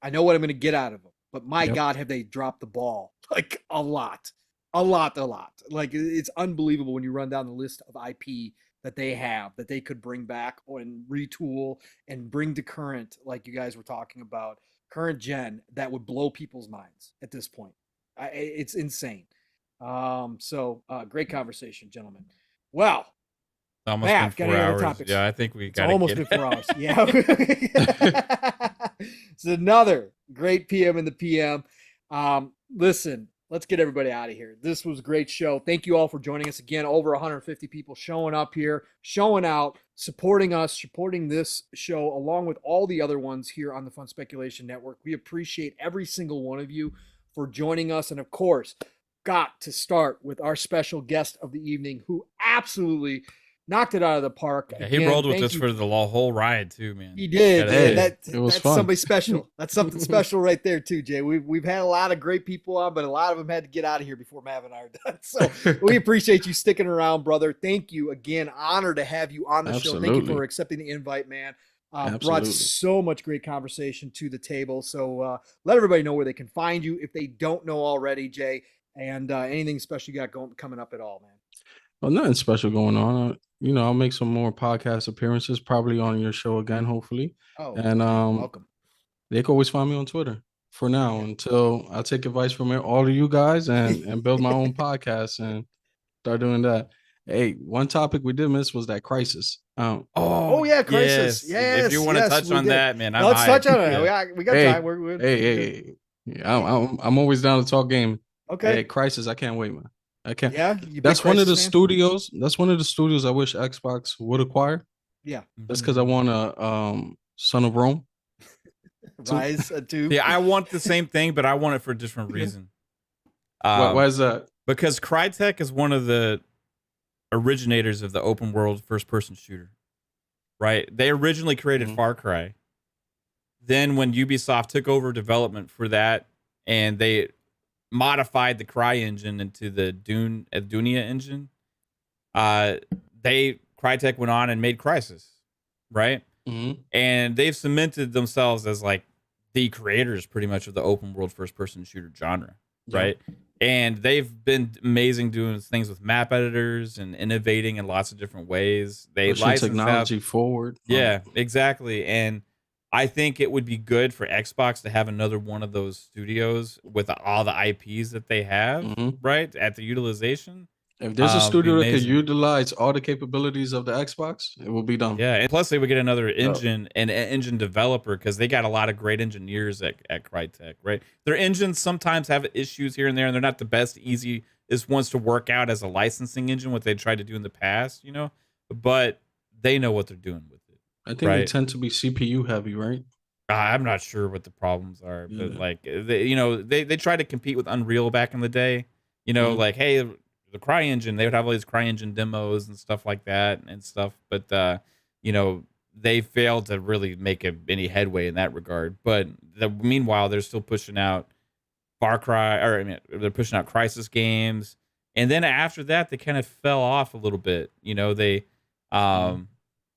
I know what I'm going to get out of them, but my God, have they dropped the ball like a lot. Like it's unbelievable when you run down the list of IP that they have that they could bring back and retool and bring to current, like you guys were talking about, current gen, that would blow people's minds at this point. It's insane. So great conversation, gentlemen. Well, almost Matt, been got 4 any other hours. topics? Yeah, I think we got almost been 4 hours. Yeah. It's another great PM in the PM. Listen, let's get everybody out of here. This was a great show. Thank you all for joining us again. Over 150 people showing up here, showing out, supporting us, supporting this show, along with all the other ones here on the Fun Speculation Network. We appreciate every single one of you for joining us. And of course, got to start with our special guest of the evening, who absolutely knocked it out of the park. Yeah, he rolled with us for the whole ride too, man. He did. Hey, that's fun. somebody special. That's something special right there too, Jay. We've had a lot of great people on, but a lot of them had to get out of here before Mav and I are done. So we appreciate you sticking around, brother. Thank you again. Honor to have you on the show. Thank you for accepting the invite, man. Brought so much great conversation to the table. So let everybody know where they can find you if they don't know already, Jay, and anything special you got coming up at all, man. Well, nothing special going on. I'll make some more podcast appearances, probably on your show again, hopefully. Oh, and welcome. They can always find me on Twitter for now until I take advice from all of you guys and build my own podcast and start doing that. Hey, one topic we did miss was that Crisis. Oh yeah, Crisis. Yes. If you want to touch on that, man, let's touch on it. Yeah. We got time. We're hey. I'm always down to talk game. Okay. Hey, Crisis, I can't wait, man. I can't. Yeah, that's one of the studios. That's one of the studios I wish Xbox would acquire. Yeah, that's because I want a Son of Rome. Rise to. Yeah, I want the same thing, but I want it for a different reason. Why is that? Because Crytek is one of the originators of the open world first person shooter. Right? They originally created Far Cry. Then when Ubisoft took over development for that, and they modified the Cry engine into the Dunia engine, Crytek went on and made Crysis, right? And they've cemented themselves as like the creators pretty much of the open world first person shooter genre, right? And they've been amazing doing things with map editors and innovating in lots of different ways. They license technology forward. Yeah, exactly. And I think it would be good for Xbox to have another one of those studios with all the IPs that they have, right, at the utilization. If there's a studio that could utilize all the capabilities of the Xbox, it will be done. Yeah, and plus they would get another engine and an engine developer, because they got a lot of great engineers at Crytek, right? Their engines sometimes have issues here and there, and they're not the best, easiest ones to work out as a licensing engine, what they tried to do in the past, but they know what they're doing with it. I think they tend to be CPU heavy, right? I'm not sure what the problems are, but like they tried to compete with Unreal back in the day. Like, hey, the Cry engine, they would have all these Cry engine demos and stuff like that and stuff, but they failed to really make any headway in that regard. But meanwhile, they're still pushing out they're pushing out Crysis games, and then after that, they kind of fell off a little bit.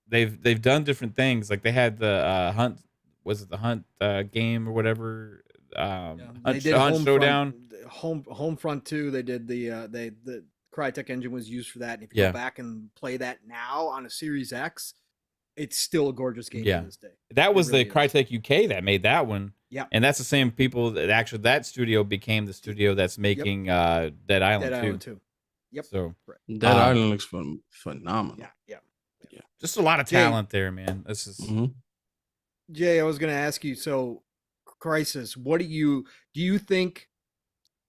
They've done different things. Like they had the Hunt, was it the Hunt game or whatever? They did Hunt Showdown. Homefront 2. They did the Crytek engine was used for that. And if you go back and play that now on a Series X, it's still a gorgeous game to this day. That was the Crytek UK that made that one. Yeah. And that's the same people that studio became the studio that's making Dead Island 2. Yep. So Dead Island looks phenomenal. Yeah. Just a lot of talent there, man. This is Jay, I was going to ask you, so Crisis, what do you think?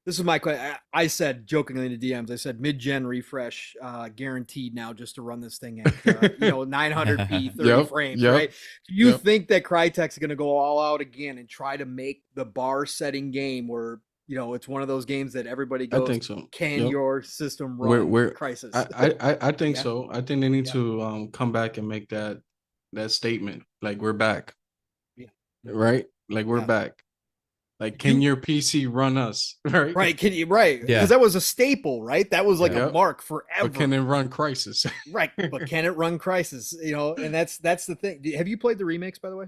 This is my question. I said jokingly in the DMs, I said mid-gen refresh guaranteed now just to run this thing at 900p 30 frames, right? Do you think that Crytek's going to go all out again and try to make the bar setting game where it's one of those games that everybody goes, I think so. Can your system run Crisis? I think so. I think they need to come back and make that statement, like we're back. Right? Like we're back. Like, can your PC run us? Right. Right. Can you? Right. Yeah. Because that was a staple, right? That was like a Yep. mark forever. But can it run Crisis? Right. But can it run Crisis? You know, and that's the thing. Have you played the remakes, by the way?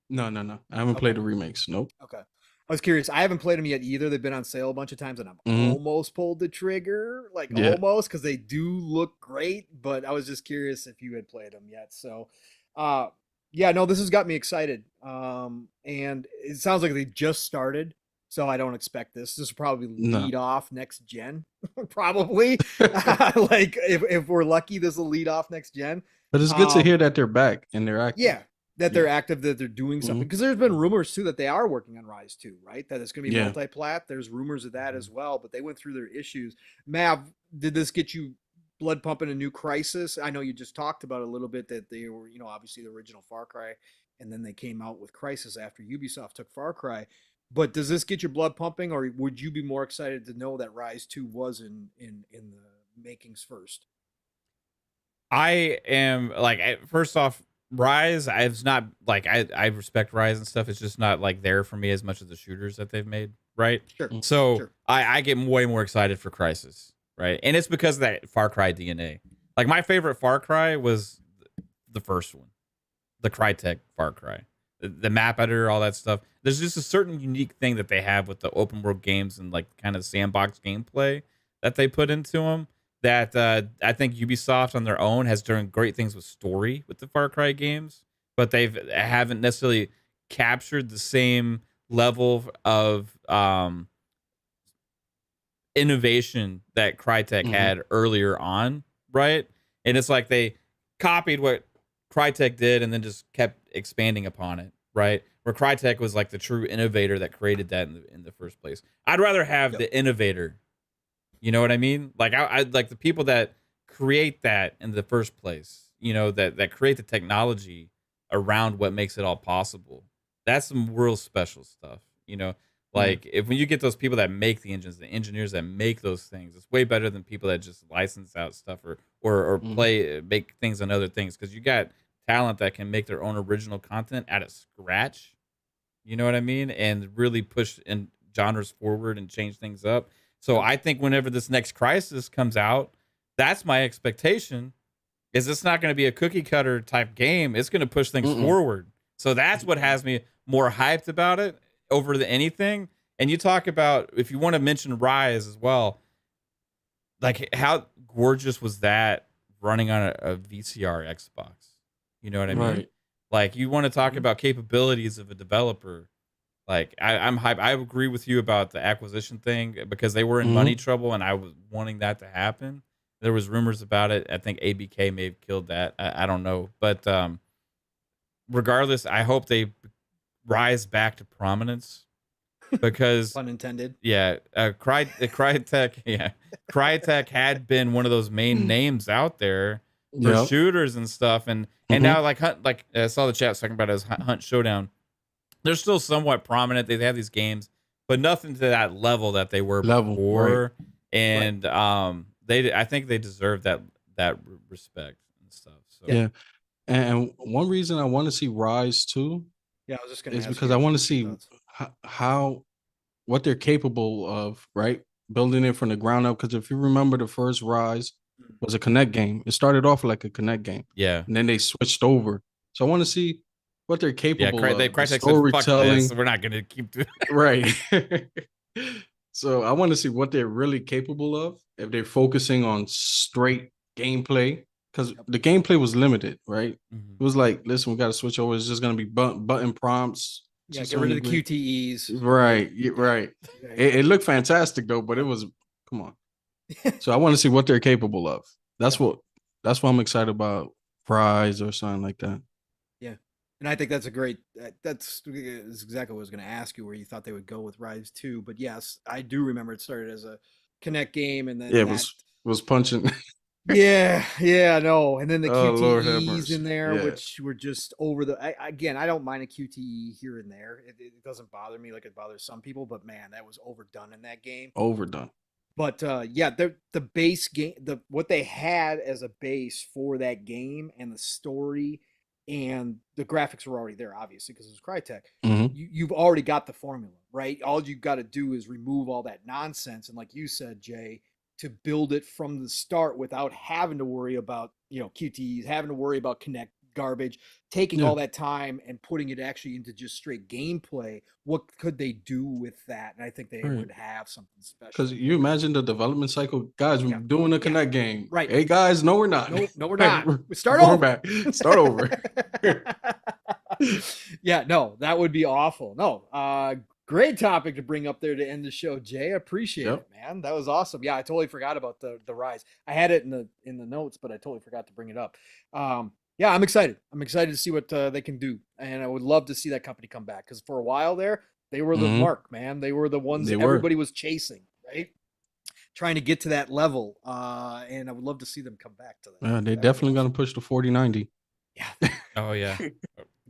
No. I haven't played the remakes. Nope. Okay. I was curious. I haven't played them yet either. They've been on sale a bunch of times, and I'm almost pulled the trigger, like almost, because they do look great. But I was just curious if you had played them yet. So, yeah, no, this has got me excited. And it sounds like they just started, so I don't expect this. This will probably lead off next gen, probably. Like if we're lucky, this will lead off next gen. But it's good to hear that they're back and they're active. Yeah. That they're active, that they're doing something. Because there's been rumors too that they are working on Rise 2, right? That it's going to be multi-plat. There's rumors of that as well, but they went through their issues. Mav, did this get you blood pumping a new Crisis? I know you just talked about it a little bit, that they were, you know, obviously the original Far Cry, and then they came out with Crisis after Ubisoft took Far Cry. But does this get your blood pumping, or would you be more excited to know that Rise 2 was in the makings first? I am like, first off, Rise, I've not like I respect Rise and stuff. It's just not like there for me as much as the shooters that they've made, right? Sure. So I get way more excited for Crisis, right? And it's because of that Far Cry DNA. Like my favorite Far Cry was the first one, the Crytek Far Cry, the map editor, all that stuff. There's just a certain unique thing that they have with the open world games and like kind of sandbox gameplay that they put into them, that I think Ubisoft on their own has done great things with story with the Far Cry games, but they haven't necessarily captured the same level of innovation that Crytek had earlier on, right? And it's like they copied what Crytek did and then just kept expanding upon it, right? Where Crytek was like the true innovator that created that in the first place. I'd rather have the innovator. You know what I mean? Like I like the people that create that in the first place, you know, that create the technology around what makes it all possible. That's some real special stuff, you know? Like when you get those people that make the engines, the engineers that make those things, it's way better than people that just license out stuff or make things on other things. Cause you got talent that can make their own original content out of scratch. You know what I mean? And really push in genres forward and change things up. So I think whenever this next Crisis comes out, that's my expectation, is it's not going to be a cookie cutter type game. It's going to push things forward. So that's what has me more hyped about it over anything. And you talk about, if you want to mention Rise as well, like how gorgeous was that running on a VCR Xbox? You know what I mean? Like you want to talk about capabilities of a developer. Like I'm hyped. I agree with you about the acquisition thing because they were in money trouble, and I was wanting that to happen. There was rumors about it. I think ABK may have killed that. I don't know, but regardless, I hope they rise back to prominence because pun intended. Yeah, Crytek. Crytek had been one of those main names out there for shooters and stuff, and now like I saw the chat talking about it as Hunt Showdown. They're still somewhat prominent. They have these games, but nothing to that level that they were before. Right. And I think they deserve that respect and stuff. So. Yeah, and one reason I want to see Rise too, I was just gonna is because I want to see what they're capable of, right? Building it from the ground up. Because if you remember, the first Rise was a Connect game. It started off like a Connect game, and then they switched over. So I want to see what they're capable of. Crytek said, "Fuck this, we're not going to keep doing it." Right. So I want to see what they're really capable of if they're focusing on straight gameplay, because the gameplay was limited, right? It was like, listen, we got to switch over. It's just going to be button prompts. Yeah, get rid of the QTEs. Right. It looked fantastic though, but it was, come on. So I want to see what they're capable of. That's what I'm excited about. Rise or something like that. And I think that's a great, that's exactly what I was going to ask you, where you thought they would go with Rise 2. But yes, I do remember it started as a Connect game, and then it was punching. No. And then the QTEs in there, which were just over the, again, I don't mind a QTE here and there. It doesn't bother me like it bothers some people, but man, that was overdone in that game. Overdone. But the base game, what they had as a base for that game and the story and the graphics were already there, obviously, because it was Crytek. Mhm. You've already got the formula, right? All you've got to do is remove all that nonsense. And like you said, Jay, to build it from the start without having to worry about, QTEs, having to worry about Connect garbage, taking Yeah. all that time and putting it actually into just straight gameplay. What could they do with that? And I think they Right. would have something special. Because you imagine the development cycle, guys. We're doing a Connect game, right? Hey guys, no, we're not. No, we're not. We start We're over. back. Start over. Yeah, no, that would be awful. No, great topic to bring up there to end the show, Jay. I appreciate it, man. That was awesome. Yeah, I totally forgot about the Rise. I had it in the notes, but I totally forgot to bring it up. Yeah, I'm excited. I'm excited to see what they can do, and I would love to see that company come back because for a while there, they were the mark, man. They were the ones that everybody was chasing, right? Trying to get to that level, and I would love to see them come back to that. Yeah, they're definitely gonna push the 4090. Yeah. Oh yeah.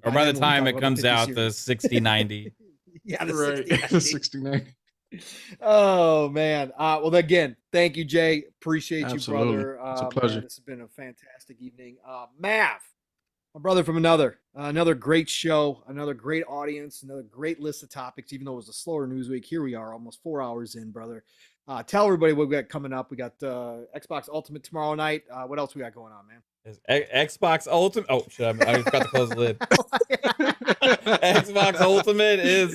Or by the time it comes out, the 6090. Yeah, the right. 6090. The 6090. Oh man. Well, again, thank you, Jay. Appreciate Absolutely. you, brother. It's a pleasure. Man, this has been a fantastic evening. Mav, my brother from another great show, another great audience, another great list of topics. Even though it was a slower news week, here we are, almost 4 hours in, brother. Tell everybody what we got coming up. We got Xbox Ultimate tomorrow night. What else we got going on, man? Xbox Ultimate. Oh shit! I forgot to close the lid. Xbox Ultimate is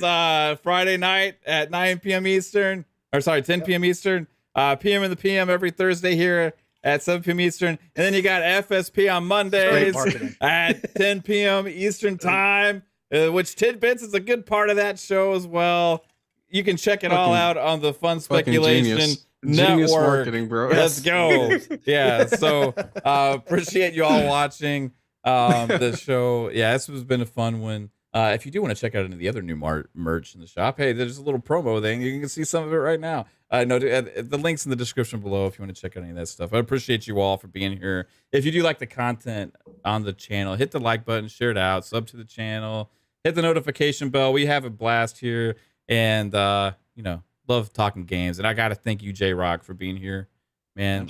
Friday night at 9 p.m. Eastern. Or sorry, 10 p.m. Eastern. PM in the PM every Thursday here at 7 p.m. Eastern. And then you got FSP on Mondays at 10 p.m. Eastern time, which Tidbits is a good part of that show as well. You can check it all out on the Fun Speculation Genius Network. marketing, bro. Let's go. Yeah. So appreciate you all watching the show. Yeah, this has been a fun one. If you do want to check out any of the other new merch in the shop, hey, there's a little promo thing. You can see some of it right now. No, the link's in the description below if you want to check out any of that stuff. I appreciate you all for being here. If you do like the content on the channel, hit the like button, share it out, sub to the channel, hit the notification bell. We have a blast here, and love talking games. And I got to thank you, J-Rock, for being here, man.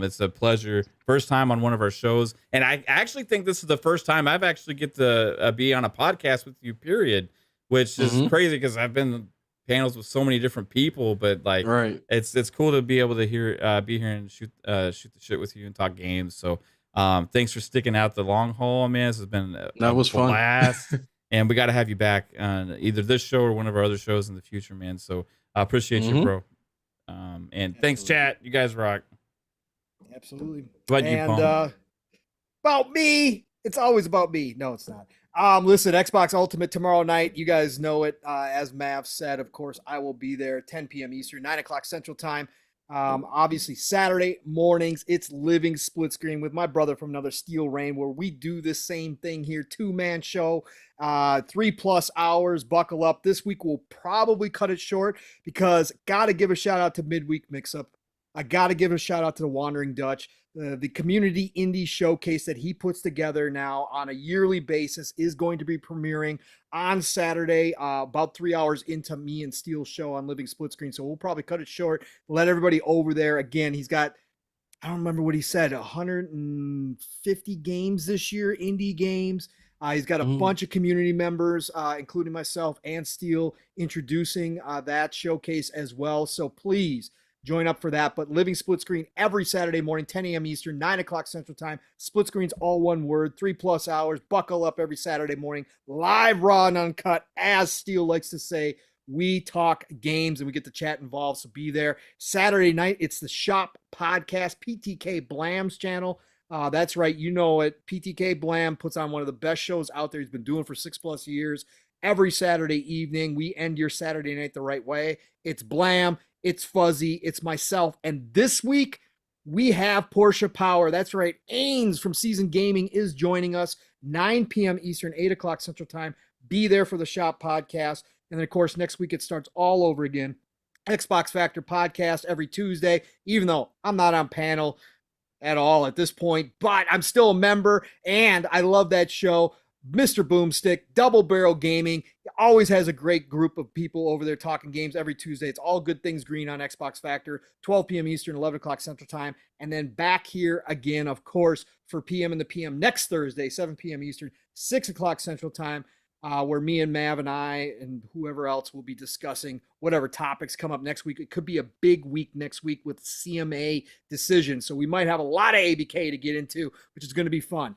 It's a pleasure. First time on one of our shows, and I actually think this is the first time I've actually get to be on a podcast with you, period, which is crazy because I've been panels with so many different people, but like, it's cool to be able to be here and shoot the shit with you and talk games. So thanks for sticking out the long haul, man. This has been a blast. Fun. And we got to have you back on either this show or one of our other shows in the future, man. So I appreciate you, bro. And thanks, chat. You guys rock. Absolutely. About you, Pong. About me. It's always about me. No, it's not. Listen, Xbox Ultimate tomorrow night. You guys know it. As Mav said, of course, I will be there 10 p.m. Eastern, 9 o'clock Central Time. Obviously, Saturday mornings, it's Living Split Screen with my brother from another Steel Rain, where we do the same thing here. 2-man show, 3+ hours. Buckle up. This week, we'll probably cut it short because got to give a shout out to Midweek Mix-Up. I got to give a shout out to the Wandering Dutch. The community indie showcase that he puts together now on a yearly basis is going to be premiering on Saturday, about 3 hours into me and Steele's show on Living Split Screen. So we'll probably cut it short, let everybody over there. Again, he's got, I don't remember what he said, 150 games this year, indie games. He's got a bunch of community members, including myself and Steele, introducing that showcase as well. So please join up for that. But Living Split Screen every Saturday morning, 10 a.m. Eastern, 9 o'clock Central Time. Split Screen's all one word, 3+ hours. Buckle up every Saturday morning. Live, raw, and uncut. As Steele likes to say, we talk games and we get to chat involved, so be there. Saturday night, it's the Shop Podcast, PTK Blam's channel. That's right, you know it. PTK Blam puts on one of the best shows out there. He's been doing for 6+ years. Every Saturday evening, we end your Saturday night the right way. It's Blam. It's Fuzzy, it's myself, and this week we have Portia Power. That's right, Ains from Seasoned Gaming is joining us, 9 p.m. Eastern, 8 o'clock Central Time. Be there for the Shop Podcast. And then, of course, next week it starts all over again. Xbox Factor Podcast every Tuesday, even though I'm not on panel at all at this point, but I'm still a member, and I love that show. Mr. Boomstick, Double Barrel Gaming. Always has a great group of people over there talking games every Tuesday. It's all good things green on Xbox Factor, 12 p.m. Eastern, 11 o'clock Central Time. And then back here again, of course, for PM in the PM next Thursday, 7 p.m. Eastern, 6 o'clock Central Time, where me and Mav and I and whoever else will be discussing whatever topics come up next week. It could be a big week next week with CMA decisions. So we might have a lot of ABK to get into, which is going to be fun.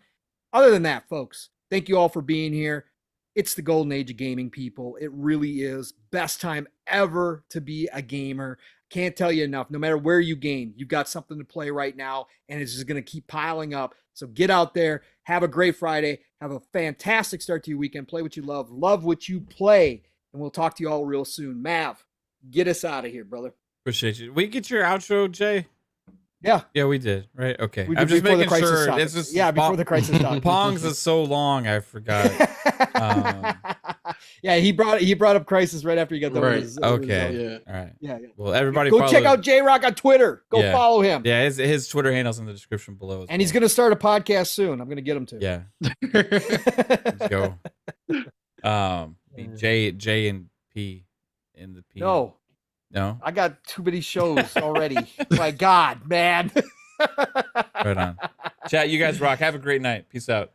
Other than that, folks, thank you all for being here. It's the golden age of gaming, people. It really is. Best time ever to be a gamer. Can't tell you enough. No matter where you game, you've got something to play right now, and it's just going to keep piling up. So get out there. Have a great Friday. Have a fantastic start to your weekend. Play what you love. Love what you play. And we'll talk to you all real soon. Mav, get us out of here, brother. Appreciate you. We get your outro, Jay? Yeah. Yeah, we did. Right. Okay. We did I'm just before the making crisis sure. stopped. It's just before the crisis stopped. Pong's is so long, I forgot. Yeah, he brought up Crisis right after he got done with his okay. result. All right. Yeah. Well, everybody Go check out J-Rock on Twitter. Go follow him. Yeah, his Twitter handle's in the description below. And he's going to start a podcast soon. I'm going to get him to. Yeah. Let's go. J and P in the P. No. I got too many shows already. My God, man. Right on. Chat, you guys rock. Have a great night. Peace out.